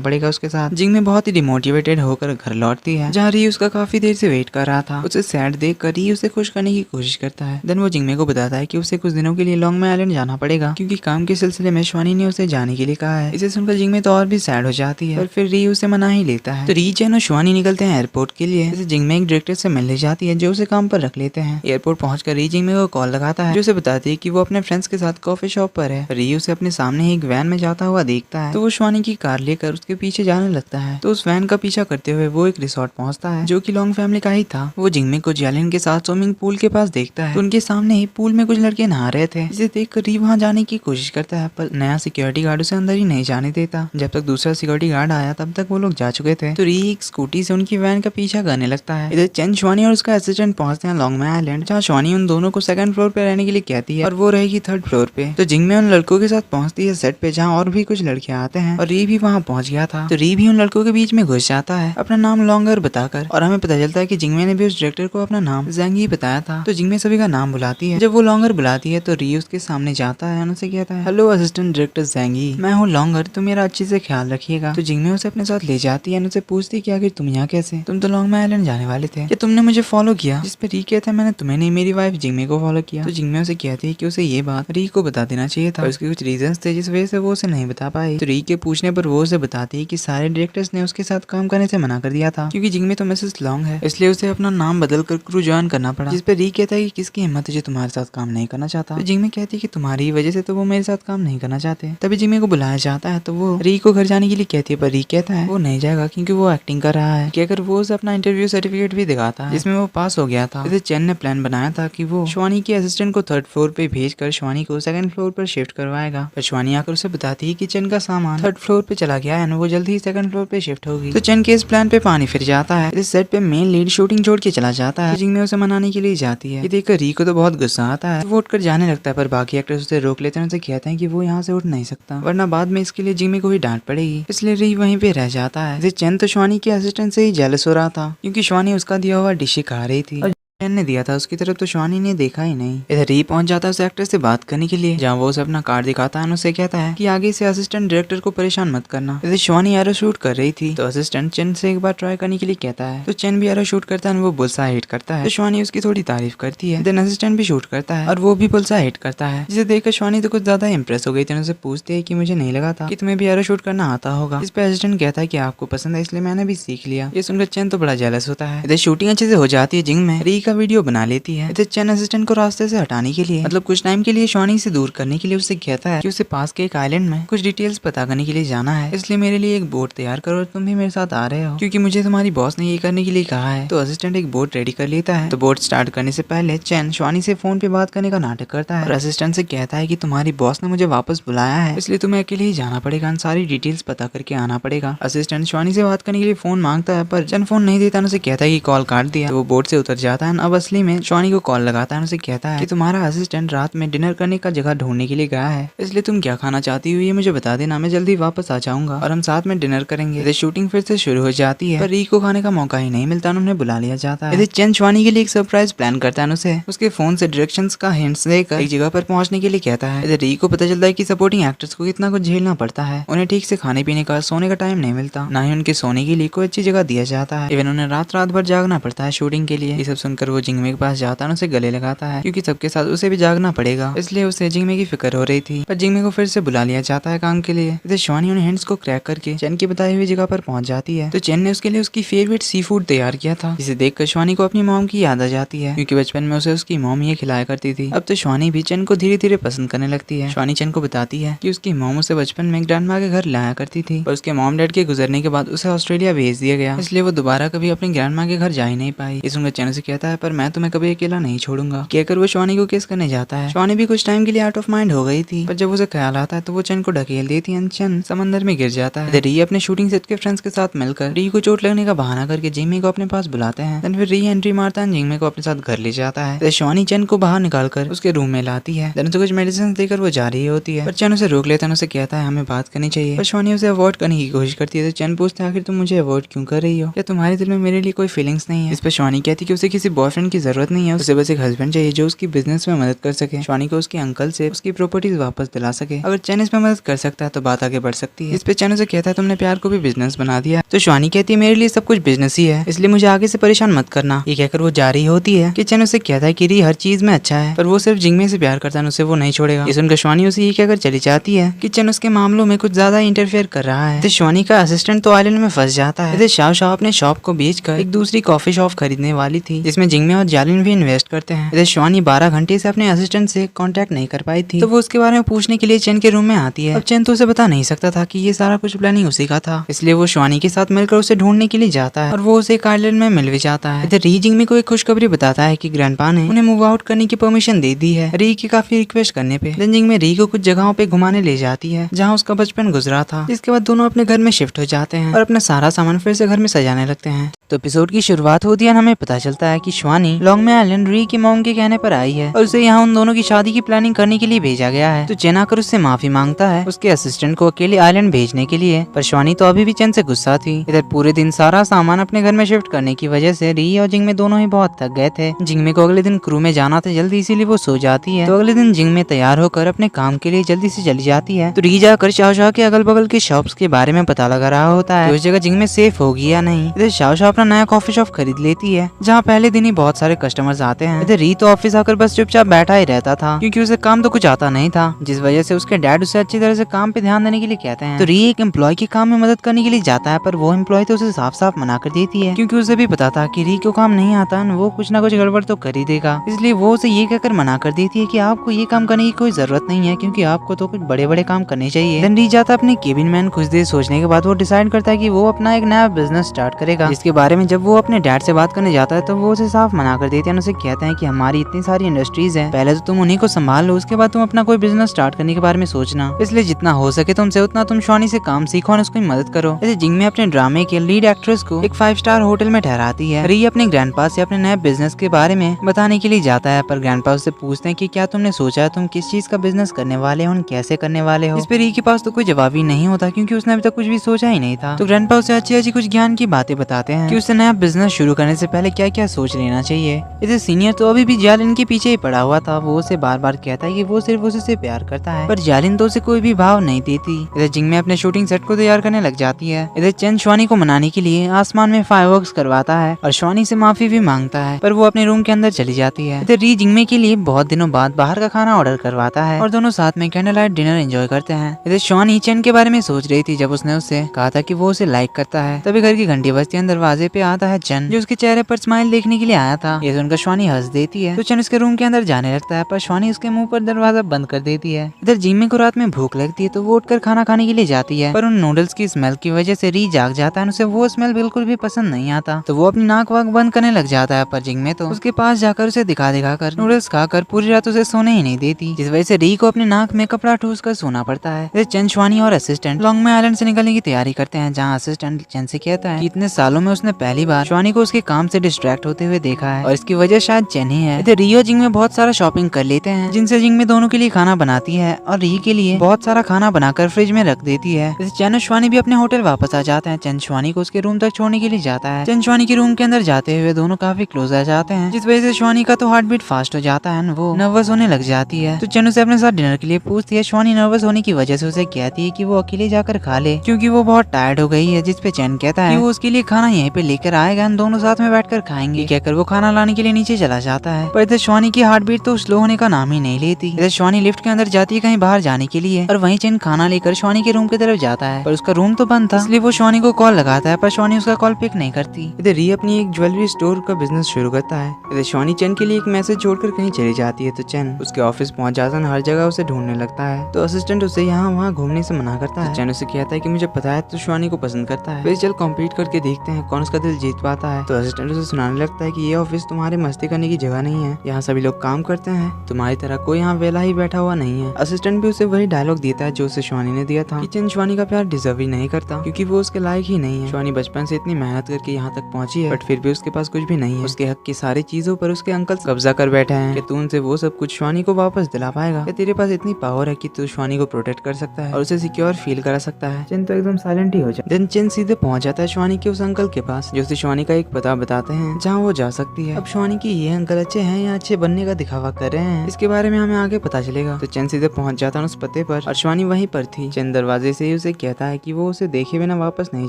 पड़ेगा उसके साथ। जिंग में बहुत ही डिमोटिवेटेड होकर घर लौटती है जहाँ री उसका काफी देर से वेट कर रहा था। उसे सैड देख कर री उसे खुश करने की कोशिश करता है। देन वो जिंगमे को बताता है कि उसे कुछ दिनों के लिए लॉन्ग बे आइलैंड जाना पड़ेगा क्योंकि काम के सिलसिले में शिवानी ने उसे जाने के लिए कहा है। इसे सुनकर जिंगमे तो और भी सैड हो जाती है पर फिर री उसे मना ही लेता है। तो री चैन और शिवानी निकलते हैं एयरपोर्ट के लिए। इसे जिंगमे एक डायरेक्टर से मिलने जाती है जो उसे काम पर रख लेते हैं। एयरपोर्ट पहुंचकर री जिंगमे को कॉल लगाता है जो उसे बताती है कि वो अपने फ्रेंड्स के साथ कॉफी शॉप पर है। री उसे अपने सामने ही एक वैन में जाता हुआ देखता है तो वो शिवानी की कार लेकर उसके पीछे जाने लगता है। तो उस वैन का पीछा करते हुए वो एक रिसोर्ट पहुंचता है जो कि लॉन्ग फैमिली का ही था। वो जिंगमे को जियालिन के साथ स्विमिंग पूल के पास देखता है तो उनके सामने ही पूल में कुछ लड़के नहा रहे थे, जिसे देखकर री वहां जाने की कोशिश करता है पर नया सिक्योरिटी गार्ड उसे अंदर ही नहीं जाने देता। जब तक दूसरा सिक्योरिटी गार्ड आया तब तक वो लोग जा चुके थे। तो री एक स्कूटी से उनकी वैन का पीछा करने लगता है। इधर चेन, शिवानी और उसका असिस्टेंट पहुंचते हैं लॉन्ग बे आइलैंड जहाँ शिवानी उन दोनों को सेकंड फ्लोर पे रहने के लिए कहती है और वो रहेगी थर्ड फ्लोर पे। तो जिंगमे उन लड़कों के साथ पहुंचती है सेट पे जहाँ और भी कुछ लड़कियां आते हैं और री भी वहाँ पहुंच गया था। तो री भी उन लड़कों के बीच में घुस जाता है अपना नाम लॉन्गर बताकर और हमें पता चलता है कि जिंगमे ने भी उस डायरेक्टर को अपना नाम ज़ैंग ही बताया था। तो जिंगमे सभी का नाम बुलाती है। जब वो लॉन्गर बुलाती है तो री उसके सामने जाता है और उनसे कहता है, हेलो असिस्टेंट डायरेक्टर ज़ैंगी, मैं हूँ लॉन्गर, तुम मेरा अच्छे से ख्याल रखिएगा। तो जिंगमे उसे अपने साथ ले जाती है और उनसे पूछती है कि आखिर तुम यहाँ कैसे, तुम तो लॉन्ग बे आइलैंड जाने वाले थे, क्या तुमने मुझे फॉलो किया? जिस पे री कहता है मैंने तुम्हें नहीं मेरी वाइफ जिंगमे को फॉलो किया। तो जिंगमे उसे कहती है कि उसे ये बात री को बता देना चाहिए था और उसके कुछ रीजंस थे जिस वजह से वो उसे नहीं बता पाई। तो री के पूछने पर वो उसे बताती है कि सारे डायरेक्टर्स ने उसके साथ काम करने से मना कर दिया था क्योंकि जिंगमे तो मिसेस लॉन्ग है, इसलिए उसे अपना नाम बदल कर क्रू ज्वाइन करना पड़ा। जिस पे री कहता है कि किसकी हिम्मत है जो तुम्हारे साथ काम नहीं करना चाहता। तो जिंगमे कहती है कि तुम्हारी वजह से तो वो मेरे साथ काम नहीं करना चाहते। तभी जिंगमे को बुलाया जाता है तो वो री को घर जाने के लिए कहती है पर री कहता है वो नहीं जाएगा क्योंकि वो एक्टिंग कर रहा है कि अगर वो उसे अपना इंटरव्यू सर्टिफिकेट भी दिखाता है जिसमें वो पास हो गया था। इसे चेन ने प्लान बनाया था कि वो शिवानी के असिस्टेंट को थर्ड फ्लोर पे भेजकर शिवानी को सेकंड फ्लोर पर शिफ्ट करवाएगा। पर शिवानी आकर उसे बताती है कि चेन का सामान थर्ड फ्लोर पे चला गया है, वो जल्दी ही सेकंड फ्लोर पे शिफ्ट होगी। तो चेन के इस प्लान पे पानी फिर जाता है। इस सेट पे मेन लीड शूटिंग छोड़ के चला जाता है। जिंगमे उसे मनाने के लिए जाती है। ये देखकर री को तो बहुत गुस्सा आता है, वो उठकर जाने लगता है पर बाकी एक्टर्स उसे रोक लेते हैं, उनसे कहते हैं कि वो यहाँ से उठ नहीं सकता वरना बाद में इसके लिए जिंगमे को ही डांट पड़ेगी, इसलिए री वहीं पे रह जाता है। चेन तो शिवानी के असिस्टेंट से ही जेलस हो रहा था क्योंकि शिवानी उसका दिया हुआ डिश खा रही थी और चेन ने दिया था उसकी तरफ तो शिवानी ने देखा ही नहीं। इधर री पहुंच जाता है उस एक्टर से बात करने के लिए जहाँ वो उसे अपना कार्ड दिखाता है और उसे कहता है कि आगे से असिस्टेंट डायरेक्टर को परेशान मत करना। इधर शिवानी एरो शूट कर रही थी तो असिस्टेंट चेन से एक बार ट्राई करने के लिए कहता है तो चेन भी एरो शूट करता है, वो बुलसा हिट करता है। तो शिवानी उसकी थोड़ी तारीफ करती है। देन असिस्टेंट भी शूट करता है और वो भी बुलसा हिट करता है, जिसे देखकर शिवानी तो कुछ ज्यादा इंप्रेस हो गई थी। उनसे पूछती है कि मुझे नहीं लगा था कि तुम्हें भी एरो शूट करना आता होगा। इस पे असिस्टेंट कहता है कि आपको पसंद है इसलिए मैंने भी सीख लिया। ये सुनकर चेन तो बड़ा जेलस होता है। इधर शूटिंग अच्छे से हो जाती है। जिंग में री का वीडियो बना लेती है। इधर चेन असिस्टेंट को रास्ते से हटाने के लिए मतलब कुछ टाइम के लिए शिवानी से दूर करने के लिए उससे कहता है कि उसे पास के एक आइलैंड में कुछ डिटेल्स पता करने के लिए जाना है, इसलिए मेरे लिए एक बोट तैयार करो और तुम भी मेरे साथ आ रहे हो क्योंकि मुझे तुम्हारी बॉस ने ये करने के लिए कहा है। तो असिस्टेंट एक बोट रेडी कर लेता है। तो बोट स्टार्ट करने से पहले चेन शिवानी से फोन पे बात करने का नाटक करता है और असिस्टेंट से कहता है कि तुम्हारी बॉस ने मुझे वापस बुलाया है इसलिए तुम्हें अकेले ही जाना पड़ेगा, सारी डिटेल्स पता करके आना पड़ेगा। असिस्टेंट शिवानी से बात करने के लिए फोन मांगता है पर चेन फोन नहीं देता, उसे कहता है कि कॉल काट दिया। तो वो बोट से उतर जाता है। अब असली में शिवानी को कॉल लगाता है, उसे कहता है कि तुम्हारा असिस्टेंट रात में डिनर करने का जगह ढूंढने के लिए गया है, इसलिए तुम क्या खाना चाहती हो ये मुझे बता देना, मैं जल्दी वापस आ जाऊंगा और हम साथ में डिनर करेंगे। इधर शूटिंग फिर से शुरू हो जाती है पर री को खाने का मौका ही नहीं मिलता, उन्हें बुला लिया जाता है। इधर चेन शिवानी के लिए एक सरप्राइज प्लान करता है, उसे उसके फोन से डायरेक्शंस का हिंट्स देकर एक जगह पर पहुंचने के लिए कहता है। इधर री को पता चलता है कि सपोर्टिंग एक्टर्स को कितना कुछ झेलना पड़ता है, उन्हें ठीक से खाने पीने का सोने का टाइम नहीं मिलता, ना ही उनके सोने के लिए कोई अच्छी जगह दिया जाता है। इवन उन्हें रात रात भर जागना पड़ता है शूटिंग के लिए। ये सब सुनकर कहकर वो जिंगमे के पास जाता है, उसे गले लगाता है क्योंकि सबके साथ उसे भी जागना पड़ेगा, इसलिए उसे जिंगमे की फिक्र हो रही थी। पर जिंगमे को फिर से बुला लिया जाता है काम के लिए। इधर शिवानी उन हिंट्स को क्रैक करके चैन की बताई हुई जगह पर पहुंच जाती है। तो चैन ने उसके लिए उसकी फेवरेट सी फूड तैयार किया था, जिसे देखकर शिवानी को अपनी मॉम की याद आ जाती है क्योंकि बचपन में उसे उसकी मॉम ये खिलाया करती थी। अब तो शिवानी भी चैन को धीरे धीरे पसंद करने लगती है। शिवानी चैन को बताती है कि उसकी मॉम उसे बचपन में ग्रैंडमा के घर लाया करती थी, पर उसके मॉम डैड के गुजरने के बाद उसे ऑस्ट्रेलिया भेज दिया गया, इसलिए वो दोबारा कभी अपनी ग्रैंडमा के घर जा ही नहीं पाई। इस उनका चैन से कहता है पर मैं तुम्हें कभी अकेला नहीं छोड़ूंगा, कहकर वो शिवानी को किस करने जाता है। शिवानी भी कुछ टाइम के लिए आउट ऑफ माइंड हो गई थी, पर जब उसे ख्याल आता है तो वो चैन को ढकेल देती है। चैन समंदर में गिर जाता है। री अपने शूटिंग सेट के फ्रेंड्स के साथ मिलकर री को चोट लगने का बहाना करके जिंगमे को अपने पास बुलाते हैं। देन फिर री एंट्री मारता है, जिंगमे को अपने साथ घर ले जाता है। शिवानी चैन को बाहर निकालकर उसके रूम में लाती है। देन उसे कुछ मेडिसिन देकर वो जा रही होती है, पर चैन उसे रोक लेता है, उसे कहता है हमें बात करनी चाहिए। पर शिवानी उसे अवॉइड करने की कोशिश करती है। तो चैन पूछता है आखिर तुम मुझे अवॉइड क्यों कर रही हो, क्या तुम्हारे दिल में मेरे लिए कोई फीलिंग्स नहीं है। इस पर शिवानी कहती है कि उसे किसी बॉयफ्रेंड की जरूरत नहीं है, उसे बस एक हस्बैंड चाहिए जो उसकी बिजनेस में मदद कर सके, शिवानी को उसके अंकल से उसकी प्रॉपर्टीज वापस दिला सके। अगर चैन इसमें मदद कर सकता है तो बात आगे बढ़ सकती है। इस पे चैन उसे कहता है तुमने प्यार को भी बिजनेस बना दिया। तो शिवानी कहती है मेरे लिए सब कुछ बिजनेस ही है, इसलिए मुझे आगे से परेशान मत करना। ये कहकर वो जा रही होती है कि चैन उसे कहता है कि री हर चीज में अच्छा है, पर वो सिर्फ जिंगमे से प्यार करता है, उसे वो नहीं छोड़ेगा। इस उनका शिवानी उसे ये कहकर चली जाती है कि चैन उसके मामलों में कुछ ज्यादा इंटरफेयर कर रहा है। शिवानी का असिस्टेंट तो आइलैंड में फंस जाता है। शाओ शाओ अपने शॉप को बेचकर एक दूसरी कॉफी शॉप खरीदने वाली थी, जिसमें जिंगमे और जालिन भी इन्वेस्ट करते हैं। इधर शिवानी 12 घंटे से अपने असिस्टेंट से कांटेक्ट नहीं कर पाई थी, तो वो उसके बारे में पूछने के लिए चैन के रूम में आती है। अब चैन तो उसे बता नहीं सकता था कि ये सारा कुछ प्लानिंग उसी का था, इसलिए वो शिवानी के साथ मिलकर उसे ढूंढने के लिए जाता है और वो उसे एक आइलैंड में मिल भी जाता है। इधर री जिंगमे को एक खुशखबरी बताता है कि ग्रैंडपा ने उन्हें मूव आउट करने की परमिशन दे दी है, री की काफी रिक्वेस्ट करने पे। देन जिंगमे री को कुछ जगहों पे घुमाने ले जाती है जहाँ उसका बचपन गुजरा था। इसके बाद दोनों अपने घर में शिफ्ट हो जाते हैं और अपना सारा सामान फिर से घर में सजाने लगते हैं। तो एपिसोड की शुरुआत होती है, हमें पता चलता है कि शिवानी लॉन्गमे आइलैंड री की मॉम के कहने पर आई है और उसे यहाँ उन दोनों की शादी की प्लानिंग करने के लिए भेजा गया है। तो चैन आकर उससे माफी मांगता है उसके असिस्टेंट को अकेले आइलैंड भेजने के लिए, पर शिवानी तो अभी भी चैन से गुस्सा थी। इधर पूरे दिन सारा सामान अपने घर में शिफ्ट करने की वजह से री और जिंगमे दोनों ही बहुत थक गए थे। जिंगमे को अगले दिन क्रू में जाना था जल्दी, इसीलिए वो सो जाती है। तो अगले दिन जिंगमे तैयार होकर अपने काम के लिए जल्दी से चली जाती है। तो री जाकर शाओ शाओ के अगल बगल के शॉप्स के बारे में पता लगा रहा होता है उस जगह जिंगमे सेफ होगी या नहीं। इधर शाओ शाओ अपना नया कॉफी शॉप खरीद लेती है जहाँ पहले दिन ही बहुत सारे कस्टमर्स आते हैं। इधर री तो ऑफिस आकर बस चुपचाप बैठा ही रहता था क्योंकि उसे काम तो कुछ आता नहीं था, जिस वजह से उसके डैड उसे अच्छी तरह से काम पे ध्यान देने के लिए कहते हैं। तो री एक एम्प्लॉय के काम में मदद करने के लिए जाता है, पर वो एम्प्लॉय तो उसे साफ साफ मना कर देती है क्योंकि उसे भी पता था कि री को काम नहीं आता, वो कुछ ना कुछ गड़बड़ तो कर ही देगा। इसलिए वो उसे ये कहकर मना कर देती है कि आपको ये काम करने की कोई जरूरत नहीं है क्योंकि आपको तो कुछ बड़े बड़े काम करने चाहिए। देन री जाता अपने केबिन में, कुछ देर सोचने के बाद वो डिसाइड करता है कि वो अपना एक नया बिजनेस स्टार्ट करेगा, जिसके बारे में जब वो अपने डैड से बात करने जाता है तो वो उसे साफ मना कर देते हैं। उसे कहते हैं कि हमारी इतनी सारी इंडस्ट्रीज हैं, पहले तो तुम उन्हीं को संभाल लो, उसके बाद तुम अपना कोई बिजनेस स्टार्ट करने के बारे में सोचना। इसलिए जितना हो सके तुमसे उतना तुम शिवानी से काम सीखो और उसकी मदद करो। जैसे जिंगमे अपने ड्रामे के लीड एक्ट्रेस को एक 5 स्टार होटल में ठहराती है। री अपने ग्रैंडपा से अपने नए बिजनेस के बारे में बताने के लिए जाता है, पर ग्रैंडपा उससे पूछते हैं कि क्या तुमने सोचा है तुम किस चीज का बिजनेस करने वाले हो, कैसे करने वाले हो। इस पे री के पास तो कोई जवाब ही नहीं होता क्योंकि उसने अभी तक कुछ भी सोचा ही नहीं था। तो ग्रैंडपा उसे अच्छी अच्छी कुछ ज्ञान की बातें बताते हैं कि उसे नया बिजनेस शुरू करने से पहले क्या क्या सोच लेना चाहिए। इसे सीनियर तो अभी भी जालिन के पीछे ही पड़ा हुआ था, वो उसे बार बार कहता है कि वो सिर्फ उसे प्यार करता है, पर जालिन तो उसे कोई भी भाव नहीं देती। इधर जिंगमे अपने शूटिंग सेट को तैयार करने लग जाती है। इधर चैन शिवानी को मनाने के लिए आसमान में फायरवर्क्स करवाता है और शिवानी से माफी भी मांगता है, पर वो अपने रूम के अंदर चली जाती है। इधर री जिंगमे के लिए बहुत दिनों बाद बाहर का खाना ऑर्डर करवाता है और दोनों साथ में कैंडल लाइट डिनर एंजॉय करते हैं। इधर शिवानी चैन के बारे में सोच रही थी जब उसने उससे कहा था कि वो उसे लाइक करता है। तभी घर की घंटी बजती है, दरवाजे पे आता है चैन जो उसके चेहरे पर स्माइल देखने के लिए आया था। ये सुनकर शिवानी हंस देती है। तो चैन उसके रूम के अंदर जाने लगता है, पर शिवानी उसके मुंह पर दरवाजा बंद कर देती है। इधर जिंगमे को रात में भूख लगती है तो वो उठकर खाना खाने के लिए जाती है, पर उन नूडल्स की स्मेल की वजह से री जाग जाता है, उसे वो स्मेल बिल्कुल भी पसंद नहीं आता। तो वो अपनी नाक वाक बंद करने लग जाता है, पर जिंगमे तो उसके पास जाकर उसे दिखा कर नूडल्स खाकर पूरी रात उसे सोने ही नहीं देती, जिस वजह से री को अपने नाक में कपड़ा ठूस कर सोना पड़ता है। इधर चैन शिवानी और असिस्टेंट लॉन्गमे आइलैंड से निकलने की तैयारी करते हैं, जहाँ असिस्टेंट चैन से कहता है कि इतने सालों में उसने पहली बार शिवानी को उसके काम से डिस्ट्रैक्ट होते हुए देखा है और इसकी वजह शायद चैन ही है। इधर री और जिंगमे बहुत सारा शॉपिंग कर लेते हैं, जिनसे जिंगमे दोनों के लिए खाना बनाती है और री के लिए बहुत सारा खाना बनाकर फ्रिज में रख देती है। चैन और शिवानी भी अपने होटल वापस आ जाते हैं। चैन शिवानी को उसके रूम तक छोड़ने के लिए जाता है। चैन शिवानी के रूम के अंदर जाते हुए दोनों काफी क्लोज आ जाते हैं, जिस वजह से शिवानी का तो हार्ट बीट फास्ट हो जाता है, वो नर्वस होने लग जाती है। तो चैन उसे अपने साथ डिनर के लिए पूछती है। शिवानी नर्वस होने की वजह से उसे कहती है कि वो अकेले जाकर खा ले क्योंकि वो बहुत टायर्ड हो गई है, जिस पे चैन कहता है कि वो उसके लिए खाना यहीं पे लेकर आएगा, दोनों साथ में बैठकर खाएंगे। कहकर कहकर वो खाना लाने के लिए नीचे चला जाता है। पर इधर शिवानी की हार्ट बीट तो स्लो होने का नाम ही नहीं लेती। इधर शिवानी लिफ्ट के अंदर जाती है कहीं बाहर जाने के लिए और वहीं चेन खाना लेकर शिवानी के रूम की तरफ जाता है, पर उसका रूम तो बंद था, इसलिए वो शिवानी को कॉल लगाता है, पर शिवानी उसका कॉल पिक नहीं करती। इधर री अपनी एक ज्वेलरी स्टोर का बिजनेस शुरू करता है। इधर शिवानी चेन के लिए एक मैसेज छोड़कर कहीं चली जाती है, तो चेन उसके ऑफिस पहुंच जाता है, हर जगह उसे ढूंढने लगता है। तो असिस्टेंट उसे यहाँ वहाँ घूमने से मना करता है। चेन उसे कहता है कि मुझे पता है तो शिवानी को पसंद करता है, फिर चल कॉम्पीट करके देखते हैं कौन उसका दिल जीत पाता है। तो असिस्टेंट उसे सुनाने लगता है कि ये ऑफिस तुम्हारे मस्ती करने की जगह नहीं है, यहाँ सभी लोग काम करते हैं, तुम्हारी तरह कोई यहाँ वेला ही बैठा हुआ नहीं है। असिस्टेंट भी उसे वही डायलॉग देता है जो उसे शिवानी ने दिया था कि चेन शिवानी का प्यार डिजर्व ही नहीं करता क्योंकि वो उसके लायक ही नहीं है। शिवानी बचपन से इतनी मेहनत करके यहाँ तक पहुंची है, बट फिर भी उसके पास कुछ भी नहीं है। उसके हक की सारी चीजों पर उसके अंकल कब्जा कर बैठे हैं कि तू उनसे वो सब कुछ शिवानी को वापस दिला पाएगा, कि तेरे पास इतनी पावर है कि तू शिवानी को प्रोटेक्ट कर सकता है और उसे सिक्योर फील करा सकता है। चेन तो एकदम साइलेंट ही हो जाता है। देन चेन सीधे पहुंच जाता है शिवानी के उस अंकल के पास जो उसे शिवानी का एक पता बताते हैं जहाँ वो जा सकती है। अब शिवानी की ये अंकल अच्छे हैं या अच्छे बनने का दिखावा कर रहे हैं, इसके बारे में हमें आगे पता चलेगा। तो चेन सीधे पहुंच जाता है उस पते पर और शिवानी वहीं पर थी। चेन दरवाजे से ही उसे कहता है कि वो उसे देखे बिना वापस नहीं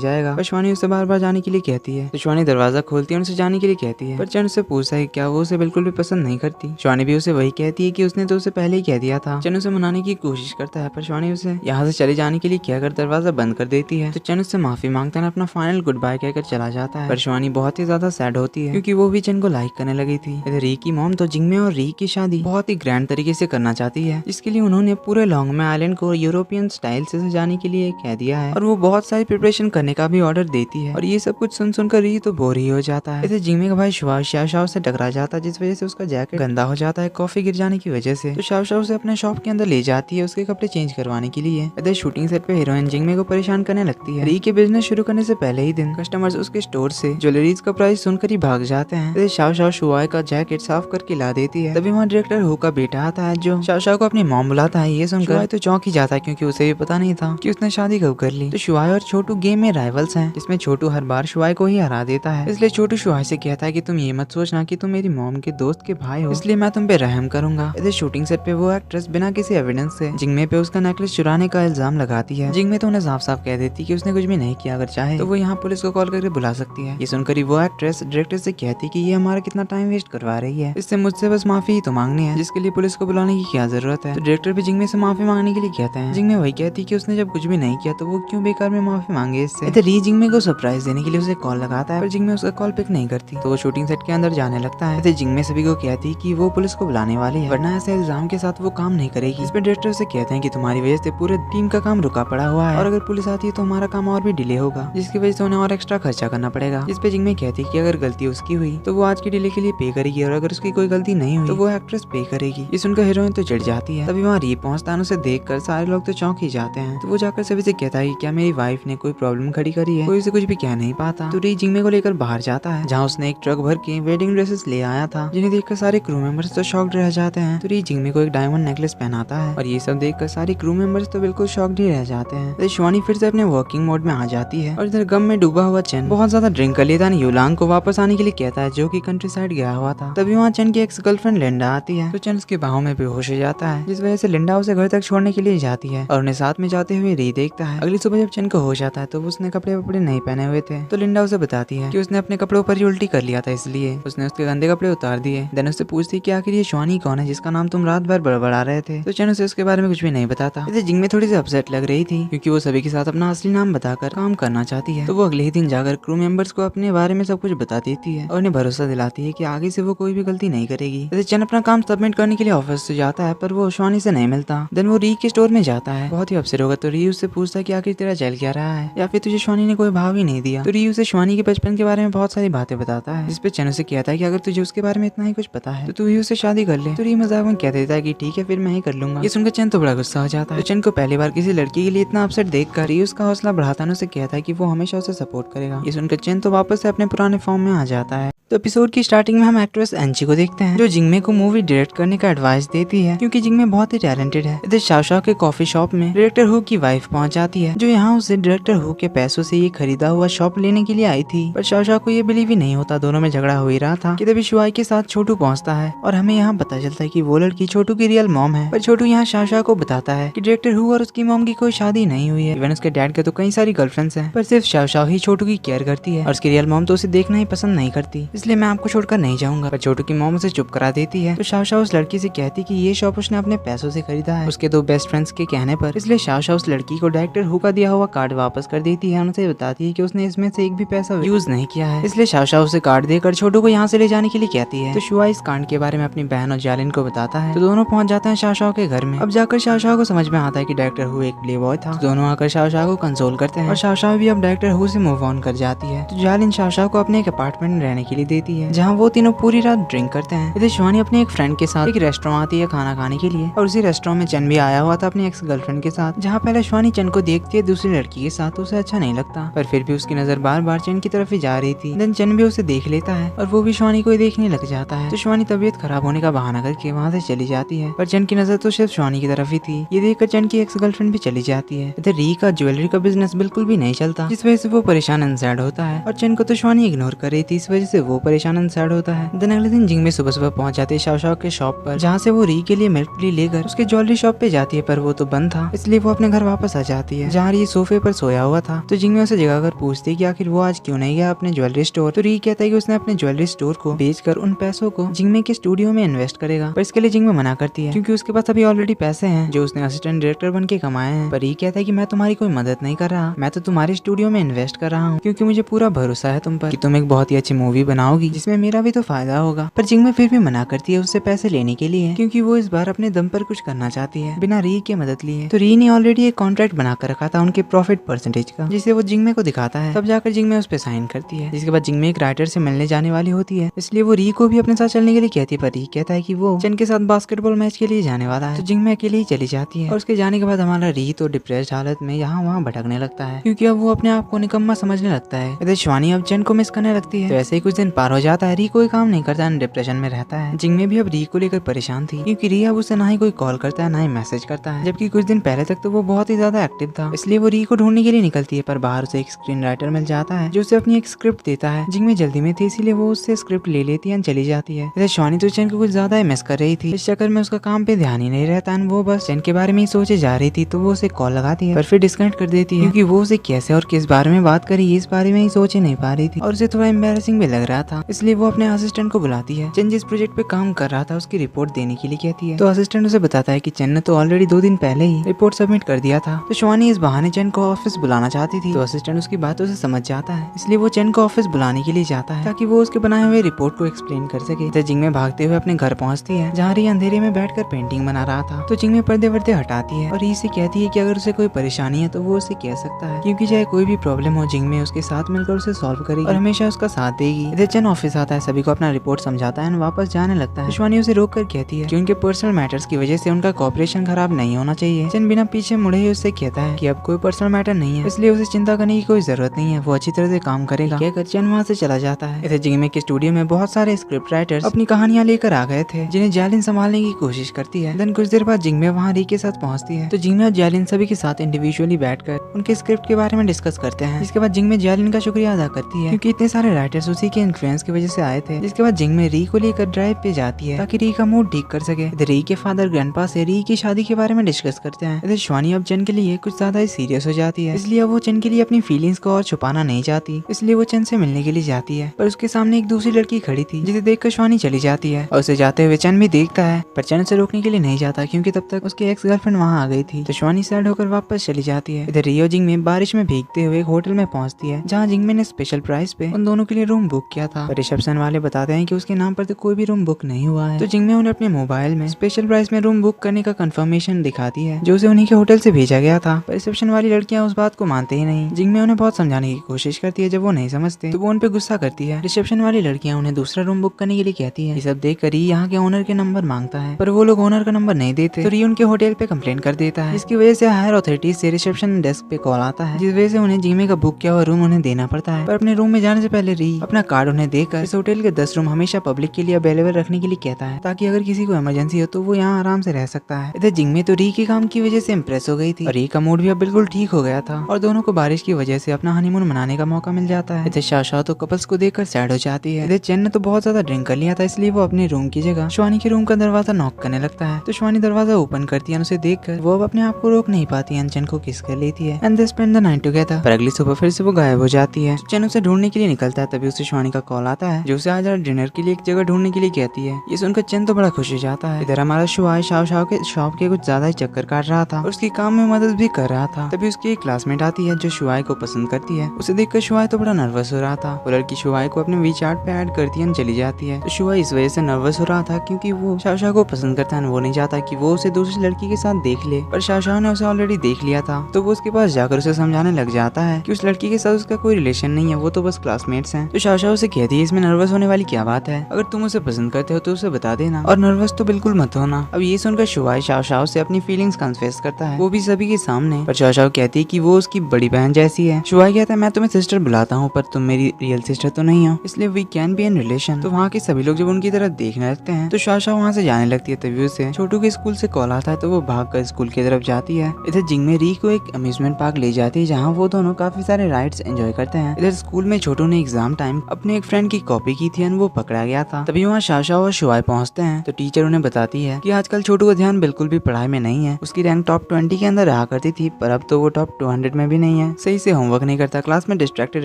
जाएगा, पर शिवानी उसे बार बार जाने के लिए कहती है। तो शिवानी दरवाजा खोलती है और उसे जाने के लिए कहती है, पर चेन उससे पूछता है क्या वो उसे बिल्कुल भी पसंद नहीं करती। शिवानी भी उसे वही कहती है कि उसने तो उसे पहले ही कह दिया था। चेन उसे मनाने की कोशिश करता है, पर शिवानी उसे यहाँ से चले जाने के लिए कहकर दरवाजा बंद कर देती है। तो चेन उससे माफी मांगता है, अपना फाइनल गुड बाय कहकर चला जाता है। पर शिवानी बहुत ही ज्यादा सैड होती है क्योंकि वो भी चेन को लाइक करने लगी थी। इधर री की मॉम तो जिंगमे और री की शादी बहुत ही ग्रैंड तरीके से करना चाहती है, जिसके लिए उन्होंने पूरे लॉन्गमे आइलैंड को यूरोपियन स्टाइल से सजाने के लिए कह दिया है और वो बहुत सारी प्रिपरेशन करने का भी ऑर्डर देती है। और ये सब कुछ सुन सुनकर री तो बोर ही हो जाता है। इधर जिंगमे का भाई शाओ से टकरा जाता है, जिस वजह से उसका जैकेट गंदा हो जाता है कॉफी गिर जाने की वजह से। तो शाओ उसे अपने शॉप के अंदर ले जाती है उसके कपड़े चेंज करवाने के लिए। इधर शूटिंग सेट पे हीरोइन जिंगमे को परेशान करने लगती है। री के बिजनेस शुरू करने से पहले ही दिन कस्टमर्स उसके स्टोर से ज्वेलरीज का प्राइस सुनकर ही भाग जाते हैं। इधर शाओ शुआई का जैकेट साफ करके ला देती है। तभी वहाँ डायरेक्टर हु का बेटा आता है जो शाओ को अपनी मॉम बुलाता है। ये सुनकर तो चौंक ही जाता है क्योंकि उसे भी पता नहीं था कि उसने शादी कब कर ली। तो शुआई और छोटू गेम में राइवल्स हैं, जिसमें छोटू हर बार शुआई को ही हरा देता है। इसलिए छोटू शुआई से कहता है कि तुम ये मत सोचना कि तुम मेरी मॉम के दोस्त के भाई हो, इसलिए मैं तुम पे रहम करूंगा। इधर शूटिंग सेट पे वो एक्ट्रेस बिना किसी एविडेंस से जिंगमे पे उसका नेकलेस चुराने का इल्जाम लगाती है। जिंगमे तो उन्हें साफ साफ कह देती कि उसने कुछ भी नहीं किया, अगर चाहे तो वो यहाँ पुलिस को कॉल करके बुला सकती है। ये सुनकर ही वो एक्ट्रेस डायरेक्टर से कहती कि ये हमारा कितना टाइम वेस्ट करवा रही है, इससे मुझसे बस माफी ही तो मांगनी है, जिसके लिए पुलिस को बुलाने की क्या जरूरत है। तो डायरेक्टर भी जिंगमे से माफी मांगने के लिए कहते हैं। जिंगमे वही कहती कि उसने जब कुछ भी नहीं किया तो वो क्यों बेकार में माफी मांगे इससे। इधर री जिंगमे को सरप्राइज देने के लिए उसे कॉल लगाता है, पर जिंगमे उसका कॉल पिक नहीं करती। तो वो शूटिंग सेट के अंदर जाने लगता है। इधर जिंगमे सभी को कहती कि वो पुलिस को बुलाने वाली है, वरना ऐसे इल्जाम के साथ वो काम नहीं करेगी। इस पे डायरेक्टर से कहते हैं कि तुम्हारी वजह से पूरे टीम का काम रुका पड़ा हुआ है और अगर पुलिस आती है तो हमारा काम और भी डिले होगा, जिसकी वजह से उन्हें और एक्स्ट्रा खर्चा करना पड़ेगा। इस पे जिंगमे कहती कि अगर गलती उसकी हुई तो वो आज की डिले के लिए पे करेगी और अगर उसकी कोई गलती नहीं हुई तो वो एक्ट्रेस पे करेगी। ये सुनकर हीरोइन तो चिढ़ जाती है। तभी वहाँ री पहुंचता है, उसे देखकर सारे लोग तो चौंक ही जाते हैं। तो वो जाकर सभी से कहता है कि क्या मेरी वाइफ ने कोई प्रॉब्लम खड़ी करी है, कोई उसे कुछ भी कह नहीं पाता। तो री जिंगमे को लेकर बाहर जाता है, जहाँ उसने एक ट्रक भर के वेडिंग ड्रेसेस ले आया था, जिन्हें देखकर सारे क्रू मेंबर्स तो शॉक्ड रह जाते हैं। तो री जिंगमे को एक डायमंड नेकलेस पहनाता है और ये सब देखकर सारे क्रू मेंबर्स तो बिल्कुल शॉक्ड ही रह जाते हैं। तो शिवानी फिर से अपने वर्किंग मोड में आ जाती है और इधर गम में डूबा हुआ चेन बहुत ज्यादा ड्रिंक कर लेता है। युलांग को वापस आने के लिए कहता है, जो कि कंट्री साइड गया हुआ था। तभी वहाँ चेन की एक्स गर्लफ्रेंड लिंडा आती है। तो चेन उसके बाहों में बेहोश हो जाता है, जिस वजह से लिंडा उसे घर तक छोड़ने के लिए जाती है और उन्हें साथ में जाते हुए री देखता है। अगली सुबह जब चेन को होश आता है तो उसने कपड़े वपड़े नहीं पहने हुए थे। तो लिंडा उसे बताती है कि उसने अपने कपड़ों पर ही उल्टी कर लिया था, इसलिए उसने उसके गंदे कपड़े उतार दिए। देन उससे पूछती कि आखिर ये शिवानी कौन है जिसका नाम तुम रात भर बड़बड़ा रहे थे। तो चेन उसे उसके बारे में कुछ भी नहीं बताता। इधर जिंगमे थोड़ी सी अपसेट लग रही थी क्योंकि वो सभी के साथ अपना असली नाम बताकर काम करना चाहती है। तो वो अगले ही दिन जाकर क्रू मेंबर्स को अपने बारे में सब कुछ बता देती है और उन्हें भरोसा दिलाती है कि आगे से वो कोई भी गलती नहीं करेगी। इधर चेन अपना काम सबमिट करने के लिए ऑफिस से जाता है, पर वो शिवानी से नहीं मिलता। देन वो री के स्टोर में जाता है, बहुत ही अपसेट होगा। तो री उससे पूछता है कि आखिर तेरा चल क्या रहा है, या फिर तुझे शिवानी ने कोई भाव ही नहीं दिया। तो री उसे शिवानी के बचपन के बारे में बहुत सारी बातें बताता है, जिसपे चेन उसे कहता है कि अगर तुझे उसके बारे में इतना ही कुछ पता है तो तू ही उससे शादी कर ले। तो री मजाक में कह देता है कि ठीक है फिर मैं ही कर लूंगा। ये सुनकर चेन तो बड़ा गुस्सा हो जाता है। तो चेन को पहली बार किसी लड़की के लिए इतना अपसेट देखकर री उसका हौसला बढ़ाता है, उसे कहता है कि वो हमेशा उसे सपोर्ट करेगा। ये सुनकर चेन तो वापस से अपने पुराने फॉर्म में आ जाता है। तो एपिसोड की स्टार्टिंग में हम एक्ट्रेस एंची को देखते हैं, जो जिंगमे को मूवी डायरेक्ट करने का एडवाइस देती है क्योंकि जिंगमे बहुत ही टैलेंटेड है। इधर शाओ के कॉफी शॉप में डायरेक्टर हु की वाइफ पहुंच जाती है, जो यहाँ उसे डायरेक्टर हु के पैसों से ये खरीदा हुआ शॉप लेने के लिए आई थी। पर शाओ को ये बिलीव ही नहीं होता, दोनों में झगड़ा हो ही रहा था कि तभी शुआई के साथ छोटू पहुंचता है और हमें यहाँ पता चलता है कि वो लड़की छोटू की रियल मॉम है। पर छोटू यहाँ शाओ को बताता है कि डायरेक्टर हु और उसकी मॉम की कोई शादी नहीं हुई है। इवन उसके डैड के तो कई सारी गर्लफ्रेंड्स हैं, पर सिर्फ शाओ ही छोटू की केयर करती है और उसकी रियल मॉम तो उसे देखना ही पसंद नहीं करती। इसलिए मैं आपको छोड़कर नहीं जाऊंगा। पर छोटू की मॉम उसे चुप करा देती है। तो शाओ शाओ उस लड़की से कहती कि ये शॉप उसने अपने पैसों से खरीदा है उसके 2 बेस्ट फ्रेंड्स के कहने पर। इसलिए शाओ शाओ उस लड़की को डायरेक्टर हु का दिया हुआ कार्ड वापस कर देती है। उनसे बताती है कि उसने इसमें से एक भी पैसा यूज नहीं किया है। इसलिए शाओ शाओ उसे कार्ड देकर छोटू को यहाँ से ले जाने के लिए कहती है। तो शुआ इस कांड के बारे में अपनी बहन और जालिन को बताता है। तो दोनों पहुंच जाते हैं शाओ शाओ के घर में। अब जाकर शाओ शाओ को समझ में आता है कि डायरेक्टर हु एक प्ले बॉय था। तो दोनों आकर शाओ शाओ को कंसोल करते हैं और शाओ शाओ भी अब डायरेक्टर हु से मूव ऑन कर जाती है। तो जालिन शाओ शाओ को अपने एक अपार्टमेंट में रहने के लिए देती है जहाँ वो तीनों पूरी रात ड्रिंक करते हैं। इधर शिवानी अपने एक फ्रेंड के साथ एक रेस्टोरेंट आती है खाना खाने के लिए और उसी रेस्टोरेंट में चन भी आया हुआ था अपनी एक्स गर्लफ्रेंड के साथ। जहाँ पहले शिवानी चन को देखती है दूसरी लड़की के साथ तो उसे अच्छा नहीं लगता, पर फिर भी उसकी नजर बार बार चन की तरफ ही जा रही थी। देन चन भी उसे देख लेता है और वो भी शिवानी को देखने लग जाता है। तो शिवानी तबीयत खराब होने का बहाना करके वहाँ से चली जाती है, पर चन की नजर तो सिर्फ शिवानी की तरफ ही थी। ये देखकर चन की एक्स गर्लफ्रेंड भी चली जाती है। इधर री का ज्वेलरी का बिजनेस बिल्कुल भी नहीं चलता, जिस वजह से वो परेशान एंड सैड होता है और चन को तो शिवानी इग्नोर कर रही थी, इस वजह से वो परेशान एंड सैड होता है। देन अगले दिन जिंग में सुबह सुबह पहुंच जाते हैं शाओ शाओ के शॉप पर, जहाँ से वो री के लिए मिल्क टी लेकर उसके ज्वेलरी शॉप पे जाती है, पर वो तो बंद था। इसलिए वो अपने घर वापस आ जाती है जहाँ री सोफे पर सोया हुआ था। तो जिंग में उसे जगा कर पूछती है कि आखिर वो आज क्यों नहीं गया अपने ज्वेलरी स्टोर। तो री कहता है कि उसने अपने ज्वेलरी स्टोर को बेचकर उन पैसों को जिंगमे के स्टूडियो में इन्वेस्ट करेगा, पर इसके लिए जिंगमे मना करती है क्योंकि उसके पास अभी ऑलरेडी पैसे हैं जो उसने असिस्टेंट डायरेक्टर बन के कमाए हैं। पर री कहता है कि मैं तुम्हारी कोई मदद नहीं कर रहा, मैं तो तुम्हारे स्टूडियो में इन्वेस्ट कर रहा हूँ क्योंकि मुझे पूरा भरोसा है तुम पर कि तुम एक बहुत ही अच्छी मूवी बनाओगी जिसमें मेरा भी तो फायदा होगा। पर जिंगमे फिर भी मना करती है उससे पैसे लेने के लिए क्योंकि वो इस बार अपने दम पर कुछ करना चाहती है बिना री की मदद लिए। तो री ने ऑलरेडी एक कॉन्ट्रैक्ट बना कर रखा था उनके प्रॉफिट परसेंटेज का, जिसे वो जिंगमे को दिखाता है। तब जाकर जिंगमे उस पर साइन करती है, जिसके बाद जिंगमे एक राइटर से मिलने जाने वाली होती है, इसलिए वो री को भी अपने साथ चलने के लिए कहती है। पर री कहता है कि वो चन के साथ बास्केटबॉल मैच के लिए जाने वाला है। तो जिंगमे अकेले ही चली जाती है और उसके जाने के बाद हमारा री तो डिप्रेस्ड हालत में यहाँ वहाँ भटकने लगता है क्योंकि अब वो अपने आप को निकम्मा समझने लगता है। इधर शिवानी अब चन को मिस करने लगती है। तो ऐसे ही कुछ दिन पार हो जाता है, री कोई काम नहीं करता, डिप्रेशन में रहता है। जिंगमे भी अब री को लेकर परेशान थी क्योंकि री अब उसे ना ही कोई कॉल करता है ना ही मैसेज करता है, जबकि कुछ दिन पहले तक तो वो बहुत ही ज्यादा एक्टिव था। इसलिए वो री को ढूंढने के लिए निकलती है, पर बाहर उसे एक स्क्रीन राइटर मिल जाता है जो उसे अपनी एक स्क्रिप्ट देता है। जिंगमे जल्दी में थी इसीलिए वो उससे स्क्रिप्ट ले लेती है, चली जाती है। इधर शिवानी तो चन को कुछ ज्यादा ही मिस कर रही थी, इस चक्कर में उसका काम पे ध्यान ही नहीं रहता, वो बस चन के बारे में ही सोचे जा रही थी। तो वो उसे कॉल लगाती है पर फिर डिस्कनेक्ट कर देती है क्योंकि वो उसे कैसे और किस बारे में बात करी इस बारे में ही सोच ही नहीं पा रही थी और उसे थोड़ा एम्बैरेसिंग भी लग रहा था। इसलिए वो अपने असिस्टेंट को बुलाती है। चन जिस प्रोजेक्ट पे काम कर रहा था उसकी रिपोर्ट देने के लिए कहती है। तो असिस्टेंट उसे बताता है कि चन ने तो ऑलरेडी 2 दिन पहले ही रिपोर्ट सबमिट कर दिया था। तो शिवानी इस बहाने चन को ऑफिस बुलाना चाहती थी। तो असिस्टेंट उसकी बातों से समझ जाता है, इसलिए वो चन को ऑफिस बुलाने के लिए जाता है ताकि वो उसके बनाए हुए रिपोर्ट को एक्सप्लेन कर सके। तो जिंगमे भागते हुए अपने घर पहुंचती है जहाँ री अंधेरे में बैठकर पेंटिंग बना रहा था। तो जिंगमे पर्दे वर्दे हटाती है और री से कहती है कि अगर उसे कोई परेशानी है तो वो उसे कह सकता है क्योंकि चाहे कोई भी प्रॉब्लम हो जिंगमे उसके साथ मिलकर उसे सॉल्व करेगी और हमेशा उसका साथ देगी। इधर चन ऑफिस आता है, सभी को अपना रिपोर्ट समझाता है, वापस जाने लगता है। शिवानी उसे रोक कर कहती है कि उनके पर्सनल मैटर्स की वजह से उनका कॉपरेशन खराब नहीं होना चाहिए। चन बिना पीछे मुड़े ही उससे कहता है कि अब कोई पर्सनल मैटर नहीं है, इसलिए उसे चिंता करने की कोई जरूरत नहीं है, वो अच्छी तरह से काम करेगा। कहकर चन वहाँ से चला जाता है। इधर जिंगमे के स्टूडियो में बहुत सारे स्क्रिप्ट राइटर्स अपनी कहानियां लेकर आ गए थे जिन्हें जालिन संभालने की कोशिश करती है। देन कुछ देर बाद जिंगमे वहाँ री के साथ पहुँचती है। तो जिंगमे और जालिन सभी के साथ इंडिविजुअली बैठकर उनके स्क्रिप्ट के बारे में डिस्कस करते हैं। इसके बाद जिंगमे जालिन का शुक्रिया अदा करती है क्योंकि इतने सारे राइटर्स उसी के इन्फ्लुएंस की वजह से आए थे। जिसके बाद जिंगमे री को लेकर ड्राइव पे जाती है ताकि री का मूड ठीक कर सके। इधर री के फादर ग्रैंडपा से री की शादी के बारे में डिस्कस करते हैं। इधर शिवानी अब चन के लिए कुछ ज्यादा ही सीरियस हो जाती है, इसलिए वो चन के लिए अपनी फीलिंग्स को और छुपाना नहीं चाहती, इसलिए वो चन से मिलने के लिए जाती है। पर उसके सामने एक दूसरी लड़की खड़ी थी जिसे देखकर शिवानी चली जाती है और उसे जाते हुए चन भी देखता है, पर चन उसे रोकने के लिए नहीं जाता क्योंकि तब तक उसकी एक्स गर्लफ्रेंड वहाँ आ गई थी। तो शिवानी सैड होकर वापस चली जाती है। इधर रियो जिंगमे बारिश में भीगते हुए एक होटल में पहुंचती है जहाँ जिंगमे ने स्पेशल प्राइस पे उन दोनों के लिए रूम बुक किया था, पर रिसेप्शन वाले बताते हैं कि उसके नाम पर तो कोई भी रूम बुक नहीं हुआ है। तो जिंगमे उन्हें अपने मोबाइल में स्पेशल प्राइस में रूम बुक करने का कंफर्मेशन दिखाती है जो उसे उन्हीं के होटल से भेजा गया था, पर रिसेप्शन वाली लड़कियां उस बात को मानते ही नहीं। जिंगमे उन्हें बहुत समझाने की कोशिश करती है, जब वो नहीं समझते तो वो उन पे गुस्सा करती है। रिसेप्शन वाली लड़कियां उन्हें दूसरा रूम बुक करने के लिए कहती है। ये सब देख कर यहाँ के ओनर के नंबर मांगता है, पर वो लोग ओनर का नंबर नहीं देते। तो री उनके होटल पे कंप्लेन कर देता है, इसकी वजह से हायर अथॉरिटीज से रिसेप्शन डेस्क पे कॉल आता है, जिस वजह से उन्हें जिंगमे का बुक किया हुआ रूम उन्हें देना पड़ता है। पर अपने रूम में जाने से पहले री अपना कार्ड उन्हें देकर इस होटल के 10 रूम हमेशा पब्लिक के लिए अवेलेबल रखने के लिए कहता है, ताकि अगर किसी को इमरजेंसी हो तो वो यहाँ आराम से रह सकता है। इधर जिंगमे तो री के काम की वजह से इम्प्रेस हो गई थी और री का मूड भी अब बिल्कुल ठीक हो गया था और दोनों को बारिश की वजह से अपना हनीमून मनाने का मौका मिल जाता है। इधर शाशा तो कपल्स को देखकर सैड हो जाती है। इधर चन ने तो बहुत ज्यादा ड्रिंक कर लिया था, इसलिए वो अपने रूम की जगह शिवानी के रूम का दरवाजा नॉक करने लगता है। तो शिवानी दरवाजा ओपन करती है, उसे देखकर वो अब अपने आप को रोक नहीं पाती है, चन को किस कर लेती है and they spend the night together. पर अगली सुबह फिर से वो गायब हो जाती है। चन उसे ढूंढने के लिए निकलता है, तभी उसे शिवानी का कॉल आता है जो उसे आज डिनर के लिए एक जगह ढूंढने के लिए कहती है। ये सुनकर चेन तो बड़ा खुश हो जाता है। इधर हमारा शुआई शाओ शाओ के शॉप के कुछ ज्यादा ही चक्कर काट रहा था और उसके काम में मदद भी कर रहा था। तभी उसकी एक क्लासमेट आती है जो शुआई को पसंद करती है। उसे देखकर शुआई तो बड़ा नर्वस हो रहा था। वो लड़की शुआई को अपने वीचार्ट पे ऐड करती है, चली जाती है। तो शुआई इस वजह से नर्वस हो रहा था क्योंकि वो शाओ शाओ को पसंद करता है। वो नहीं चाहता कि वो उसे दूसरी लड़की के साथ देख ले, पर शाओ शाओ ने उसे ऑलरेडी देख लिया था। तो वो उसके पास जाकर उसे समझाने लग जाता है कि उस लड़की के साथ उसका कोई रिलेशन नहीं है, वो तो बस क्लासमेट्स हैं। तो शाओ शाओ उसे कहती है इसमें नर्वस होने वाली क्या बात है, अगर तुम उसे पसंद करते हो तो उसे बता देना और नर्वस तो बिल्कुल मत होना। अब ये सुनकर शुआई शाओ शाओ से अपनी फीलिंग्स कन्फेस करता है, वो भी सभी के सामने। पर शाओ शाओ कहती है कि वो उसकी बड़ी बहन जैसी है। शुआई कहता है मैं तुम्हें सिस्टर बुलाता हूँ पर तुम मेरी रियल सिस्टर तो नहीं हो, इसलिए we can be in relation. तो वहाँ के सभी लोग जब उनकी तरफ देखने लगते हैं तो शाओ शाओ वहाँ से जाने लगती है। तभी उसे छोटू के स्कूल से कॉल आता है तो वो भागकर स्कूल की तरफ जाती है। इधर जिंगमे री को एक अम्यूजमेंट पार्क ले जाती है जहाँ वो दोनों काफी सारे राइड्स एंजॉय करते हैं। इधर स्कूल में छोटू ने एग्जाम टाइम अपने एक फ्रेंड की कॉपी की थी और वो पकड़ा गया था। तभी वहाँ शाओ शाओ और शुआई पहुँचते हैं तो टीचर उन्हें बताती है कि आजकल छोटू का ध्यान बिल्कुल भी पढ़ाई में नहीं है। उसकी रैंक टॉप 20 के अंदर रहा करती थी पर अब तो वो टॉप 200 में भी नहीं है। सही से होमवर्क नहीं करता, क्लास में डिस्ट्रैक्टेड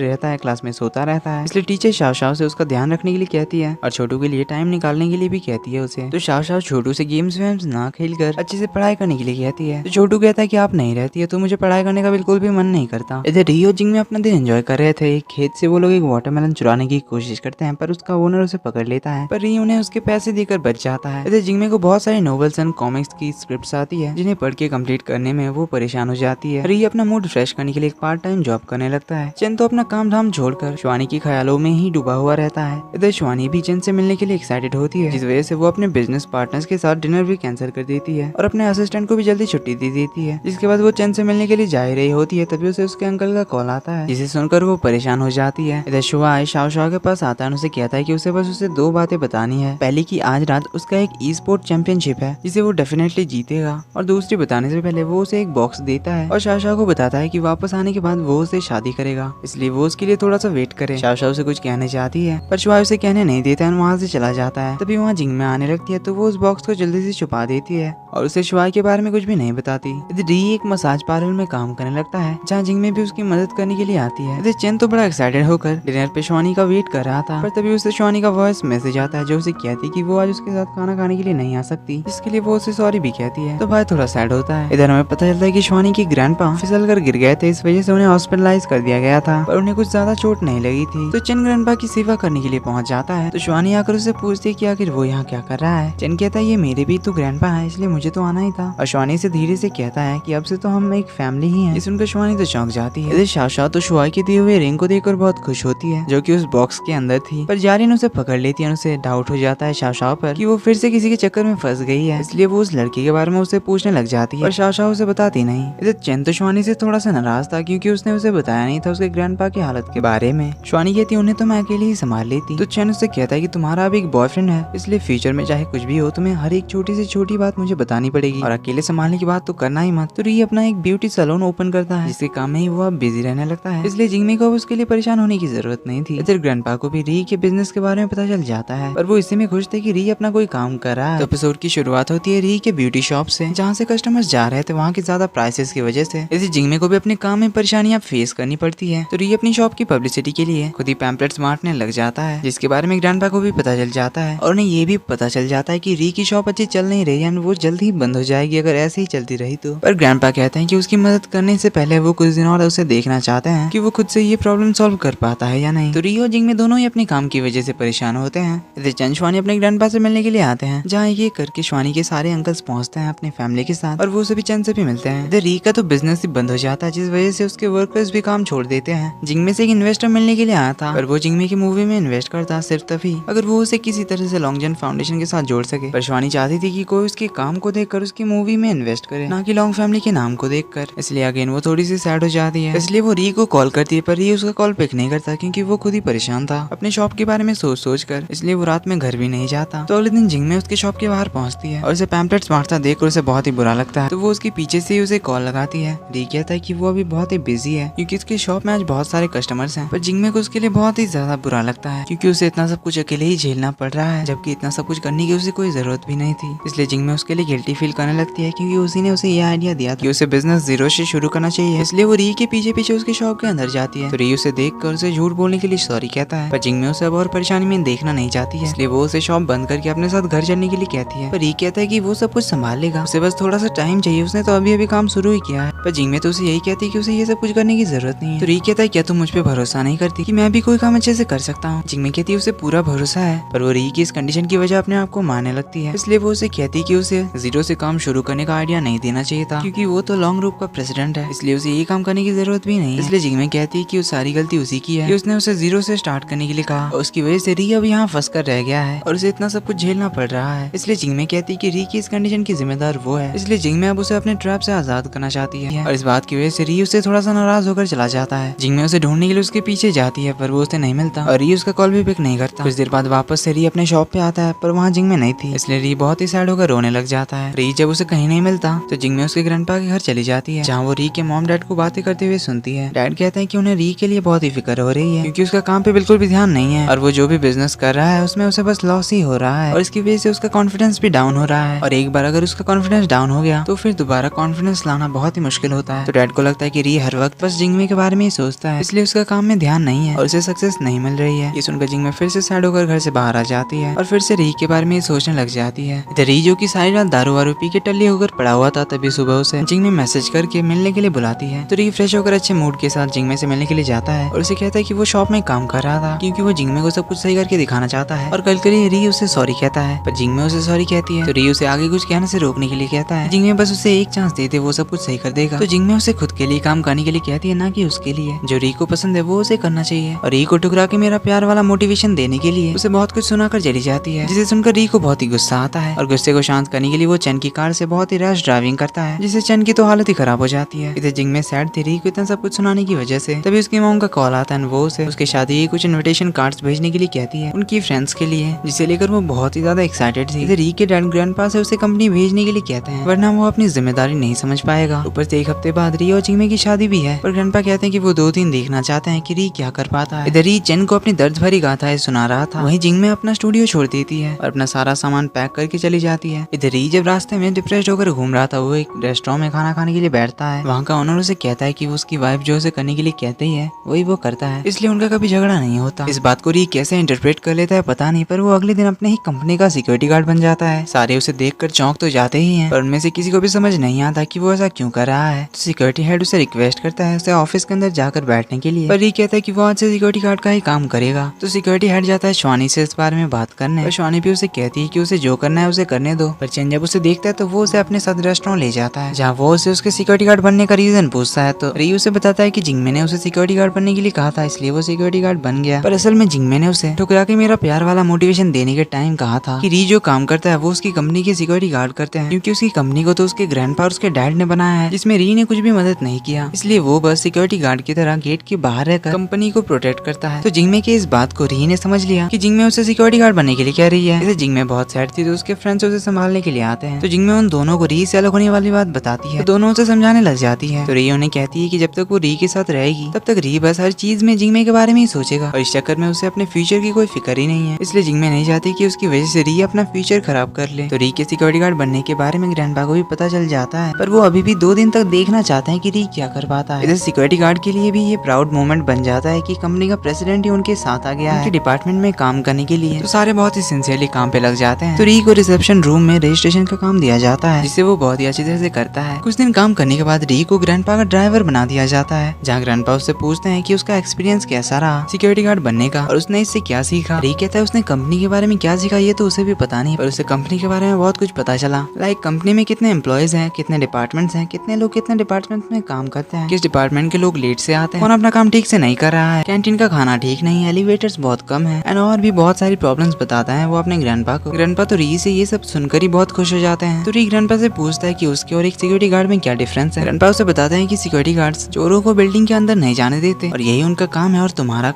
रहता है, क्लास में सोता रहता है। इसलिए टीचर शाओ शाओ से उसका ध्यान रखने के लिए कहती है और छोटू के लिए टाइम निकालने के लिए भी कहती है उसे। तो शाओ शाओ छोटू से गेम्स वेम्स ना खेलकर अच्छे से पढ़ाई करने के लिए कहती है। तो छोटू कहता है कि आप नहीं रहती है तो मुझे पढ़ाई करने का बिल्कुल भी मन नहीं करता। इधर री और जिंगमे अपना दिन एंजॉय कर रहे थे। एक खेत से वो लोग एक वाटरमेलन चुराने की कोशिश करते हैं पर उसका ओनर उसे पकड़ लेता है, पर री उन्हें उसके पैसे देकर बच जाता है। इधर जिंगमे को बहुत सारी नॉवेल्स एंड कॉमिक्स की स्क्रिप्ट्स आती है जिन्हें पढ़ के कंप्लीट करने में वो परेशान हो जाती है। री अपना मूड फ्रेश करने के लिए एक पार्ट टाइम जॉब करने लगता है। चेन तो अपना काम धाम छोड़कर श्वानी की ख्यालों में ही डूबा हुआ रहता है। इधर श्वानी भी चेन से मिलने के लिए एक्साइटेड होती है जिस वजह से वो अपने बिजनेस पार्टनर्स के साथ डिनर भी कैंसिल कर देती है और अपने असिस्टेंट को भी जल्दी छुट्टी दे देती है। जिसके बाद वो चेन से मिलने के लिए जा ही रही होती है तभी उसे उसके अंकल का कॉल आता है जिसे सुनकर वो परेशान हो जाती है। इधर शुआई शाओ शाओ के पास आता है और उसे कहता है कि उसे बस उसे दो बातें बतानी है। पहली कि आज रात उसका एक ई स्पोर्ट चैंपियनशिप है जिसे वो डेफिनेटली जीतेगा, और दूसरी बताने से पहले वो उसे एक बॉक्स देता है और शाओ शाओ को बताता है कि वापस आने के बाद वो उसे शादी करेगा, इसलिए वो उसके लिए थोड़ा सा वेट करे। शाओ शाओ उसे कुछ कहने चाहती है पर शुआई उसे कहने नहीं देता है और वहाँ से चला जाता है। तभी वहाँ जिंगमे आने लगती है तो वो उस बॉक्स को जल्दी से छुपा देती है और उसे शुआई के बारे में कुछ भी नहीं बताती। इधर री एक मसाज पार्लर में काम करने लगता है जहाँ जिंगमे भी उसकी मदद करने के लिए आती है। इधर चेन तो बड़ा एक्साइटेड होकर डिनर पे श्वानी का वेट कर रहा था पर तभी उसे श्वानी का वॉइस मैसेज आता है जो उसे कहती है कि वो आज उसके साथ खाना खाने के लिए नहीं आ सकती, जिसके लिए वो उसे सॉरी भी कहती है। तो भाई थोड़ा सैड होता है। इधर हमें पता चलता है कि श्वानी की ग्रैंडपा फिसल कर गिर गए थे, इस वजह से उन्हें हॉस्पिटलाइज कर दिया गया था पर उन्हें कुछ ज्यादा चोट नहीं लगी थी। तो चेन ग्रैंडपा की सेवा करने के लिए पहुंच जाता है तो श्वानी आकर उसे पूछती है कि आखिर वो यहाँ क्या कर रहा है। चेन कहता है ये मेरे भी तो ग्रैंडपा है इसलिए मुझे तो आना ही था, और श्वानी से धीरे से कहता है कि अब से तो हम एक फैमिली ही हैं। सुनकर श्वानी तो चौंक जाती है। इधर शाओ शाओ तो शुआई के दिए हुए रिंग को देखकर बहुत खुश होती है जो कि उस बॉक्स के अंदर थी, पर जारिन उसे पकड़ लेती है और उसे डाउट हो जाता है शाओ शाओ पर कि वो फिर से किसी के चक्कर में फंस गई है, इसलिए वो उस लड़की के बारे में उसे पूछने लग जाती है पर शाओ शाओ उसे बताती नहीं। इधर चेन तो श्वानी से थोड़ा सा नाराज था क्योंकि उसने उसे बताया नहीं था उसके ग्रैंडपा की हालत के बारे में। श्वानी कहती है उन्हें तो मैं अकेले ही संभाल लेती। तो चेन उससे कहता है कि तुम्हारा अब एक बॉयफ्रेंड है, इसलिए फ्यूचर में चाहे कुछ भी हो तुम्हें हर एक छोटी से छोटी बात मुझे बतानी पड़ेगी और अकेले संभालने की बात तो करना ही मत। तो री अपना एक ब्यूटी सैलून ओपन करता है जिसके काम में ही वो अब बिजी रहने लगता है, इसलिए जिंगमे को अब उसके लिए परेशान होने की जरूरत नहीं थी। इधर ग्रैंडपा को भी री के बिजनेस के बारे में पता चल जाता है पर वो इसी में खुश थे कि री अपना कोई काम कर रहा है। तो एपिसोड की शुरुआत होती है री के ब्यूटी शॉप से जहाँ से कस्टमर्स जा रहे थे वहाँ की ज्यादा प्राइसेस की वजह से। इसी जिंगमे को भी अपने काम में परेशानियां फेस करनी पड़ती है तो री अपनी शॉप की पब्लिसिटी के लिए खुद ही पैम्पलेट्स बांटने लग जाता है जिसके बारे में ग्रैंडपा को भी पता चल जाता है और उन्हें ये भी पता चल जाता है कि री की शॉप अच्छी चल नहीं रही है, वो जल्द ही बंद हो जाएगी अगर ऐसे ही चलती रही तो। पर ग्रैंडपा कहते हैं कि उसकी मदद करने से पहले वो कुछ दिन और उसे देखना चाहते हैं कि वो खुद से ये प्रॉब्लम सॉल्व कर पाता है या नहीं। तो री और जिंगमे दोनों ही अपने काम की वजह से परेशान होते हैं। इधर चंद श्वानी अपने ग्रैंडपा से मिलने के लिए आते हैं जहाँ ये करके श्वानी के सारे अंकल्स पहुंचते हैं अपनी फैमिली के साथ और वो सभी चंद से भी मिलते हैं। इधर री का तो बिजनेस ही बंद हो जाता है जिस वजह से उसके वर्कर्स भी काम छोड़ देते हैं। जिंगमे से एक इन्वेस्टर मिलने के लिए आया था पर वो जिंगमे की मूवी में इन्वेस्ट करता सिर्फ तभी अगर वो उसे किसी तरह से लॉन्ग जन फाउंडेशन के साथ जोड़ सके। पर श्वानी चाहती थी कि कोई उसके काम को देखकर उसकी मूवी में इन्वेस्ट करे, ना कि लॉन्ग फैमिली के नाम को देखकर। इसलिए अगेन वो थोड़ी सी सैड हो जाती है, इसलिए वो री को कॉल करती है पर री उसका कॉल पिक नहीं करता क्योंकि वो खुद ही परेशान था अपने शॉप के बारे में सोच कर, इसलिए वो रात में घर भी नहीं जाता। तो अगले दिन जिंगमे उसके शॉप के बाहर पहुंचती है और उसे पैम्पलेट्स बांटता देखकर उसे बहुत ही बुरा लगता है। तो वो उसके पीछे से ही उसे कॉल लगाती है। री कहता है कि वो अभी बहुत ही बिजी है क्योंकि उसके शॉप में आज बहुत सारे कस्टमर्स हैं, पर जिंगमे को उसके लिए बहुत ही ज्यादा बुरा लगता है क्योंकि उसे इतना सब कुछ अकेले ही झेलना पड़ रहा है जबकि इतना सब कुछ करने की उसे कोई जरूरत भी नहीं थी। इसलिए जिंगमे उसके लिए गिल्टी फील करने लगती है क्योंकि उसी ने उसे ये आइडिया दिया कि उसे बिजनेस जीरो से शुरू करना चाहिए। इसलिए वो री के पीछे पीछे उसके शॉप के अंदर जाती है तो री उसे देखकर उसे झूठ बोलने के लिए सॉरी कहता कहता है, पर जिंगमे उसे अब और परेशानी में देखना नहीं चाहती है, इसलिए वो उसे शॉप बंद करके अपने साथ घर चलने के लिए कहती है। पर री कहता है कि वो सब कुछ संभाल लेगा, उसे बस थोड़ा सा टाइम चाहिए, उसने तो अभी अभी काम शुरू ही किया है। पर जिंगमे तो उसे यही कहती है कि उसे ये सब कुछ करने की जरूरत नहीं है। तो री कहता है क्या तुम मुझ पे भरोसा नहीं करती कि मैं भी कोई काम अच्छे से कर सकता हूँ। जिंगमे कहती है उसे पूरा भरोसा है, पर वो री की इस कंडीशन की वजह अपने आप को मानने लगती है, इसलिए वो उसे कहती है कि उसे जीरो से काम शुरू करने का आइडिया नहीं देना चाहिए था, क्योंकि वो तो लॉन्ग रूप का प्रेसिडेंट है, इसलिए उसे ये काम करने की जरूरत भी नहीं है। इसलिए जिंगमे कहती है कि उस सारी गलती उसी की है कि उसने उसे जीरो से स्टार्ट करने के लिए कहा, और उसकी वजह से री अब यहाँ फंस कर रह गया है और उसे इतना सब कुछ झेलना पड़ रहा है। इसलिए जिंगमे कहती है कि री की इस कंडीशन की जिम्मेदार वो है, इसलिए जिंगमे अब उसे अपने ट्रैप से आजाद करना चाहती है, और इस बात की वजह से री उससे थोड़ा सा नाराज होकर चला जाता है। जिंगमे उसे ढूंढने के लिए उसके पीछे जाती है, पर वो उसे नहीं मिलता और री उसका कॉल भी पिक नहीं करता। कुछ देर बाद वापस से री अपने शॉप पे आता है, पर वहाँ जिंगमे नहीं थी, इसलिए री बहुत ही सैड होकर रोने लग जाता है। री जब उसे कहीं नहीं मिलता तो जिंगमे उसके ग्रैंडपा के घर चली जाती है, जहाँ वो री के मॉम डैड को बातें करते हुए सुनती है। डैड कहते हैं कि उन्हें री के लिए बहुत ही फिक्र हो रही है, क्योंकि उसका काम पे बिल्कुल भी ध्यान नहीं है और वो जो भी बिजनेस कर रहा है उसमें उसे बस लॉस ही हो रहा है, और इसकी वजह से उसका कॉन्फिडेंस भी डाउन हो रहा है, और एक बार अगर उसका कॉन्फिडेंस डाउन हो गया तो फिर दोबारा कॉन्फिडेंस लाना बहुत ही मुश्किल होता है। तो डैड को लगता है कि री हर वक्त बस जिंगमे के बारे में ही सोचता है, इसलिए उसका काम में ध्यान नहीं है और उसे सक्सेस नहीं मिल रही है। ये सुनकर जिंगमे फिर से सैड होकर घर से बाहर आ जाती है और फिर से री के बारे में सोचने लग जाती है। इधर री जो की सारी रात दारू वारू पी के टल्ली होकर पड़ा हुआ था, तभी सुबह उसे जिंगमे मैसेज करके मिलने के लिए बुलाती है। तो री फ्रेश होकर अच्छे मूड के साथ जिंगमे से मिलने के लिए जाता है और उसे कहता है कि वो शॉप में काम कर रहा था, क्योंकि वो जिंगमे को सब कुछ सही करके दिखाना चाहता है, और कल के लिए री उसे सॉरी कहता है, पर जिंगमे उसे सॉरी कहती है। तो री उसे आगे कुछ कहने से रोकने के लिए कहता है, जिंगमे बस उसे एक चांस दे दे, वो सब कुछ सही कर देगा। तो जिंगमे उसे खुद के लिए काम करने के लिए कहती है, ना कि उसके लिए। जो री को पसंद है वो उसे करना चाहिए, और री को टुकरा के मेरा प्यार वाला मोटिवेशन देने के लिए उसे बहुत कुछ सुनाकर चली जाती है, जिसे सुनकर री को बहुत ही गुस्सा आता है, और गुस्से को शांत करने के लिए वो चन की कार से बहुत ही रैश ड्राइविंग करता है, जिससे चन की तो हालत ही खराब हो जाती है। इधर जिंगमे सैड थी री को इतना सब कुछ सुनाने की वजह से। तभी उसकी मॉम का कॉल आता है, वो उसे उसके शादी के कुछ इन्विटेशन कार्ड्स भेजने के लिए कहती है उनकी फ्रेंड्स के लिए, जिसे लेकर वो बहुत ही ज्यादा एक्साइटेड थी। इधर री के डैड ग्रैंडपा से उसे कंपनी भेजने के लिए कहते हैं, वरना वो अपनी जिम्मेदारी नहीं समझ पाएगा। ऊपर से एक हफ्ते बाद री और जिंगमे की शादी भी है, पर ग्रैंडपा कहते हैं कि वो 2 दिन देखना चाहते हैं कि री क्या कर पाता है। इधर री चन को अपनी दर्द भरी गाथाएं सुना रहा था, वहीं जिंगमे अपना स्टूडियो छोड़ देती है और अपना सारा सामान पैक करके चली जाती है। इधर री जब रास्ते में डिप्रेस्ड होकर घूम रहा था, वो एक रेस्टोरेंट में खाना खाने के लिए बैठता है। वहाँ का ओनर उसे कहता है कि वो उसकी वाइफ जो उसे करने के लिए कहती है वही वो करता है, इसलिए उनका कभी झगड़ा नहीं होता। इस बात को री कैसे इंटरप्रेट कर लेता है पता नहीं, पर वो अगले दिन अपने ही कंपनी का सिक्योरिटी गार्ड बन जाता है। सारे उसे देखकर चौंक तो जाते ही हैं, पर उनमें से किसी को भी समझ नहीं आता कि वो ऐसा क्यों कर रहा है। तो सिक्योरिटी हेड उसे रिक्वेस्ट करता है उसे ऑफिस के अंदर जाकर बैठने के लिए, पर री कहता है कि वो आज से सिक्योरिटी गार्ड का ही काम करेगा। तो सिक्योरिटी हेड जाता है श्वानी से इस बारे में बात करने, और श्वानी भी उसे कहती है कि उसे जो करना है उसे करने दो। पर चैन जब उसे देखता है तो वो उसे अपने साथ रेस्टोरेंट ले जाता है, जहाँ वो उसे उसके सिक्योरिटी गार्ड बनने का रीजन पूछता है। तो री उसे बताता है कि जिंगमे ने उसे सिक्योरिटी गार्ड बनने के लिए कहा था, इसलिए वो सिक्योरिटी गार्ड बन गया। पर असल में जिंगमे ने उसे ठुकरा के मेरा प्यार वाला मोटिवेशन देने के टाइम कहा था कि री जो काम करता है वो उसकी कंपनी के सिक्योरिटी गार्ड करते हैं, क्योंकि उसकी कंपनी को तो उसके ग्रैंडपा और उसके डैड ने बनाया है, जिसमें री ने कुछ भी मदद नहीं किया, इसलिए वो बस सिक्योरिटी गार्ड की तरह गेट के बाहर रहकर कंपनी को प्रोटेक्ट करता है। तो जिंगमे की इस बात को री ने समझ लिया कि जिंगमे उसे सिक्योरिटी गार्ड बनने के लिए कह रही है। इसे जिंगमे बहुत सैड थी, तो उसके फ्रेंड्स उसे संभालने के लिए आते हैं। तो जिंगमे उन दोनों को री से अलग होने वाली बात बताती है, तो दोनों उसे समझाने लग जाती है। तो री उन्हें कहती है कि जब तक वो री के साथ रहेगी तब तक री बस हर चीज में जिंगमे के बारे में ही सोचेगा, और इस चक्कर में उसे अपने फ्यूचर की कोई फिक्र ही नहीं है, इसलिए जिंगमे नहीं चाहती कि उसकी वजह से री अपना फ्यूचर खराब कर ले। तो री के सिक्योरिटी गार्ड बनने के बारे में ग्रैंडपा को भी पता चल जाता है, पर वो अभी भी 2 दिन तक देखना चाहते हैं कि री क्या कर पाता है। इधर सिक्योरिटी गार्ड के लिए भी ये प्राउड मोमेंट बन जाता है कि कंपनी का प्रेसिडेंट ही उनके साथ आ गया है डिपार्टमेंट में काम करने के लिए। तो सारे बहुत ही सिंसियरली काम पे लग जाते हैं। तो री को रिसेप्शन रूम में रजिस्ट्रेशन का काम दिया जाता है, जिसे वो बहुत ही अच्छी तरह से करता है। कुछ दिन काम करने के बाद री को ग्रैंडपा का ड्राइवर बना दिया जाता है, जहाँ ग्रैंडपा उससे पूछते हैं कि उसका एक्सपीरियंस कैसा रहा सिक्योरिटी गार्ड बनने का, और उसने इससे क्या सीखा। री कहता है उसने कंपनी के बारे में क्या सीखा ये तो उसे भी पता नहीं, पर उसे कंपनी के बारे में बहुत कुछ पता चला। लाइक कंपनी में कितने एम्प्लॉयज हैं, कितने डिपार्टमेंट्स हैं, कितने लोग कितने डिपार्टमेंट में काम करते हैं, किस डिपार्टमेंट के लोग लेट से आते हैं, कौन अपना काम ठीक से नहीं कर रहा है, कैंटीन का खाना ठीक नहीं है, एलिवेटर्स बहुत कम है, एंड और भी बहुत सारी प्रॉब्लम्स बताता है वो अपने ग्रैंडपा को। ग्रैंडपा तो री से ये सब सुनकर ही बहुत खुश हो जाते हैं। तो री ग्रैंडपा से पूछता है कि उसके और एक सिक्योरिटी गार्ड में क्या डिफरेंस है। ग्रैंडपा उसे बताते हैं कि सिक्योरिटी गार्ड्स चोरों को बिल्डिंग के अंदर नहीं जाने देते, और यही उनका काम है, और तुम्हारा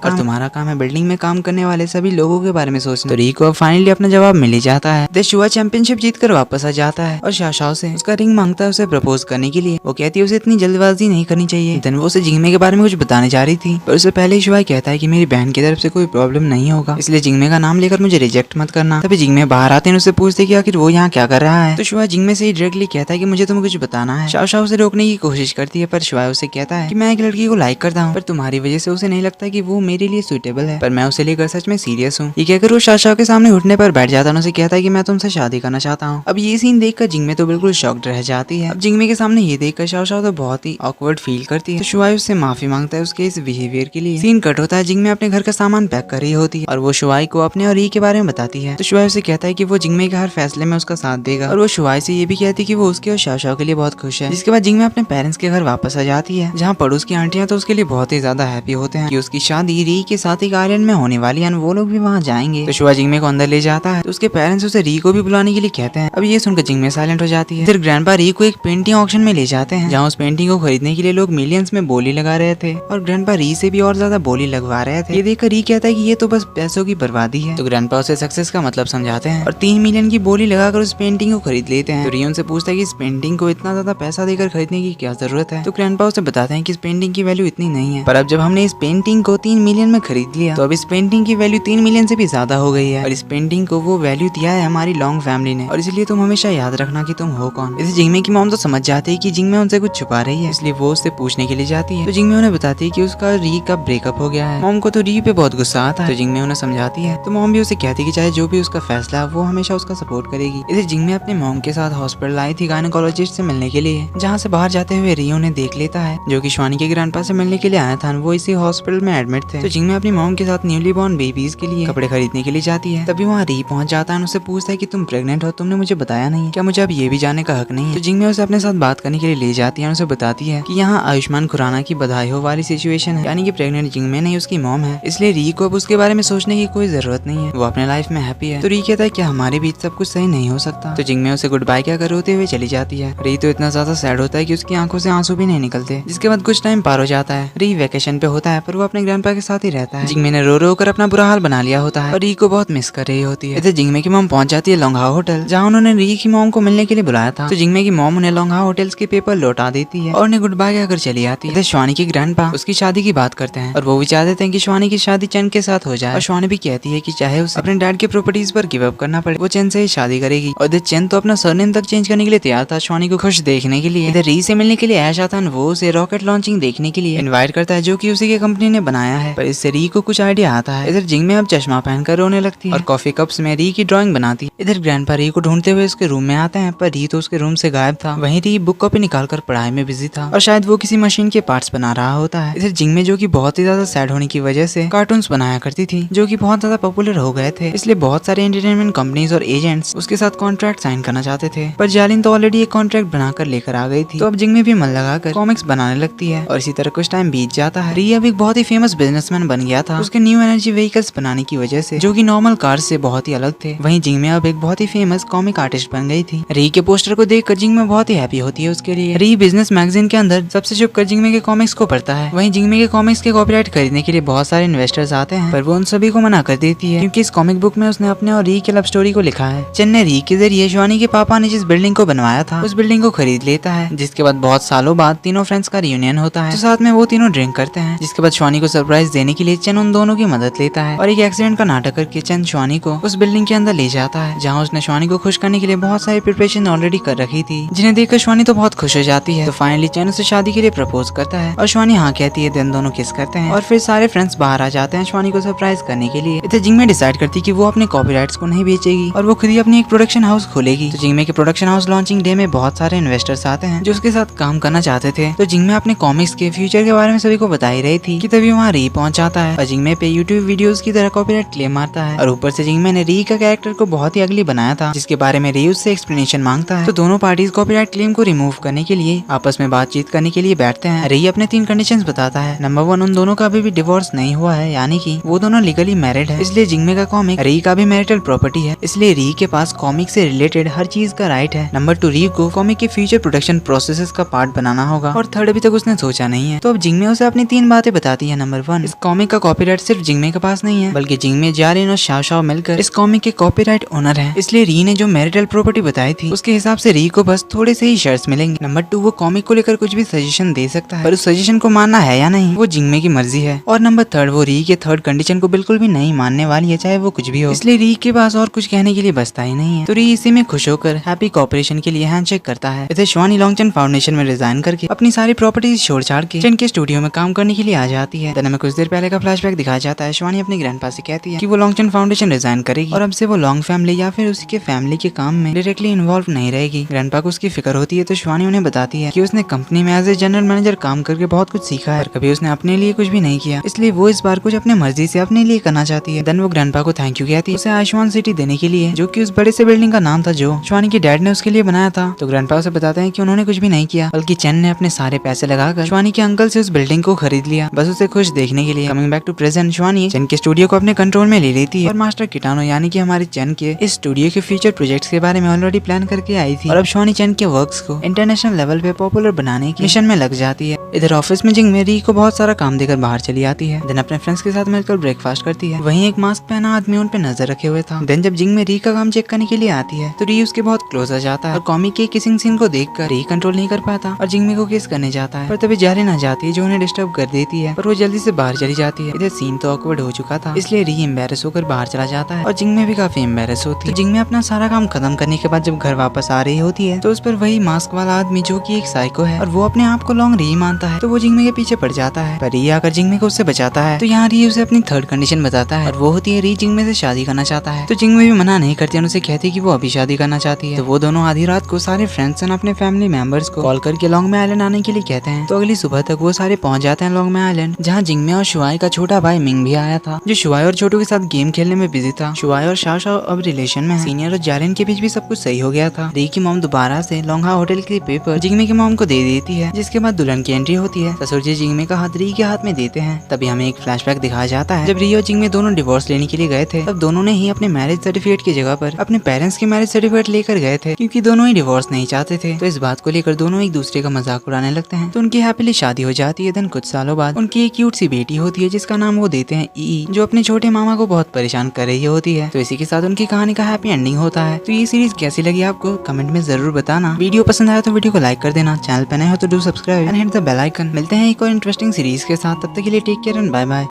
काम है बिल्डिंग में काम करने वाले सभी लोगों के बारे में सोचना। तो री को अब फाइनली अपना जवाब मिल ही जाता है। द शुआ चैंपियनशिप जीतकर वापस आ जाता है और शाओ से उसका रिंग मांगता है उसे प्रपोज करने के लिए। वो कहती है उसे इतनी जल्दबाजी नहीं करनी चाहिए। देन वो उसे जिंगमे के बारे में कुछ बताने जा रही थी, पर उससे पहले ही शुआ कहता है कि मेरी बहन की तरफ से कोई प्रॉब्लम नहीं होगा, इसलिए जिंगमे का नाम लेकर मुझे रिजेक्ट मत करना। तभी जिंगमे बाहर आते हैं, उससे पूछते कि आखिर वो यहाँ क्या कर रहा है। तो शुआ जिंगमे से ही डायरेक्टली कहता है कि मुझे तुम्हें कुछ बताना है। शाओ उसे रोकने की कोशिश करती है, पर शुआ उसे कहता है कि मैं एक लड़की को लाइक करता हूँ, पर तुम्हारी वजह से उसे नहीं लगता कि वो मेरे लिए लिए सुइटेबल है, पर मैं उसे लेकर सच में सीरियस हूँ। ये कहकर वो शाओ के सामने घुटने पर बैठ जाता है, उसे कहता है कि मैं तुमसे शादी करना चाहता हूँ। अब ये सीन देखकर जिंगमे तो बिल्कुल शॉक्ड रह जाती है। अब जिंगमे के सामने ये देखकर शाओ तो बहुत ही ऑकवर्ड फील करती है, तो शुआई उससे माफी मांगता है उसके इस बिहेवियर के लिए। सीन कट होता है, जिंगमे अपने घर का सामान पैक कर रही होती है और वो शुआई को अपने और री के बारे में बताती है। तो शुआई उसे कहता है कि वो जिंगमे के हर फैसले में उसका साथ देगा, और वो शुआई से ये भी कहती है कि वो उसके और शाओ के लिए बहुत खुश है। जिसके बाद जिंगमे अपने पेरेंट्स के घर वापस आ जाती है, जहाँ पड़ोस की आंटियां तो उसके लिए बहुत ही ज्यादा हैप्पी होते हैं कि उसकी शादी री के साथ एक आइलैंड में होने वाली है, वो लोग भी वहाँ जाएंगे। तो शुआ जिंगमे को अंदर ले जाता है, तो उसके पेरेंट्स उसे री को भी बुलाने के लिए कहते हैं। अब ये सुनकर जिंगमे साइलेंट हो जाती है। फिर ग्रैंडपा री को एक पेंटिंग ऑक्शन में ले जाते हैं, जहाँ उस पेंटिंग को खरीदने के लिए लोग मिलियंस में बोली लगा रहे थे, और ग्रैंडपा री से भी और ज्यादा बोली लगवा रहे थे। ये देखकर री कहता है कि ये तो बस पैसों की बर्बादी है। तो ग्रैंडपा उसे सक्सेस का मतलब समझाते हैं और 3 मिलियन की बोली लगाकर उस पेंटिंग को खरीद लेते हैं। तो री उनसे पूछता है कि इस पेंटिंग को इतना ज्यादा पैसा देकर खरीदने की क्या जरूरत है। तो ग्रैंडपा उसे बताते हैं कि इस पेंटिंग की वैल्यू इतनी नहीं है, पर अब जब हमने इस पेंटिंग को 3 मिलियन में खरीद लिया तो अब इस पेंटिंग की वैल्यू 3 मिलियन से भी ज्यादा हो गई है, और इस पेंटिंग को वो वैल्यू दिया है हमारी लॉन्ग फैमिली ने, और इसलिए तुम हमेशा याद रखना कि तुम हो कौन। इसे जिंगमे की मॉम तो समझ जाती है कि जिंगमे उनसे कुछ छुपा रही है, इसलिए वो उससे पूछने के लिए जाती है। तो जिंगमे उन्हें बताती है कि उसका री का ब्रेकअप हो गया है। मॉम को तो री पे बहुत गुस्सा आता है, तो जिंगमे उन्हें समझाती है। तो मॉम भी उसे कहती है कि चाहे जो भी उसका फैसला है वो हमेशा उसका सपोर्ट करेगी। इसे जिंगमे अपने मॉम के साथ हॉस्पिटल आई थी गायनेकोलॉजिस्ट से मिलने के लिए, जहाँ से बाहर जाते हुए री उन्हें देख लेता है, जो कि श्वानी के ग्रैंडपा से मिलने के लिए आया था। वो इसी हॉस्पिटल में एडमिट थे। तो जिंगमे अपनी मॉम के साथ न्यूली बॉर्न बेबीज के लिए कपड़े खरीदने के लिए जाती है। तभी वहाँ री पहुंच जाता है, उससे पूछता है कि तुम प्रेग्नेंट हो, तुमने मुझे बताया नहीं, क्या मुझे अब ये भी जानने का हक नहीं है। तो जिंगमे उसे अपने साथ बात करने के लिए ले जाती है, उसे बताती है कि यहाँ आयुष्मान खुराना की बधाई हो वाली सिचुएशन है, यानी कि प्रेग्नेंट जिंगमे नहीं उसकी मॉम है, इसलिए री को अब उसके बारे में सोचने की कोई जरूरत नहीं है, वो अपने लाइफ में हैप्पी है। तो री कहता है कि हमारे बीच सब कुछ सही नहीं हो सकता। तो जिंगमे उसे गुड बाय क्या कर होते हुए चली जाती है। री तो इतना ज्यादा सैड होता है कि उसकी आंखों से आंसू भी नहीं निकलते। जिसके बाद कुछ टाइम पार हो जाता है। री वेकेशन पे होता है, पर वो अपने ग्रैंडपा के साथ ही रहता है। जिंगमे ने रो रो कर अपना बुरा हाल बना लिया होता है और री को बहुत मिस कर रही होती है। इधर जिंगमे की मॉम पहुंच जाती है लॉन्गहाउ होटल, जहाँ उन्होंने री की मॉम को मिलने के लिए बुलाया था। तो जिंगमे की मॉम उन्हें लॉन्गहाउ होटल्स के पेपर लौटा देती है और उन्हें गुड बाय कहकर चली आती है। इधर श्वानी के ग्रैंडपा उसकी शादी की बात करते हैं और वो भी चाहते हैं कि श्वानी की शादी चंद के साथ हो जाए, और श्वानी भी कहती है कि चाहे उसे अपने डैड के प्रॉपर्टीज पर गिव अप करना पड़े, वो चंद से ही शादी करेगी। और इधर चंद तो अपना सरनेम तक चेंज करने के लिए तैयार था श्वानी को खुश देखने के लिए। इधर री से मिलने के लिए ऐश आता है, वो उसे रॉकेट लॉन्चिंग देखने के लिए इनवाइट करता है, जो कि उसी की कंपनी ने बनाया है, पर इससे री को कुछ आइडिया आता है। इधर जिंगमे अब चश्मा पहनकर रोने लगती है और कॉफी कप्स में री की ड्राइंग बनाती है। इधर ग्रैंडपा री को ढूंढते हुए उसके रूम में आते हैं, पर री तो उसके रूम से गायब था। वहीं री बुक कॉपी निकालकर पढ़ाई में बिजी था और शायद वो किसी मशीन के पार्ट्स बना रहा होता है। इधर जिंगमे, जो कि बहुत ही ज्यादा सैड होने की वजह से कार्टून्स बनाया करती थी, जो कि बहुत ज्यादा पॉपुलर हो गए थे, इसलिए बहुत सारे एंटरटेनमेंट कंपनीज और एजेंट्स उसके साथ कॉन्ट्रैक्ट साइन करना चाहते थे, पर जालिन तो ऑलरेडी एक कॉन्ट्रैक्ट बनाकर लेकर आ गई थी। तो अब जिंगमे भी मन लगाकर कॉमिक्स बनाने लगती है और इसी तरह कुछ टाइम बीत जाता है। री अब एक बहुत ही फेमस बिजनेसमैन बन गया था उसके न्यू एनर्जी व्हीकल्स बनाने की वजह से, जो कि नॉर्मल कार से बहुत ही अलग थे। वहीं जिंगमे अब एक बहुत ही फेमस कॉमिक आर्टिस्ट बन गई थी। री के पोस्टर को देखकर जिंगमे बहुत ही हैप्पी होती है उसके लिए। री बिजनेस मैगजीन के अंदर सबसे छुपकर जिंगमे के कॉमिक्स को पढ़ता है। वहीं जिंगमे के कॉमिक्स के कॉपीराइट खरीदने के लिए बहुत सारे इन्वेस्टर्स आते हैं, पर वो उन सभी को मना कर देती है, क्योंकि इस कॉमिक बुक में उसने अपने और री के लव स्टोरी को लिखा है। चंद ने री के जरिए श्वानी के पापा ने जिस बिल्डिंग को बनवाया था उस बिल्डिंग को खरीद लेता है, जिसके बाद बहुत सालों बाद तीनों फ्रेंड्स का रियूनियन होता है। तो साथ में वो तीनों ड्रिंक करते हैं, जिसके बाद श्वानी को सरप्राइज देने के लिए चंद उन दोनों की मदद लेता है और एक एक्सीडेंट का नाटक करके चंद श्वानी को उस बिल्डिंग के अंदर ले जाता है, जहाँ उसने श्वानी को खुश करने के लिए बहुत सारी प्रिपरेशन ऑलरेडी कर रखी थी, जिन्हें देखकर श्वानी तो बहुत खुश हो जाती है। तो फाइनली चंद उसे शादी के लिए प्रपोज करता है और श्वानी हाँ कहती है। देन दोनों किस करते हैं और फिर सारे फ्रेंड्स बाहर आ जाते हैं श्वानी को सरप्राइज करने के लिए। इधर जिंगमे डिसाइड करती है कि वो अपने कॉपीराइट्स को नहीं बेचेगी और वो खुद ही अपनी एक प्रोडक्शन हाउस खोलेगी। तो जिंगमे के प्रोडक्शन हाउस लॉन्चिंग डे में बहुत सारे इन्वेस्टर्स आते हैं जो उसके साथ काम करना चाहते थे। तो जिंगमे अपने कॉमिक्स के फ्यूचर के बारे में सभी को बता ही रही थी कि तभी वहाँ री पहुंच जाता है और जिंगमे पे यूट्यूब वीडियोस की तरह कॉपीराइट क्लेम मारता है। और ऊपर से जिंगमे ने री का कैरेक्टर को बहुत ही अगली बनाया था, जिसके बारे में री उससे एक्सप्लेनेशन मांगता है। तो दोनों पार्टीज कॉपीराइट क्लेम को रिमूव करने के लिए आपस में बातचीत करने के लिए बैठते हैं। री अपने 3 कंडीशंस बताता है। नंबर 1, उन दोनों का अभी भी डिवोर्स नहीं हुआ है, यानी कि वो दोनों लीगली मैरिड है, इसलिए जिंगमे का कॉमिक री का भी मैरिटल प्रॉपर्टी है, इसलिए री के पास कॉमिक से रिलेटेड हर चीज का राइट है। नंबर 2, री को कॉमिक के फ्यूचर प्रोडक्शन प्रोसेसेस का पार्ट बनाना होगा। और थर्ड, अभी तक उसने सोचा नहीं है। तो अब जिंगमे उसे अपनी 3 बातें बताती है। नंबर 1, इस कॉमिक का कॉपीराइट सिर्फ जिंगमे के पास नहीं है, बल्कि जिंगमे, जालिन और शाओ मिलकर इस कॉमिक के कॉपीराइट ओनर है, इसलिए री ने जो मैरिटल प्रॉपर्टी बताई थी उसके हिसाब से री को बस थोड़े से ही शेयर्स मिलेंगे। नंबर 2, वो कॉमिक को लेकर कुछ भी सजेशन दे सकता है, पर उस सजेशन को मानना है या नहीं वो जिंगमे की मर्जी है। और नंबर 3, वो री के 3rd कंडीशन को बिल्कुल भी नहीं मानने वाली है, चाहे वो कुछ भी हो, इसलिए री के पास और कुछ कहने के लिए बचता ही नहीं है। तो री इसी में खुश होकर हैप्पी कॉपरेशन के लिए हैंडशेक करता है। इसे श्वानी लॉन्गचंद फाउंडेशन में रिजाइन करके अपनी सारी प्रॉपर्टीज छोड़ छाड़ के चंद के स्टूडियो में काम करने के लिए आ जाती है। हमें कुछ देर पहले का फ्लैशबैक दिखाया जाता है। शिवानी अपने ग्रैंडपा से कहती है कि वो लॉन्गचंद फाउंडेशन रिजाइन करेगी और अब से वो लॉन्ग फैमिली या फिर उसके फैमिली के काम में डायरेक्टली इन्वॉल्व नहीं रहेगी। ग्रैंडपा को उसकी फिक्र होती है तो शिवानी उन्हें बताती है कि उसने कंपनी में एज ए जनरल मैनेजर काम करके बहुत कुछ सीखा है, कभी उसने अपने लिए कुछ भी नहीं किया, इसलिए वो इस बार कुछ अपने मर्जी से अपने लिए करना चाहती है। देन वो ग्रैंडपा को थैंक यू कहती है उसे आयुष्मान सिटी देने के लिए, जो कि उस बड़े से बिल्डिंग का नाम था जो शिवानी के डैड ने उसके लिए बनाया था। तो ग्रैंडपा उसे बताते हैं कि उन्होंने कुछ भी नहीं किया, बल्कि चैन ने अपने सारे पैसे लगाकर शिवानी के अंकल से उस बिल्डिंग को खरीद लिया, बस उसे खुश देखने के लिए। Coming back to present, Shivani चैन के स्टूडियो को अपने कंट्रोल में ले लेती है और मास्टर किटानो यानी कि हमारी चैन के इस स्टूडियो के फ्यूचर प्रोजेक्ट्स के बारे में ऑलरेडी प्लान करके आई थी और अब शिवानी चैन के वर्क्स को इंटरनेशनल लेवल पे पॉपुलर बनाने के मिशन में लग जाती है। इधर ऑफिस में जिंगमे री को बहुत सारा काम देकर बाहर चली आती है। देन अपने फ्रेंड्स के साथ मिलकर ब्रेकफास्ट करती है। वहीं एक मास्क पहना आदमी उन पे नजर रखे हुए था। देन जब जिंगमे री का काम चेक करने के लिए आती है तो री उसके बहुत क्लोज आ जाता है और कॉमी के किसिंग सीन को देखकर री कंट्रोल नहीं कर पाता और जिंगमे को किस करने जाता है, पर तभी जारी ना जाती है जो उन्हें डिस्टर्ब कर देती है, पर वो जल्दी से बाहर चली जाती है। इधर सीन तो ऑकवर्ड हो चुका था, इसलिए री एम्बेरस होकर बाहर चला जाता है और जिंगमे भी काफी एम्बेरस होती है। तो जिंगमे अपना सारा काम खत्म करने के बाद जब घर वापस आ रही होती है तो उस पर वही मास्क वाला आदमी जो कि एक साइको है और वो अपने आप को लॉन्ग री मानता है, तो वो जिंगमे के पीछे पड़ जाता है, पर री आकर जिंगमे को उससे बचाता है। तो यहाँ री उसे अपनी थर्ड कंडीशन बताता है और वो होती है री जिंगमे से शादी करना चाहता है। तो जिंगमे भी मना नहीं करती, उनसे कहती है कि वो अभी शादी करना चाहती है। तो वो दोनों आधी रात को सारे फ्रेंड्स और अपने फैमिली मेंबर्स को कॉल करके लॉन्गमे आइलैंड आने के लिए कहते हैं। तो अगली सुबह तक वो सारे पहुंच जाते हैं लॉन्गमे आइलैंड, जहाँ जिंगमे और शुआई का छोटा भाई मिंग भी आया था, जो शुआई और छोटू के साथ गेम खेलने में बिजी था। शुआई और शाओ अब रिलेशन में है। सीनियर और जारिन के बीच भी सब कुछ सही हो गया था। री की मॉम दोबारा से लॉन्गहा होटल के पेपर जिंगमे की मॉम को दे देती है, जिसके बाद दुल्हन की एंट्री होती है। ससुर जी जिंगमे का हाथ री के हाथ में देते हैं। तभी हमें एक फ्लैशबैक दिखाया जाता है जब री और जिंगमे दोनों डिवोर्स लेने के लिए गए थे, तब दोनों ने ही अपने मैरिज सर्टिफिकेट की जगह पर अपने पेरेंट्स के मैरिज सर्टिफिकेट लेकर गए थे, क्योंकि दोनों ही डिवोर्स नहीं चाहते थे। तो इस बात को लेकर दोनों एक दूसरे का मजाक उड़ाने लगते हैं। तो उनकी हैप्पीली शादी हो जाती है। देन कुछ सालों बाद उनकी एक क्यूट सी बेटी होती है जिसका नाम वो देते हैं ई, जो अपने छोटे मामा को बहुत परेशान कर रही होती है। तो इसी के साथ उनकी कहानी का हैप्पी एंडिंग होता है। तो ये सीरीज कैसी लगी आपको कमेंट में जरूर बताना। वीडियो पसंद आया तो वीडियो को लाइक कर देना, चैनल पे नए हो तो do subscribe and hit the bell icon. मिलते हैं एक और इंटरेस्टिंग सीरीज के साथ, तब तक के लिए take care and bye bye.